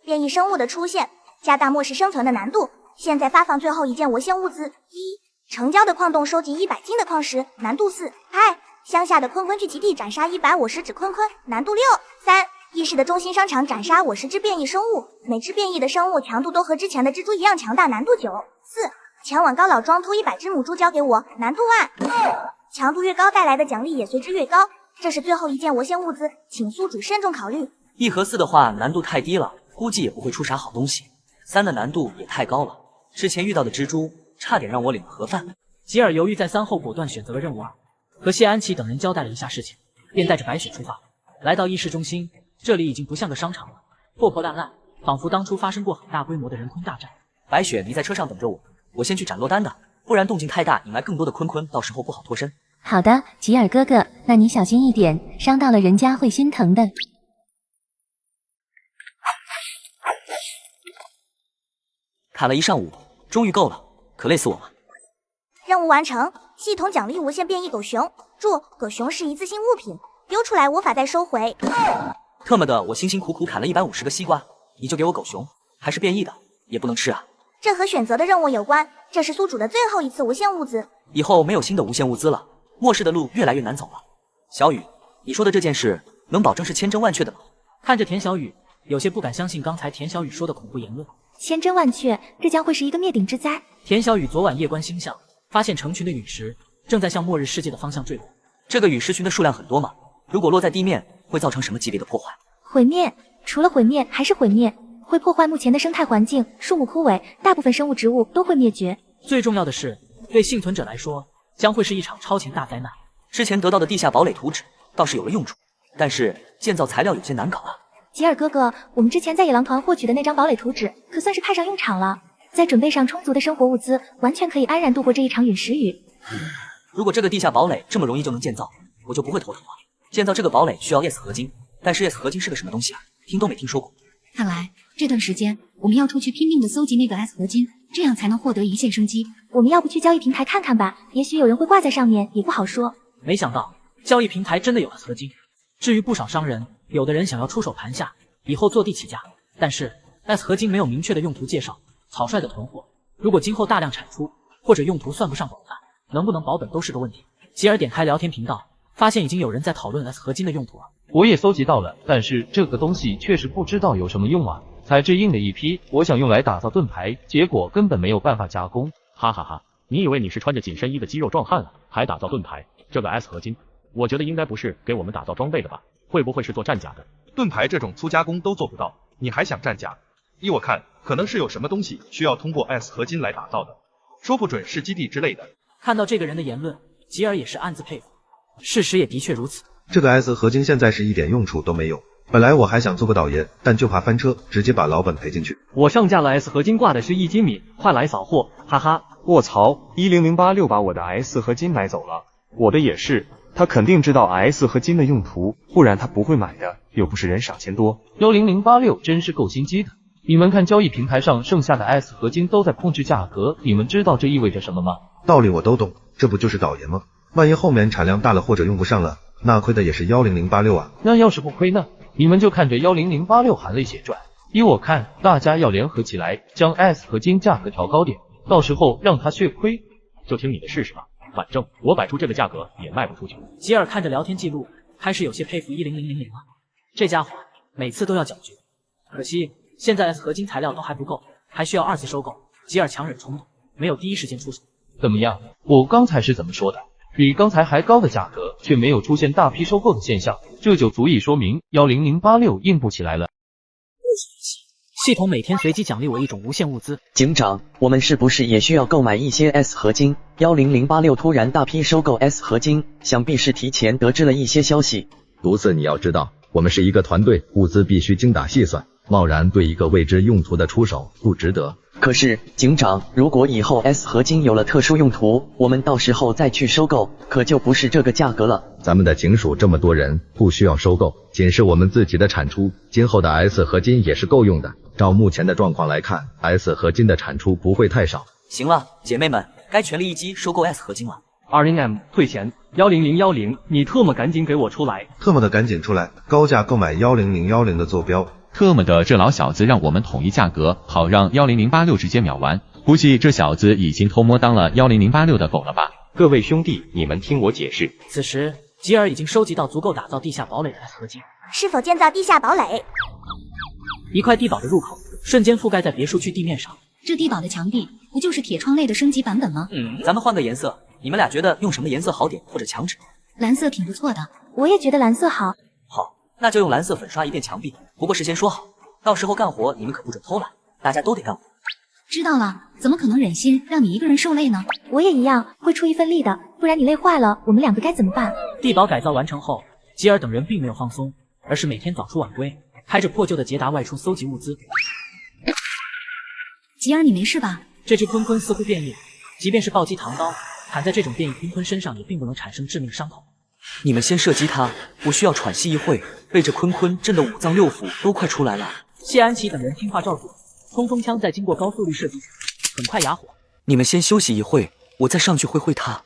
变异生物的出现，加大末世生存的难度。现在发放最后一件无限物资：1城郊的矿洞收集100斤的矿石，难度4；乡下的坤坤聚集地斩杀150只坤坤，难度6；3异世的中心商场斩杀50只变异生物，每只变异的生物强度都和之前的蜘蛛一样强大，难度9；4前往高老庄偷100只母猪交给我，难度2。强度越高，带来的奖励也随之越高。这是最后一件无限物资，请宿主慎重考虑。1和4的话难度太低了，估计也不会出啥好东西。3的难度也太高了，之前遇到的蜘蛛差点让我领了盒饭。吉尔犹豫再三后，果断选择了任务2，和谢安琪等人交代了一下事情，便带着白雪出发。来到异世中心，这里已经不像个商场了，破破烂烂，仿佛当初发生过很大规模的人昆大战。白雪，你在车上等着我，我先去斩落单的，不然动静太大，引来更多的坤坤，到时候不好脱身。好的，吉尔哥哥，那你小心一点，伤到了人家会心疼的。砍了一上午，终于够了，可累死我了。任务完成，系统奖励无限变异狗熊。注：狗熊是一次性物品，丢出来无法再收回。特么的，我辛辛苦苦砍了150个西瓜，你就给我狗熊，还是变异的，也不能吃啊。这和选择的任务有关，这是宿主的最后一次无限物资。以后没有新的无限物资了，末世的路越来越难走了。小雨，你说的这件事能保证是千真万确的吗？看着田小雨，有些不敢相信刚才田小雨说的恐怖言论。千真万确，这将会是一个灭顶之灾。田小雨昨晚夜观星象，发现成群的陨石正在向末日世界的方向坠落。这个陨石群的数量很多吗？如果落在地面，会造成什么级别的破坏？毁灭，除了毁灭还是毁灭，会破坏目前的生态环境，树木枯萎，大部分生物植物都会灭绝。最重要的是，对幸存者来说，将会是一场超前大灾难。之前得到的地下堡垒图纸，倒是有了用处，但是建造材料有些难搞啊。吉尔哥哥，我们之前在野狼团获取的那张堡垒图纸，可算是派上用场了。再准备上充足的生活物资，完全可以安然度过这一场陨石雨。如果这个地下堡垒这么容易就能建造，我就不会头疼了。建造这个堡垒需要 S 合金，但是 S 合金是个什么东西啊？听都没听说过。看来这段时间我们要出去拼命的搜集那个 S 合金，这样才能获得一线生机。我们要不去交易平台看看吧？也许有人会挂在上面，也不好说。没想到交易平台真的有 S 合金。至于不少商人，有的人想要出手盘下，以后坐地起价，但是 S 合金没有明确的用途介绍，草率的囤货。如果今后大量产出，或者用途算不上广泛，能不能保本都是个问题。吉尔点开聊天频道，发现已经有人在讨论 S 合金的用途了。我也搜集到了，但是这个东西确实不知道有什么用啊。材质硬的一批，我想用来打造盾牌，结果根本没有办法加工。哈哈哈，你以为你是穿着紧身衣的肌肉壮汉啊，还打造盾牌？这个 S 合金，我觉得应该不是给我们打造装备的吧？会不会是做战甲的？盾牌这种粗加工都做不到，你还想战甲？依我看，可能是有什么东西需要通过 S 合金来打造的，说不准是基地之类的。看到这个人的言论，吉尔也是暗自佩服。事实也的确如此。这个 S 合金现在是一点用处都没有。本来我还想做个导爷，但就怕翻车，直接把老本赔进去。我上架了 S 合金，挂的是1斤米，快来扫货，哈哈！卧槽，10086把我的 S 合金买走了，我的也是。他肯定知道 S 合金的用途，不然他不会买的，又不是人傻钱多。10086真是够心机的。你们看交易平台上剩下的 S 合金都在控制价格，你们知道这意味着什么吗？道理我都懂，这不就是导爷吗？万一后面产量大了或者用不上了，那亏的也是10086啊。那要是不亏呢？你们就看着10086含泪血赚。依我看，大家要联合起来，将 S 合金价格调高点，到时候让他血亏。就听你的试试吧，反正我摆出这个价格也卖不出去。吉尔看着聊天记录，开始有些佩服10000了。这家伙每次都要搅局，可惜现在 S 合金材料都还不够，还需要2次收购。吉尔强忍冲动，没有第一时间出手。怎么样？我刚才是怎么说的？比刚才还高的价格，却没有出现大批收购的现象，这就足以说明10086硬不起来了。系统每天随机奖励我一种无限物资。警长，我们是不是也需要购买一些 S 合金？10086突然大批收购 S 合金，想必是提前得知了一些消息。毒刺，你要知道，我们是一个团队，物资必须精打细算，贸然对一个未知用途的出手不值得。可是，警长，如果以后 S 合金有了特殊用途，我们到时候再去收购，可就不是这个价格了。咱们的警署这么多人，不需要收购，仅是我们自己的产出，今后的 S 合金也是够用的。照目前的状况来看 ，S 合金的产出不会太少。行了，姐妹们，该全力一击收购 S 合金了。20M 退钱，10010，你特么赶紧给我出来！特么的赶紧出来，高价购买10010的坐标。特么的，这老小子让我们统一价格，好让10086直接秒完。估计这小子已经偷摸当了10086的狗了吧？各位兄弟，你们听我解释。此时，吉尔已经收集到足够打造地下堡垒的 S 合金。是否建造地下堡垒？一块地堡的入口瞬间覆盖在别墅区地面上。这地堡的墙壁不就是铁窗类的升级版本吗？咱们换个颜色，你们俩觉得用什么颜色好点，或者墙纸？蓝色挺不错的。我也觉得蓝色好。好，那就用蓝色粉刷一遍墙壁。不过事先说好，到时候干活你们可不准偷懒，大家都得干活。知道了，怎么可能忍心让你一个人受累呢？我也一样，会出一份力的，不然你累坏了，我们2个该怎么办？地堡改造完成后，吉尔等人并没有放松，而是每天早出晚归，开着破旧的捷达外出搜集物资。吉尔，你没事吧？这只鲲鲲似乎变异了，即便是暴击唐刀，砍在这种变异鲲鲲身上也并不能产生致命伤口。你们先射击它，我需要喘息一会，被这鲲鲲震得5脏6腑都快出来了。谢安琪等人听话照做，冲锋枪在经过高速率射击很快哑火。你们先休息一会，我再上去会它。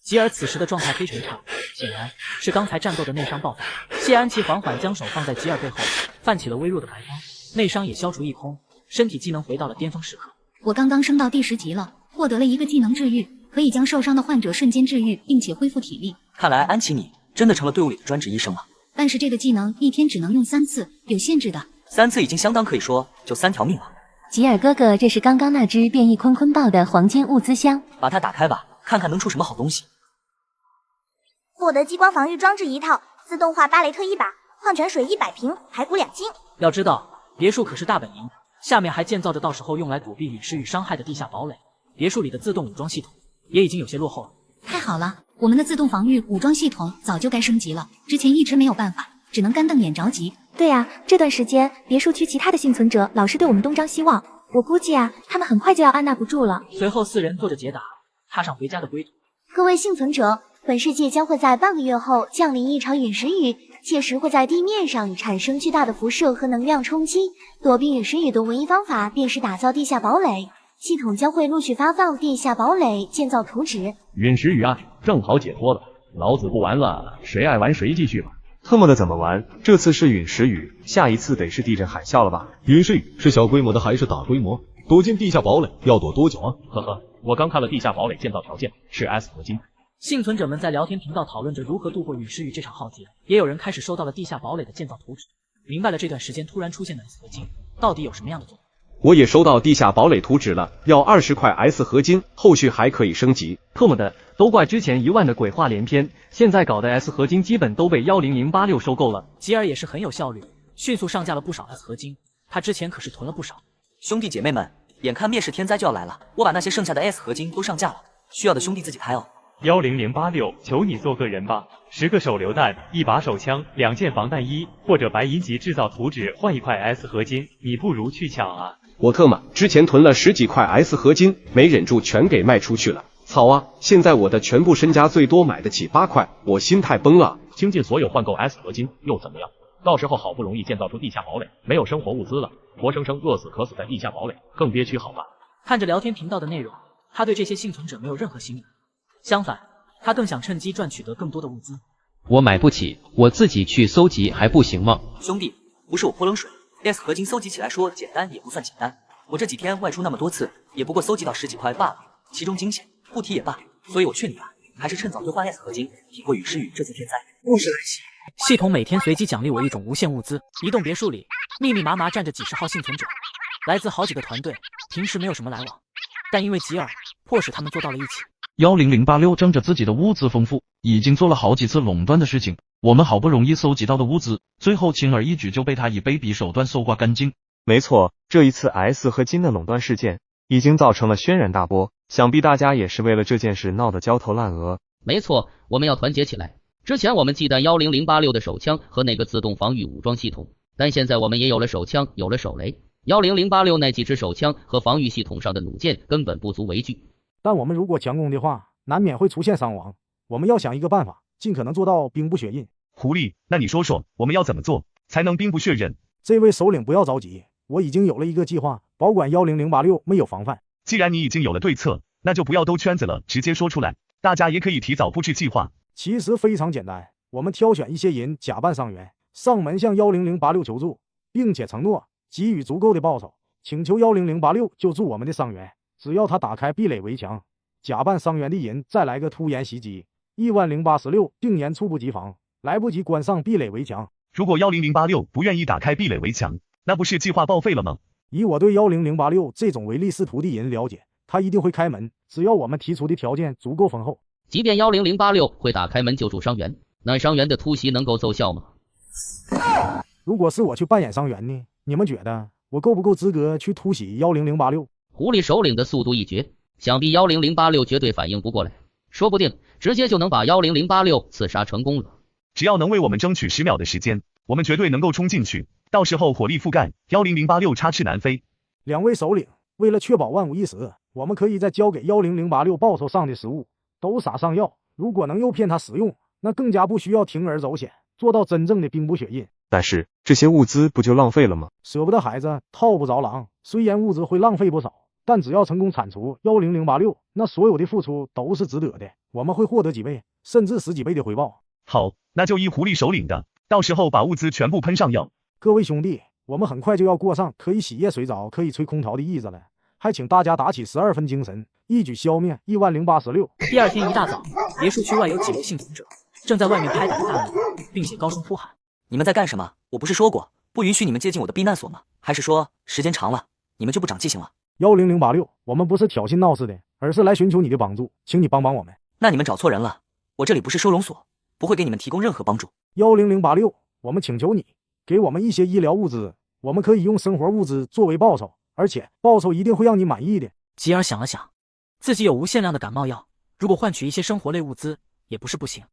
吉尔此时的状态非常差，显然是刚才战斗的内伤爆发。谢安琪缓缓将手放在吉尔背后，泛起了微弱的白光，内伤也消除一空，身体机能回到了巅峰时刻。我刚刚升到第10级了，获得了一个技能治愈，可以将受伤的患者瞬间治愈，并且恢复体力。看来安琪你真的成了队伍里的专职医生了。但是这个技能一天只能用3次，有限制的。3次已经相当可以说就3条命了。吉尔哥哥，这是刚刚那只变异鲲鲲豹的黄金物资箱，把它打开吧，看看能出什么好东西。获得激光防御装置1套，自动化巴雷特1把，矿泉水100瓶，排骨2斤。要知道，别墅可是大本营，下面还建造着到时候用来躲避陨石与伤害的地下堡垒。别墅里的自动武装系统也已经有些落后了，太好了，我们的自动防御武装系统早就该升级了，之前一直没有办法，只能干瞪眼着急。对啊，这段时间别墅区其他的幸存者老是对我们东张西望，我估计啊，他们很快就要按捺不住了。随后4人坐着捷达踏上回家的归途。各位幸存者，本世界将会在半个月后降临一场陨石雨，届时会在地面上产生巨大的辐射和能量冲击。躲避陨石雨的唯一方法便是打造地下堡垒，系统将会陆续发放地下堡垒建造图纸。陨石雨啊，正好解脱了，老子不玩了，谁爱玩谁继续吧。特么的怎么玩？这次是陨石雨，下一次得是地震海啸了吧？陨石雨是小规模的还是大规模？躲进地下堡垒要躲多久啊？呵呵，我刚看了地下堡垒建造条件，是 S 合金。幸存者们在聊天频道讨论着如何度过陨石雨这场浩劫，也有人开始收到了地下堡垒的建造图纸，明白了这段时间突然出现的 S 合金到底有什么样的作用。我也收到地下堡垒图纸了，要20块 S 合金，后续还可以升级。特么的，都怪之前1万的鬼话连篇，现在搞的 S 合金基本都被10086收购了。吉尔也是很有效率，迅速上架了不少 S 合金，他之前可是囤了不少。兄弟姐妹们，眼看灭世天灾就要来了，我把那些剩下的 S 合金都上架了，需要的兄弟自己开哦。10086，求你做个人吧！10个手榴弹，1把手枪，2件防弹衣，或者白银级制造图纸换1块 S 合金，你不如去抢啊！我特么之前囤了10几块 S 合金，没忍住全给卖出去了。操啊！现在我的全部身家最多买得起8块，我心态崩了。倾尽所有换购 S 合金又怎么样？到时候好不容易建造出地下堡垒，没有生活物资了，活生生饿死渴死在地下堡垒，更憋屈好吧？看着聊天频道的内容，他对这些幸存者没有任何心意，相反，他更想趁机赚取得更多的物资。我买不起，我自己去搜集还不行吗？兄弟，不是我泼冷水 ，S 合金搜集起来说简单也不算简单，我这几天外出那么多次，也不过搜集到10几块罢了，其中惊险不提也罢，所以我劝你吧，还是趁早兑换 S 合金，抵过陨石雨这次天灾。物是可惜。系统每天随机奖励我一种无限物资，一栋别墅里密密麻麻站着几10号幸存者，来自好几个团队，平时没有什么来往，但因为吉尔，迫使他们坐到了一起。10086争着自己的物资丰富，已经做了好几次垄断的事情。我们好不容易搜集到的物资，最后轻而易举就被他以卑鄙手段搜刮干净。没错，这一次 S 合金的垄断事件已经造成了轩然大波，想必大家也是为了这件事闹得焦头烂额。没错，我们要团结起来。之前我们忌惮10086的手枪和那个自动防御武装系统，但现在我们也有了手枪，有了手雷。10086那几支手枪和防御系统上的弩箭根本不足为惧。但我们如果强攻的话，难免会出现伤亡。我们要想一个办法，尽可能做到兵不血刃。狐狸，那你说说，我们要怎么做才能兵不血刃？这位首领不要着急，我已经有了一个计划，保管10086没有防范。既然你已经有了对策，那就不要兜圈子了，直接说出来，大家也可以提早布置计划。其实非常简单，我们挑选一些人假扮伤员，上门向10086求助，并且承诺给予足够的报酬，请求10086救助我们的伤员。只要他打开壁垒围墙，假扮伤员的人再来个突然袭击，10086定然猝不及防，来不及关上壁垒围墙。如果10086不愿意打开壁垒围墙，那不是计划报废了吗？以我对10086这种唯利是图的人了解，他一定会开门，只要我们提出的条件足够丰厚。即便10086会打开门救助伤员，那伤员的突袭能够奏效吗？如果是我去扮演伤员呢？你们觉得我够不够资格去突袭10086？狐狸首领的速度一绝，想必10086绝对反应不过来，说不定直接就能把10086刺杀成功了。只要能为我们争取10秒的时间，我们绝对能够冲进去，到时候火力覆盖10086，插翅难飞。两位首领，为了确保万无一失，我们可以在交给10086报酬上的食物都撒上药，如果能诱骗他使用，那更加不需要铤而走险，做到真正的兵不血刃。但是这些物资不就浪费了吗？舍不得孩子套不着狼，虽然物资会浪费不少，但只要成功铲除10086，那所有的付出都是值得的，我们会获得几倍甚至10几倍的回报。好，那就依狐狸首领的，到时候把物资全部喷上药。各位兄弟，我们很快就要过上可以洗夜水澡可以吹空调的日子了，还请大家打起12分精神，一举消灭10086。第二天一大早，别墅区外有几位幸存者正在外面拍打大门，并且高声呼喊：你们在干什么？我不是说过不允许你们接近我的避难所吗？还是说时间长了你们就不长记性了？10086，我们不是挑衅闹事的，而是来寻求你的帮助，请你帮帮我们。那你们找错人了，我这里不是收容所，不会给你们提供任何帮助。10086，我们请求你给我们一些医疗物资，我们可以用生活物资作为报酬，而且报酬一定会让你满意的。吉尔想了想，自己有无限量的感冒药，如果换取一些生活类物资，也不是不行。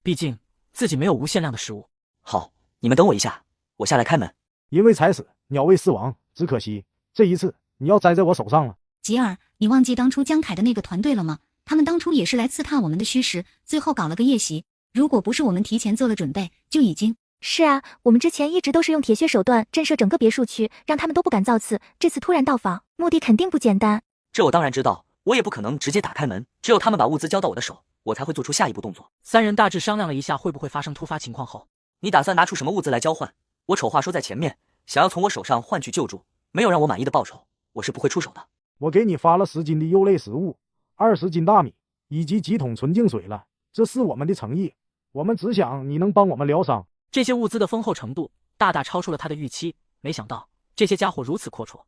毕竟自己没有无限量的食物。好，你们等我一下，我下来开门。因为才死，鸟未死亡，只可惜这一次你要栽在我手上了。吉尔，你忘记当初江凯的那个团队了吗？他们当初也是来刺探我们的虚实，最后搞了个夜袭。如果不是我们提前做了准备，就已经……是啊，我们之前一直都是用铁血手段震慑整个别墅区，让他们都不敢造次。这次突然到访，目的肯定不简单。这我当然知道，我也不可能直接打开门，只有他们把物资交到我的手，我才会做出下一步动作。三人大致商量了一下会不会发生突发情况后，你打算拿出什么物资来交换？我丑话说在前面，想要从我手上换取救助，没有让我满意的报酬，我是不会出手的。我给你发了10斤的肉类食物，20斤大米，以及几桶纯净水了，这是我们的诚意。我们只想你能帮我们疗伤。这些物资的丰厚程度大大超出了他的预期，没想到这些家伙如此阔绰。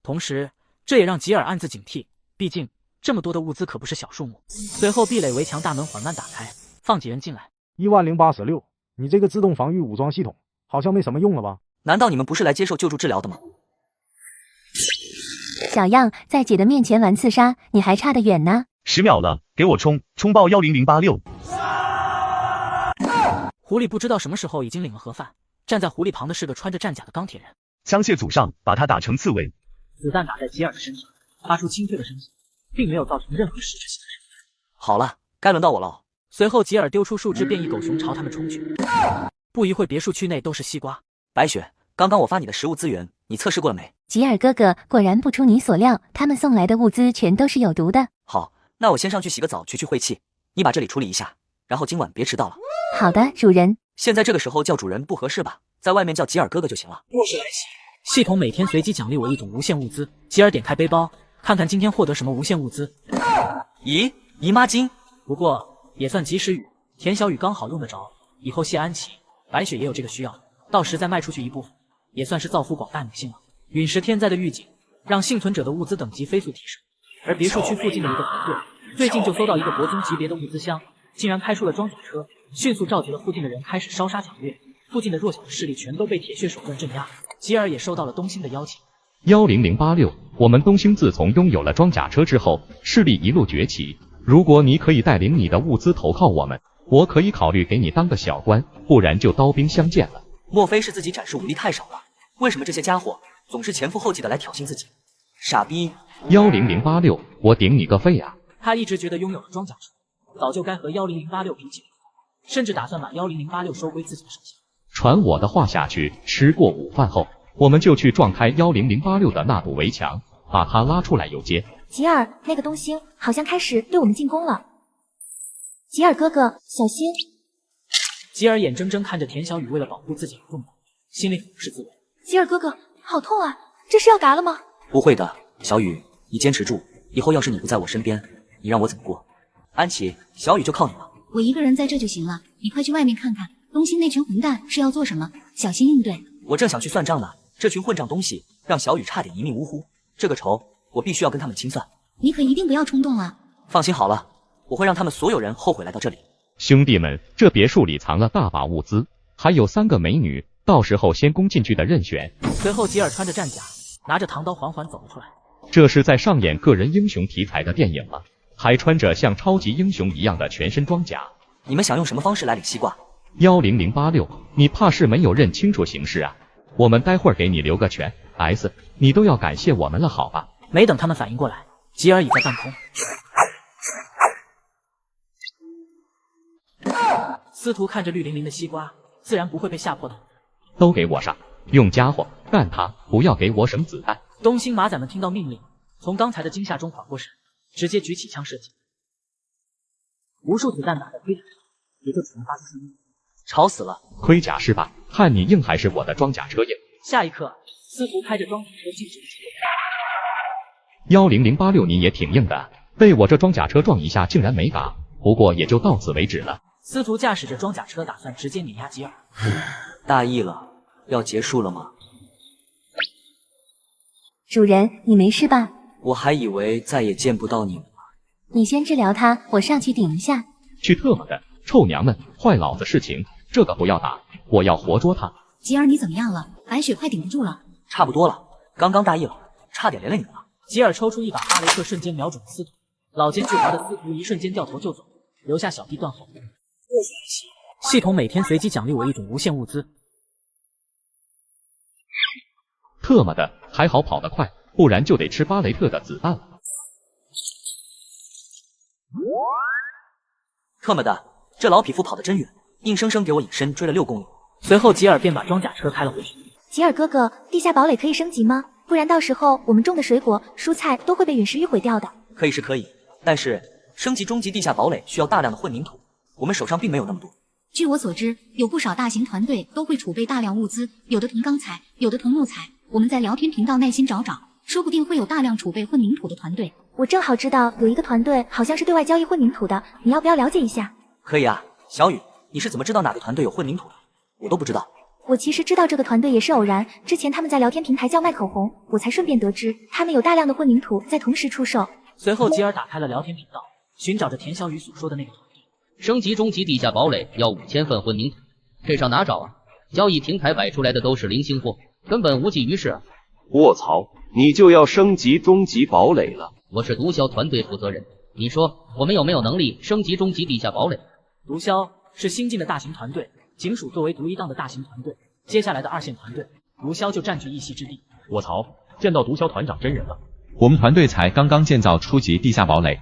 同时，这也让吉尔暗自警惕，毕竟这么多的物资可不是小数目。随后，壁垒围墙大门缓慢打开，放几人进来。10086，你这个自动防御武装系统好像没什么用了吧？难道你们不是来接受救助治疗的吗？小样，在姐的面前玩刺杀，你还差得远呢。10秒了，给我冲爆10086！狐狸不知道什么时候已经领了盒饭，站在狐狸旁的是个穿着战甲的钢铁人。枪械组上，把他打成刺猬。子弹打在吉尔的身上，发出清脆的声响，并没有造成任何实质性的伤害。好了，该轮到我了。随后，吉尔丢出数只变异狗熊朝他们冲去。不一会，别墅区内都是西瓜。白雪，刚刚我发你的食物资源，你测试过了没？吉尔哥哥，果然不出你所料，他们送来的物资全都是有毒的。好，那我先上去洗个澡，去晦气。你把这里处理一下，然后今晚别迟到了。好的，主人。现在这个时候叫主人不合适吧？在外面叫吉尔哥哥就行了。若是来袭，系统每天随机奖励我1种无限物资。吉尔点开背包，看看今天获得什么无限物资。咦，姨妈巾。不过也算及时雨，田小雨刚好用得着。以后谢安琪、白雪也有这个需要，到时再卖出去一部分，也算是造福广大女性了。陨石天灾的预警，让幸存者的物资等级飞速提升。而别墅区附近的一个团队，最近就搜到一个铂金级别的物资箱，竟然开出了装甲车，迅速召集了附近的人开始烧杀抢掠。附近的弱小的势力全都被铁血手段镇压。吉尔也收到了东兴的邀请。10086，我们东兴自从拥有了装甲车之后，势力一路崛起。如果你可以带领你的物资投靠我们，我可以考虑给你当个小官，不然就刀兵相见了。莫非是自己展示武力太少了？为什么这些家伙总是前赴后继的来挑衅自己？傻逼！10086，我顶你个肺啊！他一直觉得拥有了装甲车，早就该和10086平起平坐，甚至打算把10086收归自己的手下。传我的话下去，吃过午饭后，我们就去撞开10086的那堵围墙，把他拉出来游街。吉尔，那个东星好像开始对我们进攻了。吉尔哥哥，小心！吉尔眼睁睁看着田小雨为了保护自己而动摇，心里不是滋味。吉尔哥哥，好痛啊！这是要嘎了吗？不会的，小雨，你坚持住，以后要是你不在我身边，你让我怎么过？安琪，小雨就靠你了。我一个人在这就行了，你快去外面看看，东兴那群混蛋是要做什么，小心应对。我正想去算账呢，这群混账东西让小雨差点一命呜呼，这个仇我必须要跟他们清算。你可一定不要冲动啊！放心好了，我会让他们所有人后悔来到这里。兄弟们，这别墅里藏了大把物资，还有3个美女，到时候先攻进去的任选。随后吉尔穿着战甲，拿着唐刀缓缓走了出来。这是在上演个人英雄题材的电影吗？还穿着像超级英雄一样的全身装甲。你们想用什么方式来领西瓜？10086，你怕是没有认清楚形势啊！我们待会儿给你留个拳 ，S， 你都要感谢我们了，好吧？没等他们反应过来，吉尔已在半空。司徒看着绿淋淋的西瓜，自然不会被吓破的。都给我上，用家伙干他，不要给我省子弹。东兴马仔们听到命令，从刚才的惊吓中缓过神，直接举起枪射击。无数子弹打在盔甲上，也就只能发出声音。吵死了！盔甲是吧？看你硬还是我的装甲车硬？下一刻，司徒开着装甲车径直10086，你也挺硬的，被我这装甲车撞一下竟然没嘎，不过也就到此为止了。司徒驾驶着装甲车打算直接碾压吉尔。大意了，要结束了吗？主人，你没事吧？我还以为再也见不到你们了。你先治疗他，我上去顶一下。去特么的，臭娘们，坏老子事情，这个不要打，我要活捉他。吉尔，你怎么样了？白雪快顶不住了。差不多了，刚刚大意了，差点连累你们了。吉尔抽出一把哈雷克，瞬间瞄准司徒，老奸巨猾的司徒一瞬间掉头就走，留下小弟断后。系统每天随机奖励我一种无限物资。特么的，还好跑得快，不然就得吃巴雷特的子弹了。特么的，这老匹夫跑得真远，硬生生给我隐身追了6公里。随后吉尔便把装甲车开了回去。吉尔哥哥，地下堡垒可以升级吗？不然到时候我们种的水果、蔬菜都会被陨石淤毁掉的。可以是可以，但是升级终极地下堡垒需要大量的混凝土，我们手上并没有那么多。据我所知，有不少大型团队都会储备大量物资，有的囤钢材，有的囤木材。我们在聊天频道耐心找找，说不定会有大量储备混凝土的团队。我正好知道有一个团队好像是对外交易混凝土的，你要不要了解一下？可以啊，小雨，你是怎么知道哪个团队有混凝土的？我都不知道。我其实知道这个团队也是偶然，之前他们在聊天平台叫卖口红，我才顺便得知他们有大量的混凝土在同时出售。随后吉尔打开了聊天频道，寻找着田小雨所说的那个团队。升级终极地下堡垒要5000份混凝土，这上哪找啊？交易平台摆出来的都是零星货，根本无济于事啊！卧槽，你就要升级终极堡垒了？我是毒枭团队负责人，你说我们有没有能力升级终极地下堡垒？毒枭是新进的大型团队，警署作为独一档的大型团队，接下来的2线团队，毒枭就占据一席之地。我操，见到毒枭团长真人了。我们团队才刚刚建造初级地下堡垒，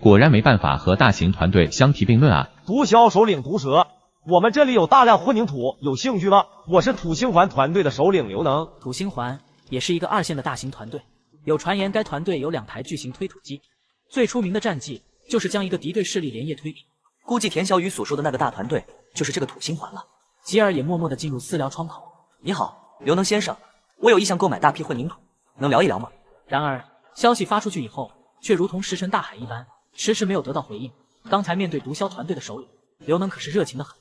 果然没办法和大型团队相提并论啊！毒枭首领毒蛇，我们这里有大量混凝土，有兴趣吗？我是土星环团队的首领刘能。土星环也是一个2线的大型团队，有传言该团队有2台巨型推土机，最出名的战绩就是将一个敌对势力连夜推平。估计田小雨所说的那个大团队就是这个土星环了。吉尔也默默地进入私聊窗口。你好，刘能先生，我有意向购买大批混凝土，能聊一聊吗？然而消息发出去以后，却如同石沉大海一般，迟迟没有得到回应。刚才面对毒枭团队的首领，刘能可是热情的很。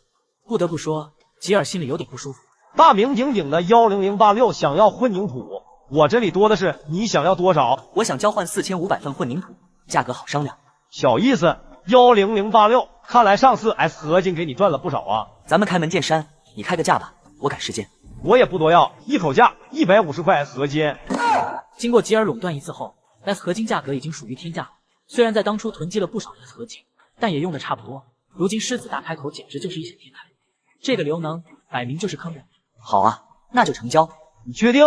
不得不说，吉尔心里有点不舒服。大名鼎鼎的10086想要混凝土，我这里多的是，你想要多少？我想交换4500份混凝土，价格好商量。小意思，10086，看来上次 S 合金给你赚了不少啊。咱们开门见山，你开个价吧，我赶时间。我也不多要，一口价150块 S 合金。经过吉尔垄断一次后，S 合金价格已经属于天价了。虽然在当初囤积了不少 S 合金，但也用的差不多。如今狮子大开口，简直就是一显天开。这个刘能摆明就是坑人。好啊，那就成交。你确定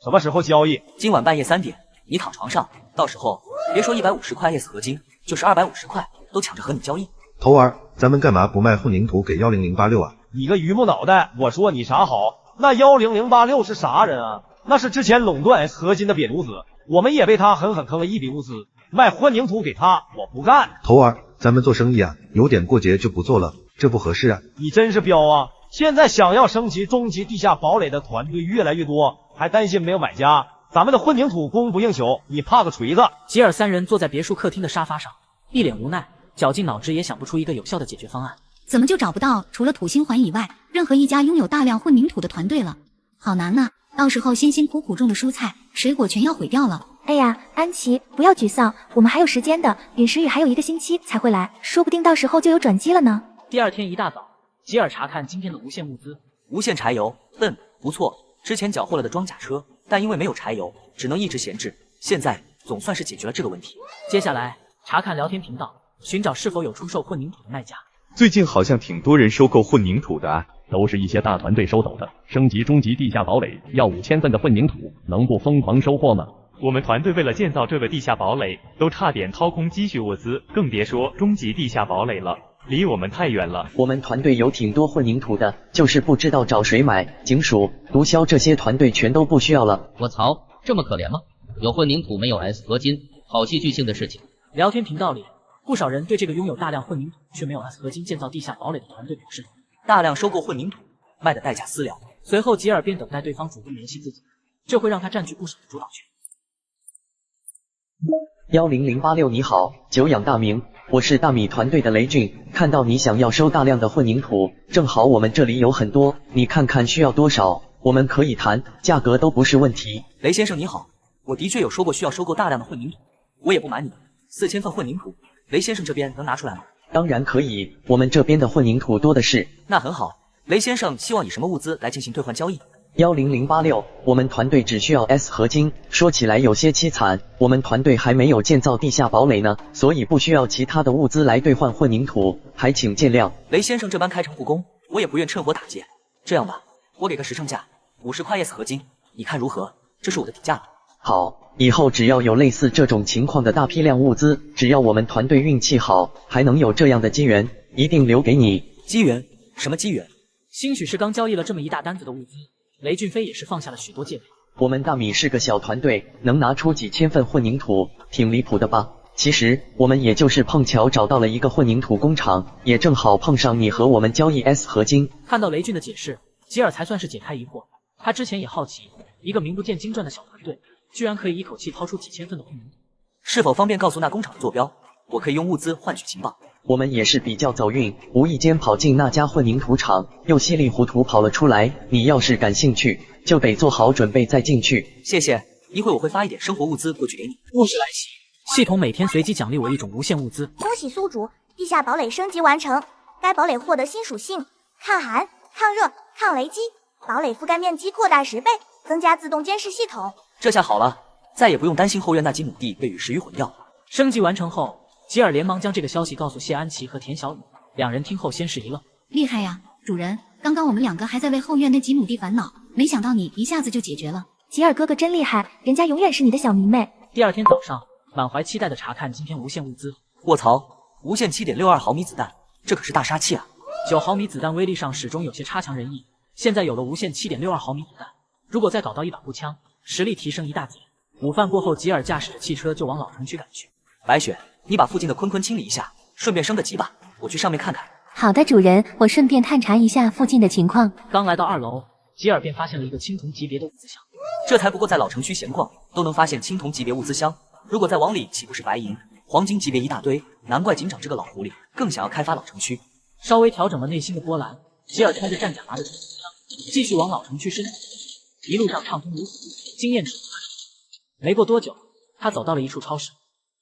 什么时候交易？今晚半夜3点，你躺床上，到时候别说150块 S 合金，就是250块都抢着和你交易。头儿，咱们干嘛不卖混凝土给10086啊？你个榆木脑袋，我说你啥好？那10086是啥人啊？那是之前垄断 S 合金的瘪犊子，我们也被他狠狠坑了一笔物资，卖混凝土给他，我不干。头儿，咱们做生意啊，有点过节就不做了，这不合适啊。你真是彪啊！现在想要升级终极地下堡垒的团队越来越多，还担心没有买家，咱们的混凝土供不应求，你怕个锤子！吉尔3人坐在别墅客厅的沙发上，一脸无奈，绞尽脑汁也想不出一个有效的解决方案。怎么就找不到除了土星环以外，任何一家拥有大量混凝土的团队了？好难呐！到时候辛辛苦苦种的蔬菜、水果全要毁掉了。哎呀，安琪，不要沮丧，我们还有时间的，陨石雨还有1个星期才会来，说不定到时候就有转机了呢。第2天一大早，吉尔查看今天的无限物资。无限柴油，不错，之前缴获了的装甲车，但因为没有柴油，只能一直闲置，现在总算是解决了这个问题。接下来查看聊天频道，寻找是否有出售混凝土的卖家。最近好像挺多人收购混凝土的啊。都是一些大团队收走的，升级终极地下堡垒要5000份的混凝土，能不疯狂收获吗？我们团队为了建造这个地下堡垒，都差点掏空积蓄物资，更别说终极地下堡垒了，离我们太远了。我们团队有挺多混凝土的，就是不知道找谁买，警署、毒枭这些团队全都不需要了。我操，这么可怜吗？有混凝土没有 S 合金，好戏剧性的事情。聊天频道里，不少人对这个拥有大量混凝土却没有 S 合金建造地下堡垒的团队表示大量收购混凝土，卖的代价私了。随后吉尔便等待对方主动联系自己，这会让他占据不少的主导权。10086你好，久仰大名，我是大米团队的雷俊，看到你想要收大量的混凝土，正好我们这里有很多，你看看需要多少，我们可以谈，价格都不是问题。雷先生你好，我的确有说过需要收购大量的混凝土，我也不瞒你，4000份混凝土，雷先生这边能拿出来吗？当然可以，我们这边的混凝土多的是。那很好，雷先生希望以什么物资来进行兑换交易？ 10086，我们团队只需要 S 合金，说起来有些凄惨，我们团队还没有建造地下堡垒呢，所以不需要其他的物资来兑换混凝土，还请见谅。雷先生这般开诚布公，我也不愿趁火打劫。这样吧，我给个实诚价，50块 S 合金，你看如何？这是我的底价了。好，以后只要有类似这种情况的大批量物资，只要我们团队运气好，还能有这样的机缘，一定留给你。机缘？什么机缘？兴许是刚交易了这么一大单子的物资。雷俊飞也是放下了许多戒备。我们大米是个小团队，能拿出几千份混凝土，挺离谱的吧？其实我们也就是碰巧找到了一个混凝土工厂，也正好碰上你和我们交易 S 合金。看到雷俊的解释，吉尔才算是解开疑惑。他之前也好奇，一个名不见经传的小团队，居然可以一口气掏出几千份的混凝土。是否方便告诉那工厂的坐标？我可以用物资换取情报。我们也是比较走运，无意间跑进那家混凝土厂，又稀里糊涂跑了出来。你要是感兴趣，就得做好准备再进去。谢谢，一会我会发一点生活物资过去给你。物质来袭，系统每天随机奖励我一种无限物资。恭喜宿主，地下堡垒升级完成。该堡垒获得新属性：抗寒、抗热、抗雷击，堡垒覆盖面积扩大10倍，增加自动监视系统。这下好了，再也不用担心后院那几亩地被陨石鱼混掉。升级完成后，吉尔连忙将这个消息告诉谢安琪和田小雨，两人听后先是一愣。厉害呀，主人！刚刚我们2个还在为后院那几亩地烦恼，没想到你一下子就解决了。吉尔哥哥真厉害，人家永远是你的小迷妹。第二天早上，满怀期待的查看今天无限物资。卧槽，无限7.62毫米子弹，这可是大杀器啊！9毫米子弹威力上始终有些差强人意，现在有了无限7.62毫米子弹，如果再搞到一把步枪，实力提升一大截。午饭过后，吉尔驾驶着汽车就往老城区赶去。白雪，你把附近的坤坤清理一下，顺便升个级吧，我去上面看看。好的，主人，我顺便探查一下附近的情况。刚来到2楼，吉尔便发现了一个青铜级别的物资箱。这才不过在老城区闲逛，都能发现青铜级别物资箱，如果再往里，岂不是白银、黄金级别一大堆？难怪警长这个老狐狸更想要开发老城区。稍微调整了内心的波澜，吉尔开着战甲拿着物资箱，继续往老城区深入。一路上畅通无阻，惊艳值。没过多久，他走到了一处超市。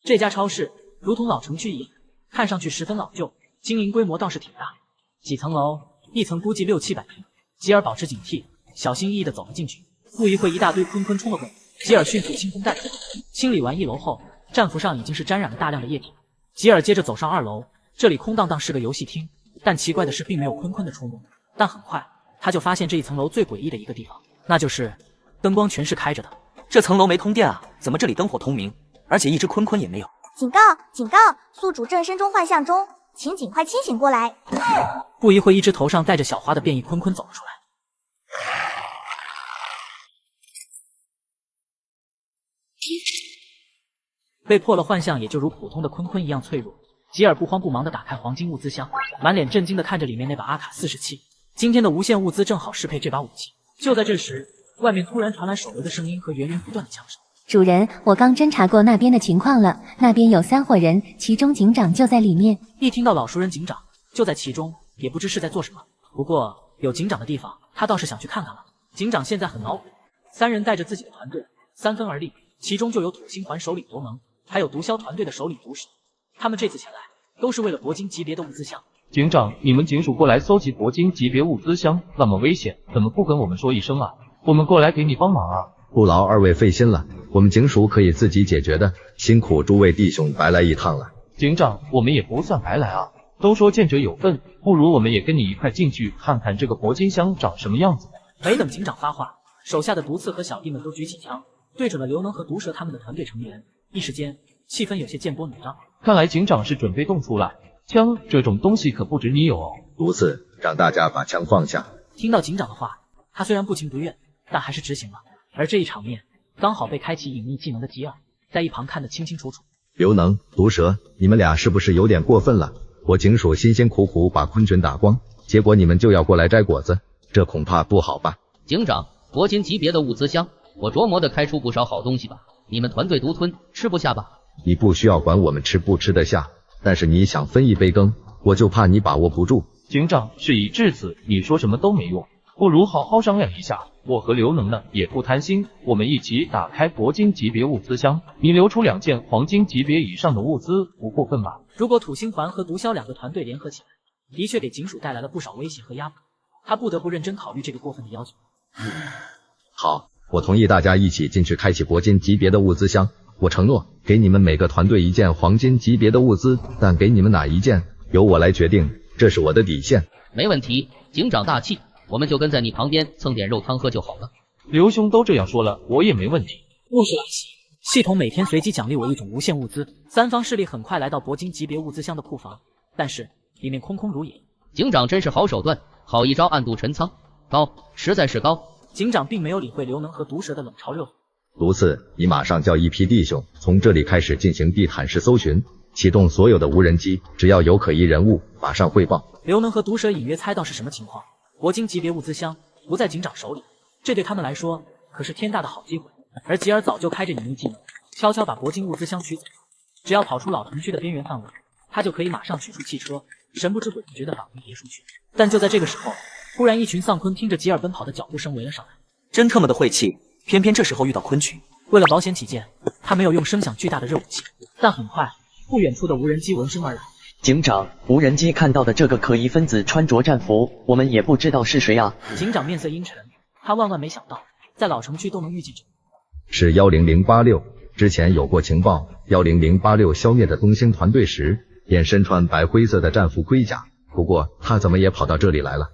这家超市如同老城区一样，看上去十分老旧，经营规模倒是挺大，几层楼，一层估计600-700平。吉尔保持警惕，小心翼翼地走了进去。不一会，一大堆坤坤冲了过来，吉尔迅速清空弹头。清理完1楼后，战俘上已经是沾染了大量的液体。吉尔接着走上2楼，这里空荡荡是个游戏厅，但奇怪的是并没有坤坤的出没。但很快他就发现这一层楼最诡异的一个地方，那就是灯光全是开着的。这层楼没通电啊？怎么这里灯火通明，而且一只坤坤也没有？警告！警告！宿主正身中幻象中，请尽快清醒过来。不一会，一只头上带着小花的变异坤坤走了出来。被破了幻象，也就如普通的坤坤一样脆弱。吉尔不慌不忙地打开黄金物资箱，满脸震惊地看着里面那把阿卡47。今天的无限物资正好适配这把武器。就在这时，外面突然传来手雷的声音和源源不断的枪声。主人，我刚侦查过那边的情况了，那边有3伙人，其中警长就在里面。一听到老熟人警长就在其中，也不知是在做什么。不过有警长的地方，他倒是想去看看了。警长现在很恼火，3人带着自己的团队三分而立，其中就有土星环首领夺蒙，还有毒枭团队的首领毒蛇。他们这次前来都是为了铂金级别的物资箱。警长，你们警署过来搜集铂金级别物资箱，那么危险，怎么不跟我们说一声啊？我们过来给你帮忙啊！不劳二位费心了，我们警署可以自己解决的，辛苦诸位弟兄白来一趟了。警长，我们也不算白来啊，都说见者有份，不如我们也跟你一块进去看看这个铂金箱长什么样子。没等警长发话，手下的毒刺和小弟们都举起枪，对准了刘能和毒蛇他们的团队成员。一时间，气氛有些剑波弩张。看来警长是准备动粗了，枪这种东西可不止你有哦。毒刺，让大家把枪放下。听到警长的话，他虽然不情不愿，但还是执行了。而这一场面，刚好被开启隐秘技能的吉尔在一旁看得清清楚楚。刘能、毒蛇，你们俩是不是有点过分了？我警署辛辛苦苦把昆群打光，结果你们就要过来摘果子，这恐怕不好吧？警长，铂金级别的物资箱，我琢磨的开出不少好东西吧？你们团队独吞，吃不下吧？你不需要管我们吃不吃得下，但是你想分一杯羹，我就怕你把握不住。警长，事已至此，你说什么都没用，不如好好商量一下。我和刘能呢也不贪心，我们一起打开铂金级别物资箱，你留出2件黄金级别以上的物资，不过分吧？如果土星环和毒枭2个团队联合起来，的确给警署带来了不少威胁和压迫，他不得不认真考虑这个过分的要求。好，我同意大家一起进去开启铂金级别的物资箱。我承诺给你们每个团队1件黄金级别的物资，但给你们哪一件，由我来决定，这是我的底线。没问题，警长大气，我们就跟在你旁边蹭点肉汤喝就好了。刘兄都这样说了，我也没问题。故事来袭，系统每天随机奖励我一种无限物资。三方势力很快来到铂金级别物资箱的库房，但是里面空空如也。警长真是好手段，好一招暗度陈仓，高，实在是高。警长并没有理会刘能和毒蛇的冷嘲热讽。毒刺，你马上叫一批弟兄从这里开始进行地毯式搜寻，启动所有的无人机，只要有可疑人物，马上汇报。刘能和毒蛇隐约猜到是什么情况，铂金级别物资箱不在警长手里，这对他们来说可是天大的好机会。而吉尔早就开着隐秘技能，悄悄把铂金物资箱取走，只要跑出老城区的边缘范围，他就可以马上取出汽车，神不知鬼不觉地返回别墅去。但就在这个时候，忽然一群丧坤听着吉尔奔跑的脚步声围了上来，真特么的晦气！偏偏这时候遇到昆群。为了保险起见，他没有用声响巨大的热武器，但很快，不远处的无人机闻声而来。警长，无人机看到的这个可疑分子穿着战服，我们也不知道是谁啊。警长面色阴沉，他万万没想到，在老城区都能遇见这。是10086，之前有过情报，10086消灭的东星团队时，便身穿白灰色的战服盔甲，不过他怎么也跑到这里来了？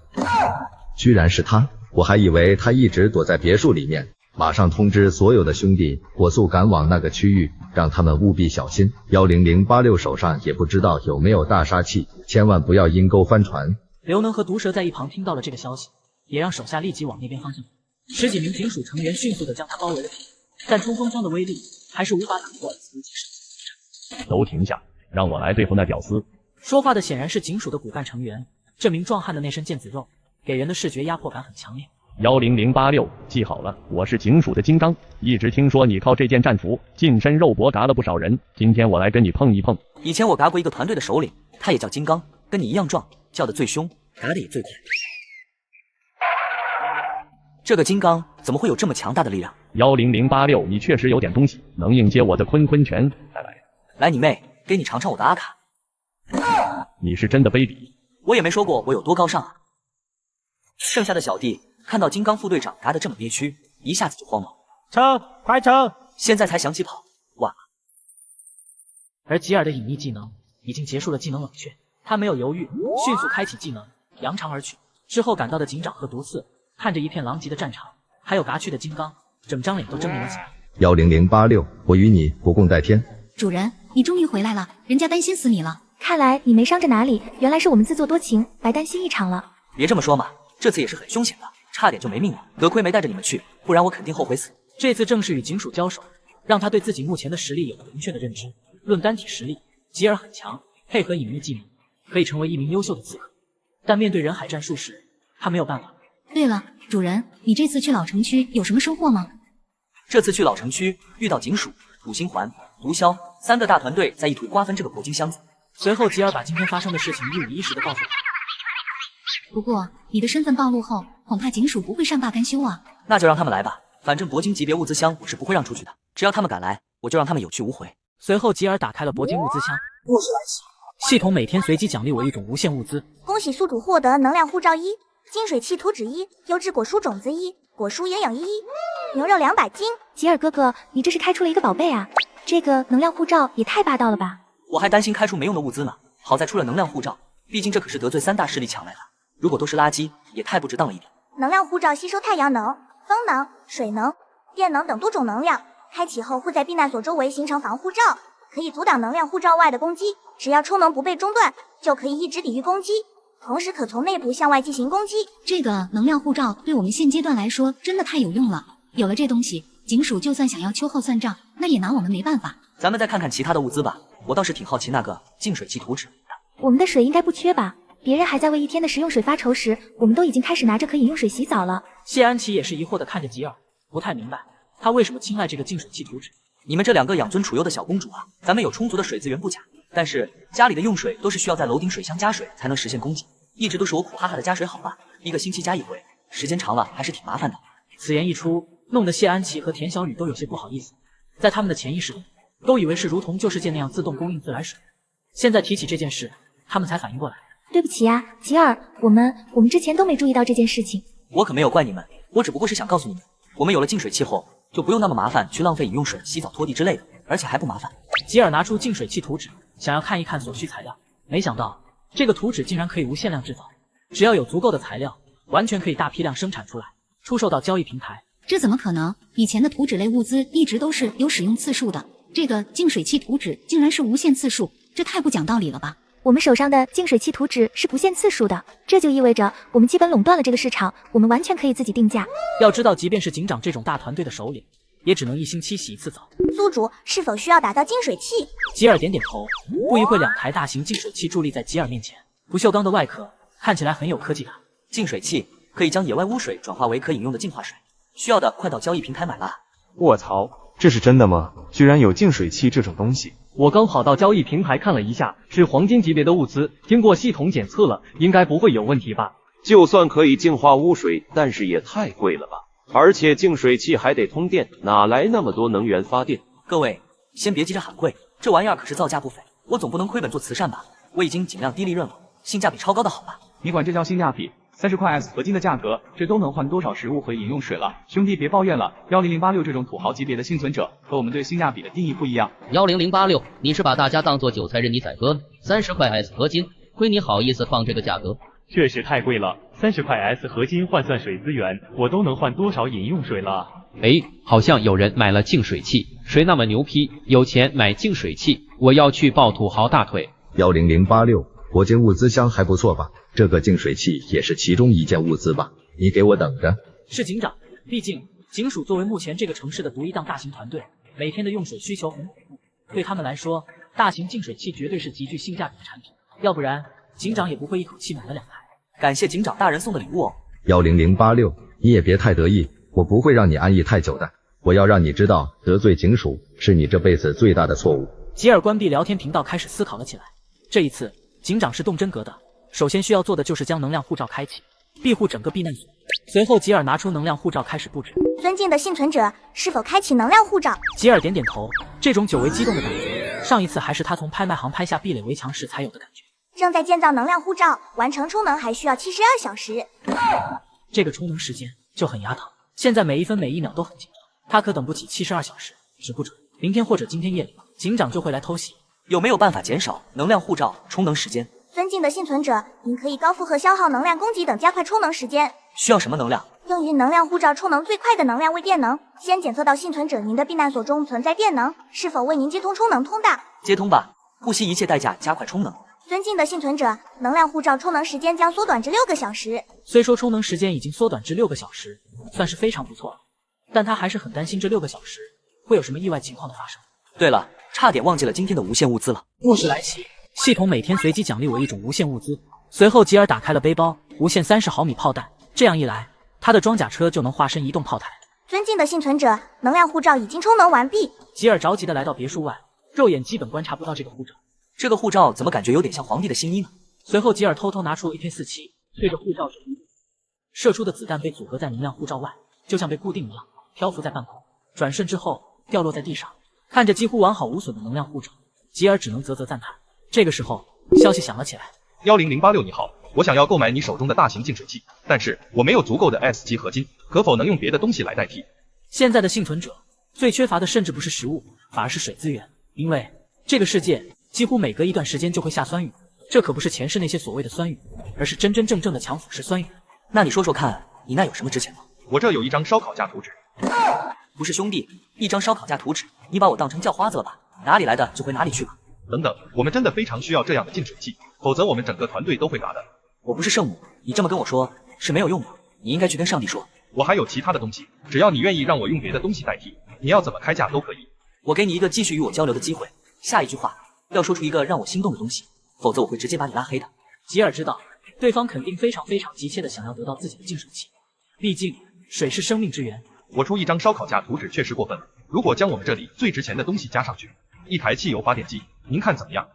居然是他，我还以为他一直躲在别墅里面。马上通知所有的兄弟，火速赶往那个区域，让他们务必小心。10086手上也不知道有没有大杀器，千万不要阴沟翻船。刘能和毒蛇在一旁听到了这个消息，也让手下立即往那边方向跑。10几名警署成员迅速地将他包围了起来，但冲锋枪的威力还是无法打破自己身。都停下，让我来对付那屌丝。说话的显然是警署的骨干成员，这名壮汉的那身腱子肉，给人的视觉压迫感很强烈。10086，记好了，我是警署的金刚，一直听说你靠这件战服近身肉搏嘎了不少人，今天我来跟你碰一碰。以前我嘎过一个团队的首领，他也叫金刚，跟你一样壮，叫得最凶，嘎得也最快。这个金刚怎么会有这么强大的力量？10086，你确实有点东西，能应接我的坤坤拳。来你妹，给你尝尝我的阿卡。你是真的卑鄙。我也没说过我有多高尚啊。剩下的小弟看到金刚副队长嘎得这么憋屈，一下子就慌了。撤，快撤！现在才想起跑，晚了。而吉尔的隐秘技能已经结束了技能冷却，他没有犹豫，迅速开启技能，扬长而去。之后赶到的警长和毒刺看着一片狼藉的战场，还有嘎去的金刚，整张脸都狰狞了起来。10086，我与你不共戴天。主人，你终于回来了，人家担心死你了。看来你没伤着哪里，原来是我们自作多情，白担心一场了。别这么说嘛，这次也是很凶险的，差点就没命了。得亏没带着你们去，不然我肯定后悔死。这次正式与警署交手，让他对自己目前的实力有了明确的认知。论单体实力，吉尔很强，配合隐秘技能，可以成为一名优秀的刺客。但面对人海战术时，他没有办法。对了，主人，你这次去老城区有什么收获吗？这次去老城区遇到警署、土星环、毒枭3个大团队在意图瓜分这个铂金箱子。随后吉尔把今天发生的事情一五一十的告诉他。不过你的身份暴露后，恐怕警署不会善罢甘休啊。那就让他们来吧，反正铂金级别物资箱我是不会让出去的，只要他们敢来，我就让他们有去无回。随后吉尔打开了铂金物资箱，故事来袭，系统每天随机奖励我一种无限物资。恭喜宿主获得能量护罩1、金水器图纸1、优质果蔬种子1、果蔬营养1、牛肉200斤。吉尔哥哥，你这是开出了一个宝贝啊！这个能量护罩也太霸道了吧！我还担心开出没用的物资呢，好在出了能量护罩，毕竟这可是得罪3大势力抢来的，如果都是垃圾，也太不值当了一点。能量护罩吸收太阳能、风能、水能、电能等多种能量，开启后会在避难所周围形成防护罩，可以阻挡能量护罩外的攻击，只要充能不被中断，就可以一直抵御攻击，同时可从内部向外进行攻击。这个能量护罩对我们现阶段来说真的太有用了，有了这东西，警署就算想要秋后算账，那也拿我们没办法。咱们再看看其他的物资吧，我倒是挺好奇那个净水器图纸。我们的水应该不缺吧？别人还在为1天的食用水发愁时，我们都已经开始拿着可饮用水洗澡了。谢安琪也是疑惑地看着吉尔，不太明白他为什么青睐这个净水器图纸。你们这2个养尊处优的小公主啊，咱们有充足的水资源不假，但是家里的用水都是需要在楼顶水箱加水才能实现供给，一直都是我苦哈哈的加水好吧，一个星期加1回，时间长了还是挺麻烦的。此言一出，弄得谢安琪和田小雨都有些不好意思，在他们的潜意识里，都以为是如同旧世界那样自动供应自来水。现在提起这件事，他们才反应过来。对不起呀，吉尔，我们之前都没注意到这件事情。我可没有怪你们，我只不过是想告诉你们，我们有了净水器后，就不用那么麻烦去浪费饮用水、洗澡、拖地之类的，而且还不麻烦。吉尔拿出净水器图纸，想要看一看所需材料，没想到这个图纸竟然可以无限量制造，只要有足够的材料，完全可以大批量生产出来，出售到交易平台。这怎么可能？以前的图纸类物资一直都是有使用次数的，这个净水器图纸竟然是无限次数，这太不讲道理了吧？我们手上的净水器图纸是不限次数的，这就意味着我们基本垄断了这个市场，我们完全可以自己定价。要知道，即便是警长这种大团队的首领，也只能1星期洗一次澡。宿主是否需要打造净水器？吉尔点点头。不一会，2台大型净水器伫立在吉尔面前，不锈钢的外壳看起来很有科技感。净水器可以将野外污水转化为可饮用的净化水，需要的快到交易平台买啦。卧槽，这是真的吗？居然有净水器这种东西！我刚跑到交易平台看了一下，是黄金级别的物资，经过系统检测了，应该不会有问题吧？就算可以净化污水，但是也太贵了吧？而且净水器还得通电，哪来那么多能源发电？各位，先别急着喊贵，这玩意儿可是造价不菲，我总不能亏本做慈善吧？我已经尽量低利润了，性价比超高的好吧？你管这叫性价比？30块 S 合金的价格，这都能换多少食物和饮用水了？兄弟别抱怨了，10086这种土豪级别的幸存者和我们对性价比的定义不一样。10086，你是把大家当做韭菜任你宰割？30块 S 合金，亏你好意思放这个价格？确实太贵了，30块 S 合金换算水资源，我都能换多少饮用水了？哎，好像有人买了净水器，谁那么牛批？有钱买净水器，我要去抱土豪大腿。10086，铂金物资箱还不错吧？这个净水器也是其中一件物资吧？你给我等着。是警长，毕竟警署作为目前这个城市的独一档大型团队，每天的用水需求很恐怖，对他们来说，大型净水器绝对是极具性价比的产品，要不然警长也不会一口气买了2台。感谢警长大人送的礼物哦。10086，你也别太得意，我不会让你安逸太久的。我要让你知道，得罪警署是你这辈子最大的错误。吉尔关闭聊天频道，开始思考了起来。这一次，警长是动真格的。首先需要做的就是将能量护罩开启，庇护整个避难所。随后，吉尔拿出能量护罩开始布置。尊敬的幸存者，是否开启能量护罩？吉尔点点头，这种久违激动的感觉，上一次还是他从拍卖行拍下壁垒围墙时才有的感觉。正在建造能量护罩，完成充能还需要72小时。这个充能时间就很牙疼，现在每一分每一秒都很紧张，他可等不起72小时，指不准明天或者今天夜里，警长就会来偷袭。有没有办法减少能量护罩充能时间？尊敬的幸存者，您可以高负荷消耗能量供给等加快充能时间。需要什么能量？用于能量护罩充能最快的能量为电能。先检测到幸存者您的避难所中存在电能，是否为您接通充能通道？接通吧，不惜一切代价加快充能。尊敬的幸存者，能量护罩充能时间将缩短至6个小时。虽说充能时间已经缩短至6个小时，算是非常不错了，但他还是很担心这6个小时会有什么意外情况的发生。对了，差点忘记了今天的无限物资了。末世来袭，系统每天随机奖励我一种无限物资。随后吉尔打开了背包，无限30毫米炮弹，这样一来，他的装甲车就能化身移动炮台。尊敬的幸存者，能量护罩已经充能完毕。吉尔着急地来到别墅外，肉眼基本观察不到这个护罩。这个护罩怎么感觉有点像皇帝的新衣呢？随后吉尔偷偷拿出 AK-47，对着护罩射出的子弹被阻隔在能量护罩外，就像被固定一样，漂浮在半空，转瞬之后掉落在地上。看着几乎完好无损的能量护罩，吉尔只能啧啧赞叹。这个时候，消息响了起来。10086你好，我想要购买你手中的大型净水器，但是我没有足够的 S 级合金，可否能用别的东西来代替？现在的幸存者最缺乏的甚至不是食物，反而是水资源，因为这个世界几乎每隔一段时间就会下酸雨，这可不是前世那些所谓的酸雨，而是真真正正的强腐蚀酸雨。那你说说看，你那有什么值钱吗？我这有一张烧烤架图纸。不是兄弟，一张烧烤架图纸，你把我当成叫花子了吧？哪里来的就回哪里去吧。等等，我们真的非常需要这样的净水器，否则我们整个团队都会嘎的。我不是圣母，你这么跟我说是没有用的，你应该去跟上帝说。我还有其他的东西，只要你愿意让我用别的东西代替，你要怎么开价都可以。我给你一个继续与我交流的机会，下一句话要说出一个让我心动的东西，否则我会直接把你拉黑的。吉尔知道对方肯定非常急切的想要得到自己的净水器，毕竟水是生命之源。我出一张烧烤架图纸确实过分了，如果将我们这里最值钱的东西加上去，一台汽油发电机，您看怎么样？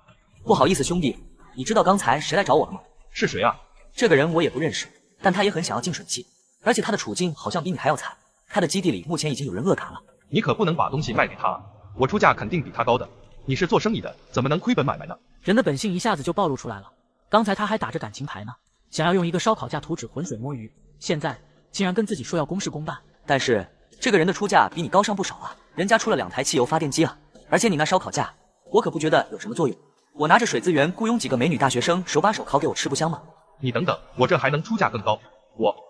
不好意思兄弟，你知道刚才谁来找我了吗？是谁啊？这个人我也不认识，但他也很想要净水器，而且他的处境好像比你还要惨，他的基地里目前已经有人恶卡了。你可不能把东西卖给他，我出价肯定比他高的。你是做生意的，怎么能亏本买卖呢？人的本性一下子就暴露出来了，刚才他还打着感情牌呢，想要用一个烧烤架图纸浑水摸鱼，现在竟然跟自己说要公事公办。但是这个人的出价比你高上不少啊，人家出了2台汽油发电机啊，而且你那烧烤架，我可不觉得有什么作用。我拿着水资源雇佣几个美女大学生手把手烤给我吃，不香吗？你等等，我这还能出价更高，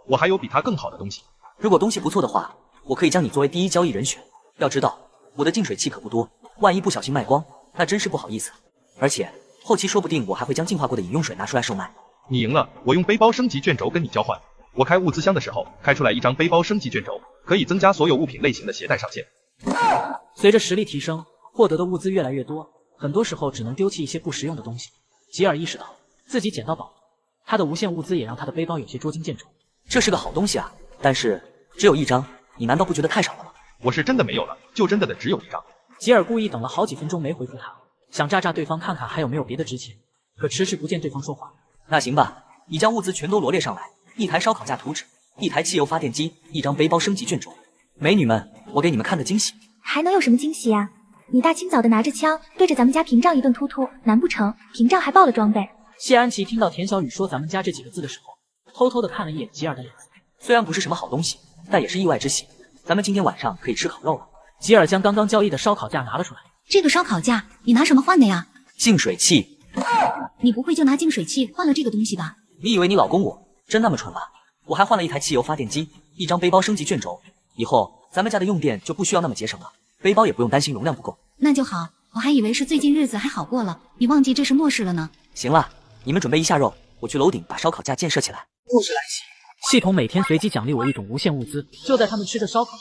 我还有比他更好的东西。如果东西不错的话，我可以将你作为第一交易人选。要知道，我的净水器可不多，万一不小心卖光，那真是不好意思。而且后期说不定我还会将净化过的饮用水拿出来售卖。你赢了，我用背包升级卷轴跟你交换。我开物资箱的时候开出来一张背包升级卷轴，可以增加所有物品类型的携带上限。随着实力提升，获得的物资越来越多，很多时候只能丢弃一些不实用的东西。吉尔意识到自己捡到宝，他的无限物资也让他的背包有些捉襟见肘。这是个好东西啊，但是只有1张，你难道不觉得太少了吗？我是真的没有了，就真的只有1张。吉尔故意等了好几分钟没回复他，想炸对方看看还有没有别的值钱，可迟迟不见对方说话。那行吧，你将物资全都罗列上来，1台烧烤架图纸，1台汽油发电机，1张背包升级卷轴。美女们，我给你们看个惊喜。还能有什么惊喜呀？你大清早的拿着枪对着咱们家屏障一顿突突，难不成屏障还爆了装备？谢安琪听到田小雨说咱们家这几个字的时候，偷偷的看了一眼吉尔的脸色。虽然不是什么好东西，但也是意外之喜。咱们今天晚上可以吃烤肉了。吉尔将刚刚交易的烧烤架拿了出来。这个烧烤架你拿什么换的呀？净水器。你不会就拿净水器换了这个东西吧？你以为你老公我真那么蠢吗？我还换了1台汽油发电机，1张背包升级卷轴，以后咱们家的用电就不需要那么节省了，背包也不用担心容量不够。那就好，我还以为是最近日子还好过了，你忘记这是末世了呢。行了，你们准备一下肉，我去楼顶把烧烤架建设起来。故事来袭，系统每天随机奖励我1种无限物资。就在他们吃着烧烤，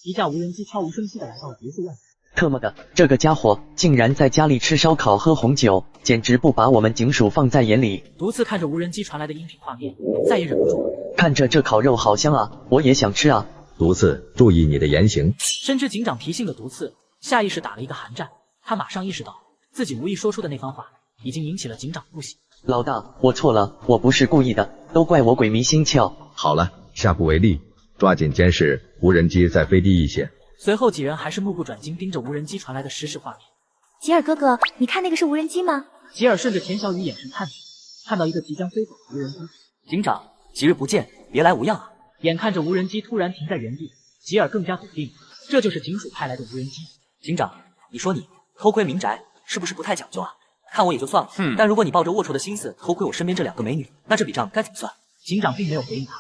一架无人机悄无声息地来到了别墅外。特么的，这个家伙竟然在家里吃烧烤喝红酒，简直不把我们警署放在眼里。独自看着无人机传来的音频画面，再也忍不住了。看着这烤肉好香啊，我也想吃啊。毒刺，注意你的言行。深知警长提醒的毒刺，下意识打了一个寒战。他马上意识到自己无意说出的那番话已经引起了警长的不喜。老大，我错了，我不是故意的，都怪我鬼迷心窍。好了，下不为例，抓紧监视无人机再飞低一些。随后几人还是目不转睛盯着无人机传来的实时画面。吉尔哥哥，你看那个是无人机吗？吉尔顺着田小雨眼神看去，看到一个即将飞走的无人机。警长，即日不见，别来无恙啊！眼看着无人机突然停在原地，吉尔更加笃定，这就是警署派来的无人机。警长，你说你偷窥民宅是不是不太讲究啊？看我也就算了，但如果你抱着龌龊的心思偷窥我身边这2个美女，那这笔账该怎么算？警长并没有回应他，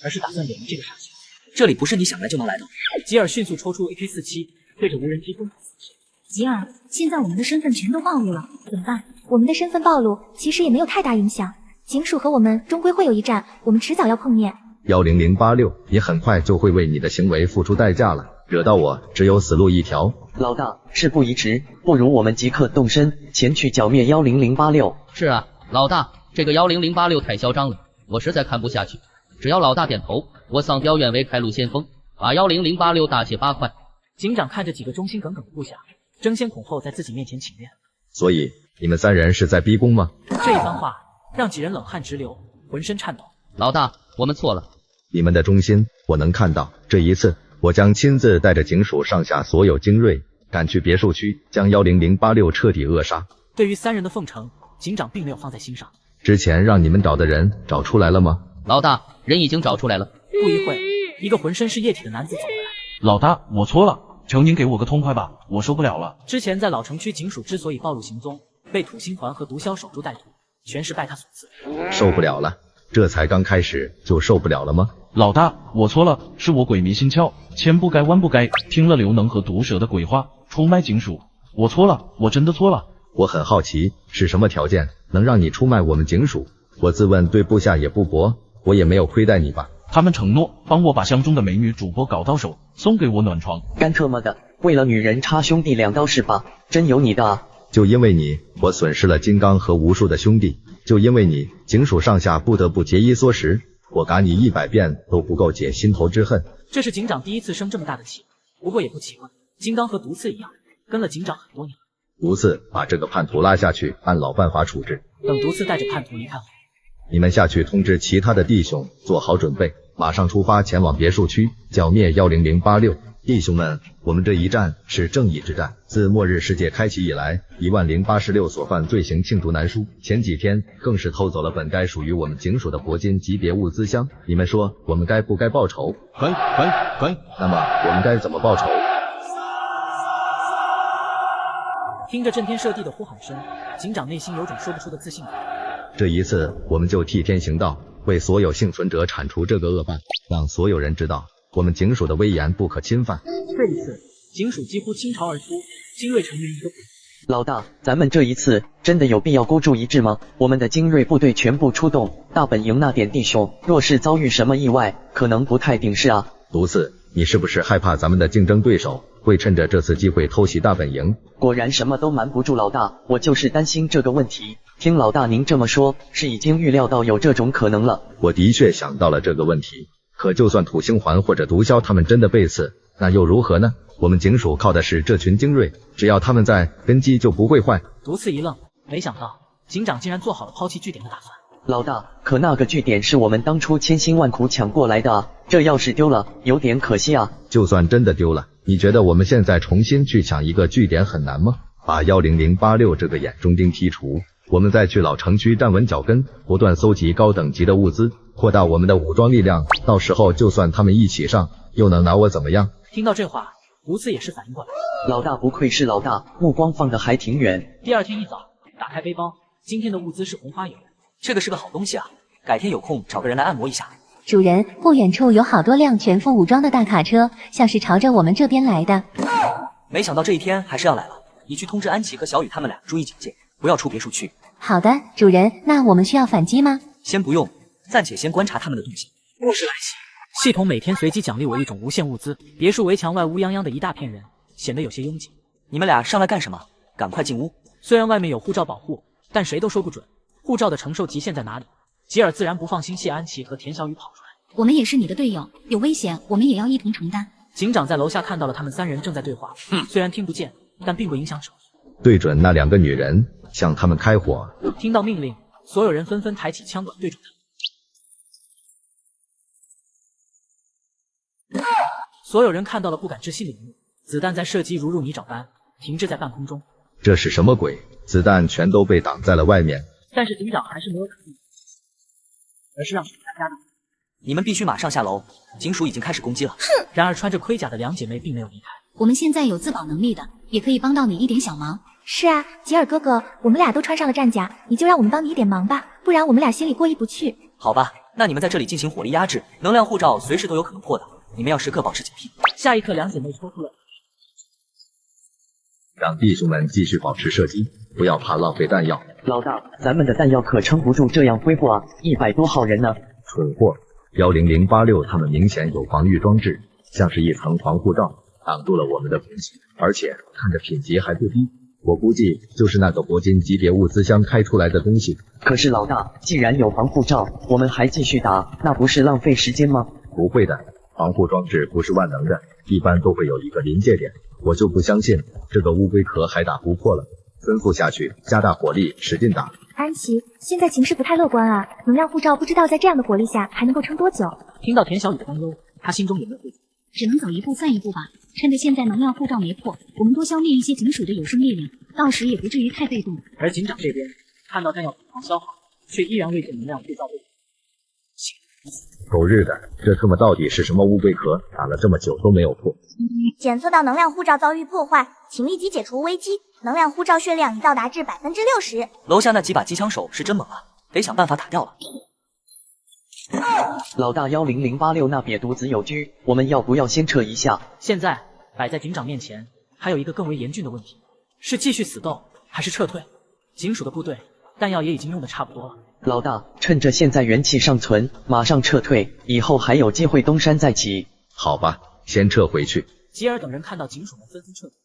而是打算远离这个傻笑。这里不是你想来就能来的。吉尔迅速抽出 AK-47，对着无人机疯狂扫射。吉尔，现在我们的身份全都暴露了，怎么办？我们的身份暴露其实也没有太大影响，警署和我们终归会有一战，我们迟早要碰面。10086，你很快就会为你的行为付出代价了，惹到我只有死路一条。老大，事不宜迟，不如我们即刻动身，前去剿灭10086。是啊，老大，这个10086太嚣张了，我实在看不下去。只要老大点头，我丧雕愿为开路先锋，把10086大卸8块。警长看着几个忠心耿耿的部下，争先恐后在自己面前请愿。所以你们3人是在逼宫吗？这一番话让几人冷汗直流，浑身颤抖。老大，我们错了。你们的忠心我能看到，这一次我将亲自带着警署上下所有精锐赶去别墅区，将10086彻底扼杀。对于3人的奉承，警长并没有放在心上。之前让你们找的人找出来了吗？老大，人已经找出来了。不一会，一个浑身是液体的男子走过来。老大，我错了，求您给我个痛快吧，我受不了了。之前在老城区警署之所以暴露行踪，被土星环和毒枭守株待兔，全是拜他所赐。受不了了，这才刚开始就受不了了吗？老大，我错了，是我鬼迷心窍，千不该万不该，听了刘能和毒蛇的鬼话，出卖警署。我错了，我真的错了。我很好奇，是什么条件能让你出卖我们警署？我自问对部下也不薄，我也没有亏待你吧？他们承诺帮我把相中的美女主播搞到手，送给我暖床。干特么的，为了女人插兄弟2刀是吧？真有你的啊！就因为你，我损失了金刚和无数的兄弟；就因为你，警署上下不得不节衣缩食。我嘎你100遍都不够解心头之恨。这是警长第一次生这么大的气，不过也不奇怪，金刚和毒刺一样，跟了警长很多年。毒刺把这个叛徒拉下去，按老办法处置。等毒刺带着叛徒离开后，你们下去通知其他的弟兄做好准备，马上出发前往别墅区剿灭10086。弟兄们，我们这一战是正义之战。自末日世界开启以来，10086所犯罪行罄竹难书。前几天更是偷走了本该属于我们警署的铂金级别物资箱。你们说我们该不该报仇？该。那么我们该怎么报仇？听着震天射地的呼喊声，警长内心有种说不出的自信感。这一次，我们就替天行道，为所有幸存者铲除这个恶霸，让所有人知道我们警署的威严不可侵犯。这一次，警署几乎倾巢而出，精锐成员一个不老大，咱们这一次真的有必要孤注一掷吗？我们的精锐部队全部出动，大本营那点弟兄，若是遭遇什么意外，可能不太顶事啊。毒刺，你是不是害怕咱们的竞争对手会趁着这次机会偷袭大本营？果然什么都瞒不住老大，我就是担心这个问题。听老大您这么说，是已经预料到有这种可能了。我的确想到了这个问题，可就算土星环或者毒枭他们真的被刺，那又如何呢？我们警署靠的是这群精锐，只要他们在，根基就不会坏。毒刺一愣，没想到警长竟然做好了抛弃据点的打算。老大，可那个据点是我们当初千辛万苦抢过来的啊，这要是丢了，有点可惜啊。就算真的丢了，你觉得我们现在重新去抢一个据点很难吗？把10086这个眼中钉剔除，我们再去老城区站稳脚跟，不断搜集高等级的物资，扩大我们的武装力量，到时候就算他们一起上，又能拿我怎么样？听到这话，毒刺也是反应过来。老大不愧是老大，目光放得还挺远。第二天一早，打开背包，今天的物资是红花油。这个是个好东西啊，改天有空找个人来按摩一下。主人，不远处有好多辆全副武装的大卡车，像是朝着我们这边来的。没想到这一天还是要来了，你去通知安琪和小雨他们俩注意警戒，不要出别墅区。好的，主人，那我们需要反击吗？先不用，暂且先观察他们的动静。末世来袭，系统每天随机奖励我一种无限物资。别墅围墙外乌泱泱的一大片人，显得有些拥挤。你们俩上来干什么？赶快进屋。虽然外面有护照保护，但谁都说不准护照的承受极限在哪里。吉尔自然不放心谢安琪和田小雨跑出来。我们也是你的队友，有危险我们也要一同承担。警长在楼下看到了他们三人正在对话，虽然听不见，但并不影响手。对准那2个女人，向他们开火。听到命令，所有人纷纷抬起枪管对准他。所有人看到了不敢置信的一幕，子弹在射击如入泥沼般停滞在半空中。这是什么鬼？子弹全都被挡在了外面。但是警长还是没有打动，而是让大家的。你们必须马上下楼，警署已经开始攻击了。然而穿着盔甲的2姐妹并没有离开。我们现在有自保能力的，也可以帮到你一点小忙。是啊，吉尔哥哥，我们俩都穿上了战甲，你就让我们帮你一点忙吧，不然我们俩心里过意不去。好吧，那你们在这里进行火力压制，能量护罩随时都有可能破的，你们要时刻保持警惕。下一刻，2姐妹抽出了，让弟兄们继续保持射击，不要怕浪费弹药。老大，咱们的弹药可撑不住这样挥霍啊，100多号人呢。蠢货，10086他们明显有防御装置，像是一层防护罩，挡住了我们的攻击，而且看着品级还不低。我估计就是那个铂金级别物资箱开出来的东西。可是老大，既然有防护罩，我们还继续打，那不是浪费时间吗？不会的，防护装置不是万能的，一般都会有一个临界点。我就不相信这个乌龟壳还打不破了。吩咐下去，加大火力，使劲打。安琪，现在情势不太乐观啊，能量护罩不知道在这样的火力下还能够撑多久。听到田小雨的担忧，他心中也没有只能走一步算一步吧。趁着现在能量护罩没破，我们多消灭一些警署的有生力量，到时也不至于太被动。而警长这边看到弹药疯狂消耗，却依然未见能量护罩被狗日的，这他妈到底是什么乌龟壳？打了这么久都没有破。检测到能量护罩遭遇破坏，请立即解除危机。能量护罩血量已到达至60%。楼下那几把机枪手是真猛啊，得想办法打掉了。老大10086那瘪犊子有狙，我们要不要先撤一下？现在摆在警长面前，还有一个更为严峻的问题，是继续死斗还是撤退？警署的部队弹药也已经用的差不多了。老大，趁着现在元气尚存，马上撤退，以后还有机会东山再起。好吧，先撤回去。吉尔等人看到警署们纷纷撤退，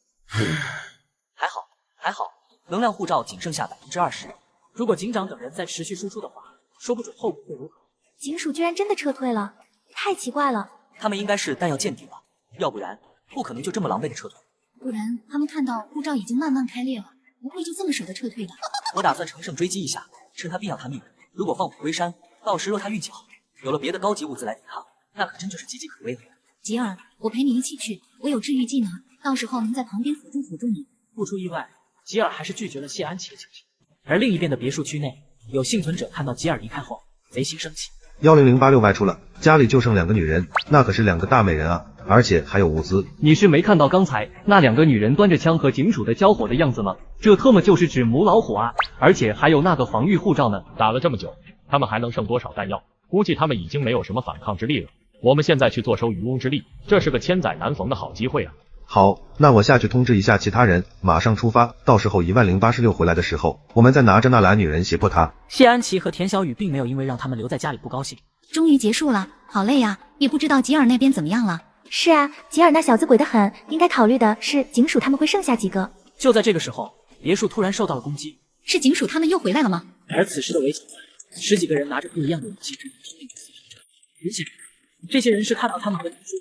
还好，能量护罩仅剩下20%。如果警长等人再持续输出的话，说不准后果会如何。警署居然真的撤退了，太奇怪了。他们应该是弹药见底了，要不然不可能就这么狼狈的撤退。不然他们看到护罩已经慢慢开裂了，不会就这么舍得撤退的。我打算乘胜追击一下，趁他病要他命。如果放虎归山，到时若他运气好，有了别的高级物资来抵抗，那可真就是岌岌可危了。吉尔，我陪你一起去，我有治愈技能，到时候能在旁边辅助你。不出意外，吉尔还是拒绝了谢安琪的请求。而另一边的别墅区内，有幸存者看到吉尔离开后，贼心生气。10086外出了，家里就剩2个女人，那可是2个大美人啊，而且还有物资。你是没看到刚才那2个女人端着枪和警署的交火的样子吗？这特么就是纸母老虎啊！而且还有那个防御护罩呢。打了这么久，他们还能剩多少弹药？估计他们已经没有什么反抗之力了。我们现在去坐收渔翁之利，这是个千载难逢的好机会啊！好，那我下去通知一下其他人，马上出发。到时候10086回来的时候，我们再拿着那俩女人胁迫他。谢安琪和田小雨并没有因为让他们留在家里不高兴。终于结束了，好累呀，也不知道吉尔那边怎么样了。是啊，吉尔那小子鬼得很，应该考虑的是警署他们会剩下几个。就在这个时候，别墅突然受到了攻击。是警署他们又回来了吗？而此时的围墙外，10几个人拿着不一样的武器正在拼命地撕着。很显然，这些人是看到他们和别墅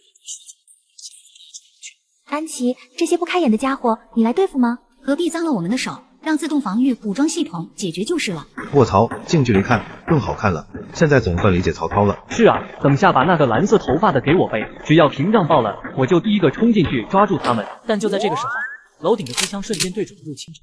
安琪，这些不开眼的家伙，你来对付吗？何必脏了我们的手？让自动防御武装系统解决就是了。卧槽，近距离看更好看了。现在总算理解曹操了。是啊，等下把那个蓝色头发的给我呗，只要屏障爆了，我就第一个冲进去抓住他们。但就在这个时候，楼顶的机枪瞬间对准了入侵者。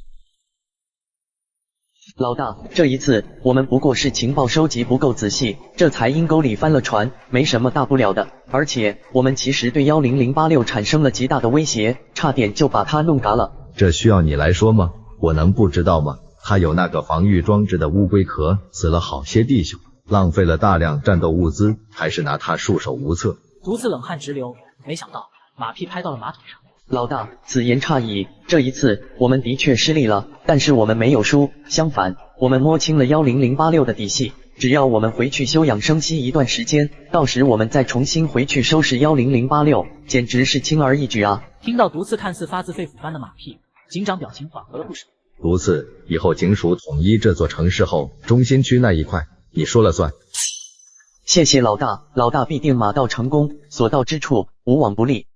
老大，这一次我们不过是情报收集不够仔细，这才阴沟里翻了船，没什么大不了的。而且我们其实对10086产生了极大的威胁，差点就把他弄嘎了。这需要你来说吗？我能不知道吗？他有那个防御装置的乌龟壳，死了好些弟兄，浪费了大量战斗物资，还是拿他束手无策。独自冷汗直流，没想到马屁拍到了马腿上。老大，此言差矣，这一次我们的确失利了，但是我们没有输，相反，我们摸清了10086的底细。只要我们回去休养生息一段时间，到时我们再重新回去收拾10086，简直是轻而易举啊！听到独次看似发自肺腑般的马屁，警长表情缓和了不少。独次，以后警署统一这座城市后，中心区那一块你说了算。谢谢老大，老大必定马到成功，所到之处无往不利。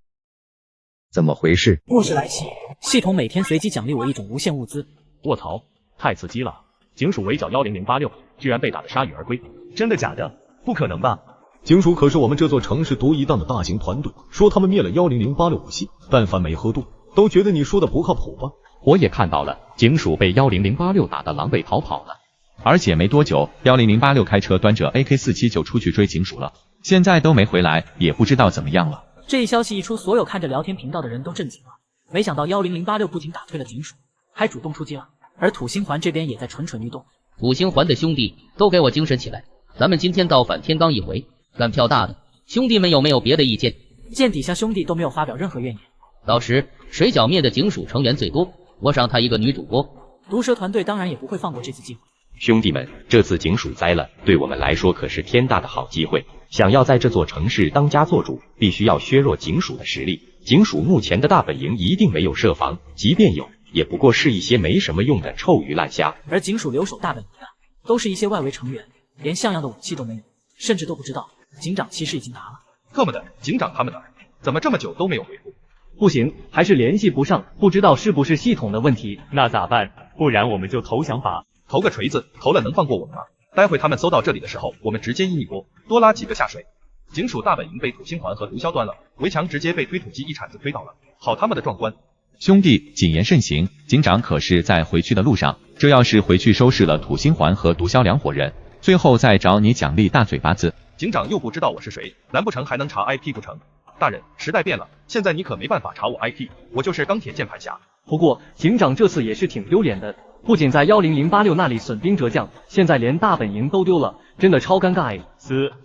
怎么回事？末世来袭，系统每天随机奖励我一种无限物资。卧槽，太刺激了！警署围剿10086，居然被打得铩羽而归。真的假的？不可能吧？警署可是我们这座城市独一档的大型团队，说他们灭了10086不信，但凡没喝多，都觉得你说的不靠谱吧？我也看到了，警署被10086打得狼狈逃跑了，而且没多久，10086开车端着 AK47就出去追警署了，现在都没回来，也不知道怎么样了。这一消息一出，所有看着聊天频道的人都震惊了。没想到10086不仅打退了警署，还主动出击了。而土星环这边也在蠢蠢欲动。土星环的兄弟都给我精神起来，咱们今天造反天罡一回，干票大的，兄弟们有没有别的意见？见底下兄弟都没有发表任何怨言。到时谁剿灭的警署成员最多，我赏他一个女主播。毒蛇团队当然也不会放过这次机会。兄弟们，这次警署栽了，对我们来说可是天大的好机会。想要在这座城市当家做主，必须要削弱警署的实力。警署目前的大本营一定没有设防，即便有，也不过是一些没什么用的臭鱼烂虾。而警署留守大本营的，都是一些外围成员，连像样的武器都没有，甚至都不知道警长其实已经拿了。特么的，警长他们呢？怎么这么久都没有回复？不行，还是联系不上，不知道是不是系统的问题。那咋办？不然我们就投降吧。投个锤子，投了能放过我们吗？待会他们搜到这里的时候，我们直接阴一波，多拉几个下水。警署大本营被土星环和毒枭端了，围墙直接被推土机一铲子推倒了，好他妈的壮观！兄弟，谨言慎行，警长可是在回去的路上，这要是回去收拾了土星环和毒枭两伙人，最后再找你奖励大嘴巴子。警长又不知道我是谁，难不成还能查 IP 不成？大人，时代变了，现在你可没办法查我 IP， 我就是钢铁键盘侠。不过警长这次也是挺丢脸的，不仅在10086那里损兵折将，现在连大本营都丢了，真的超尴尬哎。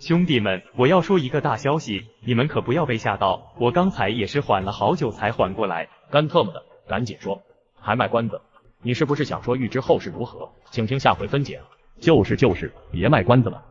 兄弟们，我要说一个大消息，你们可不要被吓到，我刚才也是缓了好久才缓过来。干特么的，赶紧说，还卖关子？你是不是想说预知后事如何？请听下回分解。就是，别卖关子了。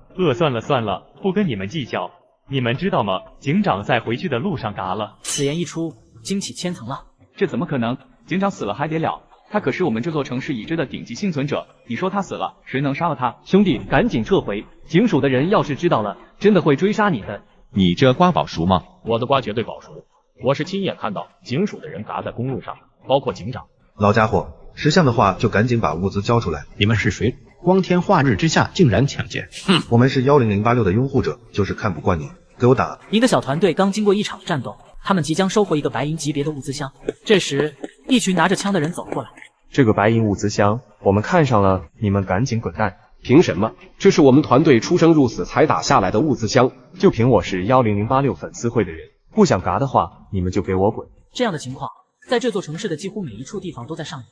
算了，不跟你们计较。你们知道吗？警长在回去的路上嘎了。此言一出，惊起千层浪。这怎么可能？警长死了还得了？他可是我们这座城市已知的顶级幸存者，你说他死了，谁能杀了他？兄弟，赶紧撤回！警署的人要是知道了，真的会追杀你的。你这瓜保熟吗？我的瓜绝对保熟，我是亲眼看到警署的人嘎在公路上，包括警长。老家伙，识相的话就赶紧把物资交出来。你们是谁？光天化日之下竟然抢劫！我们是10086的拥护者，就是看不惯你。给我打！赢的小团队刚经过一场战斗，他们即将收获一个白银级别的物资箱。这时，一群拿着枪的人走过来。这个白银物资箱，我们看上了，你们赶紧滚蛋！凭什么？这是我们团队出生入死才打下来的物资箱。就凭我是10006粉丝会的人，不想嘎的话，你们就给我滚！这样的情况，在这座城市的几乎每一处地方都在上演。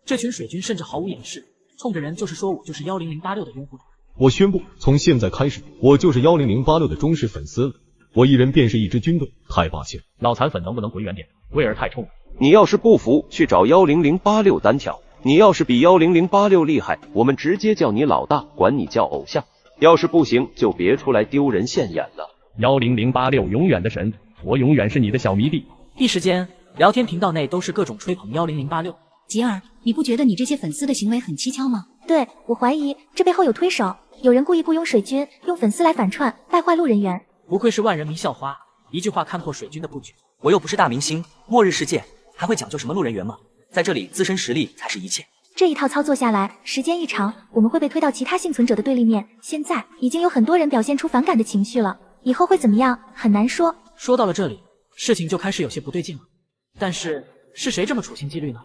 这群水军甚至毫无掩饰，冲着人就是说我就是10086的拥护者。我宣布，从现在开始，我就是10086的忠实粉丝了。我一人便是一支军队，太霸气了！脑残粉能不能滚远点？威尔太冲了。你要是不服，去找10086单挑。你要是比10086厉害，我们直接叫你老大，管你叫偶像。要是不行，就别出来丢人现眼了。10086永远的神，我永远是你的小迷弟。一时间，聊天频道内都是各种吹捧10086。吉尔，你不觉得你这些粉丝的行为很蹊跷吗？对，我怀疑这背后有推手，有人故意雇佣水军，用粉丝来反串，败坏路人缘。不愧是万人迷校花，一句话看破水军的布局。我又不是大明星，末日世界还会讲究什么路人缘吗？在这里，自身实力才是一切。这一套操作下来，时间一长，我们会被推到其他幸存者的对立面。现在已经有很多人表现出反感的情绪了，以后会怎么样，很难说。说到了这里，事情就开始有些不对劲了。但是谁这么处心积虑呢？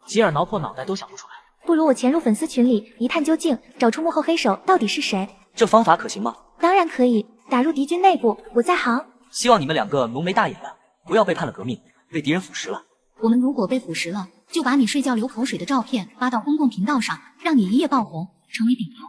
吉尔挠破脑袋都想不出来。不如我潜入粉丝群里一探究竟，找出幕后黑手到底是谁。这方法可行吗？当然可以，打入敌军内部，我在行。希望你们两个浓眉大眼的，不要背叛了革命，被敌人腐蚀了。我们如果被腐蚀了，就把你睡觉流口水的照片发到公共频道上，让你一夜爆红，成为顶流。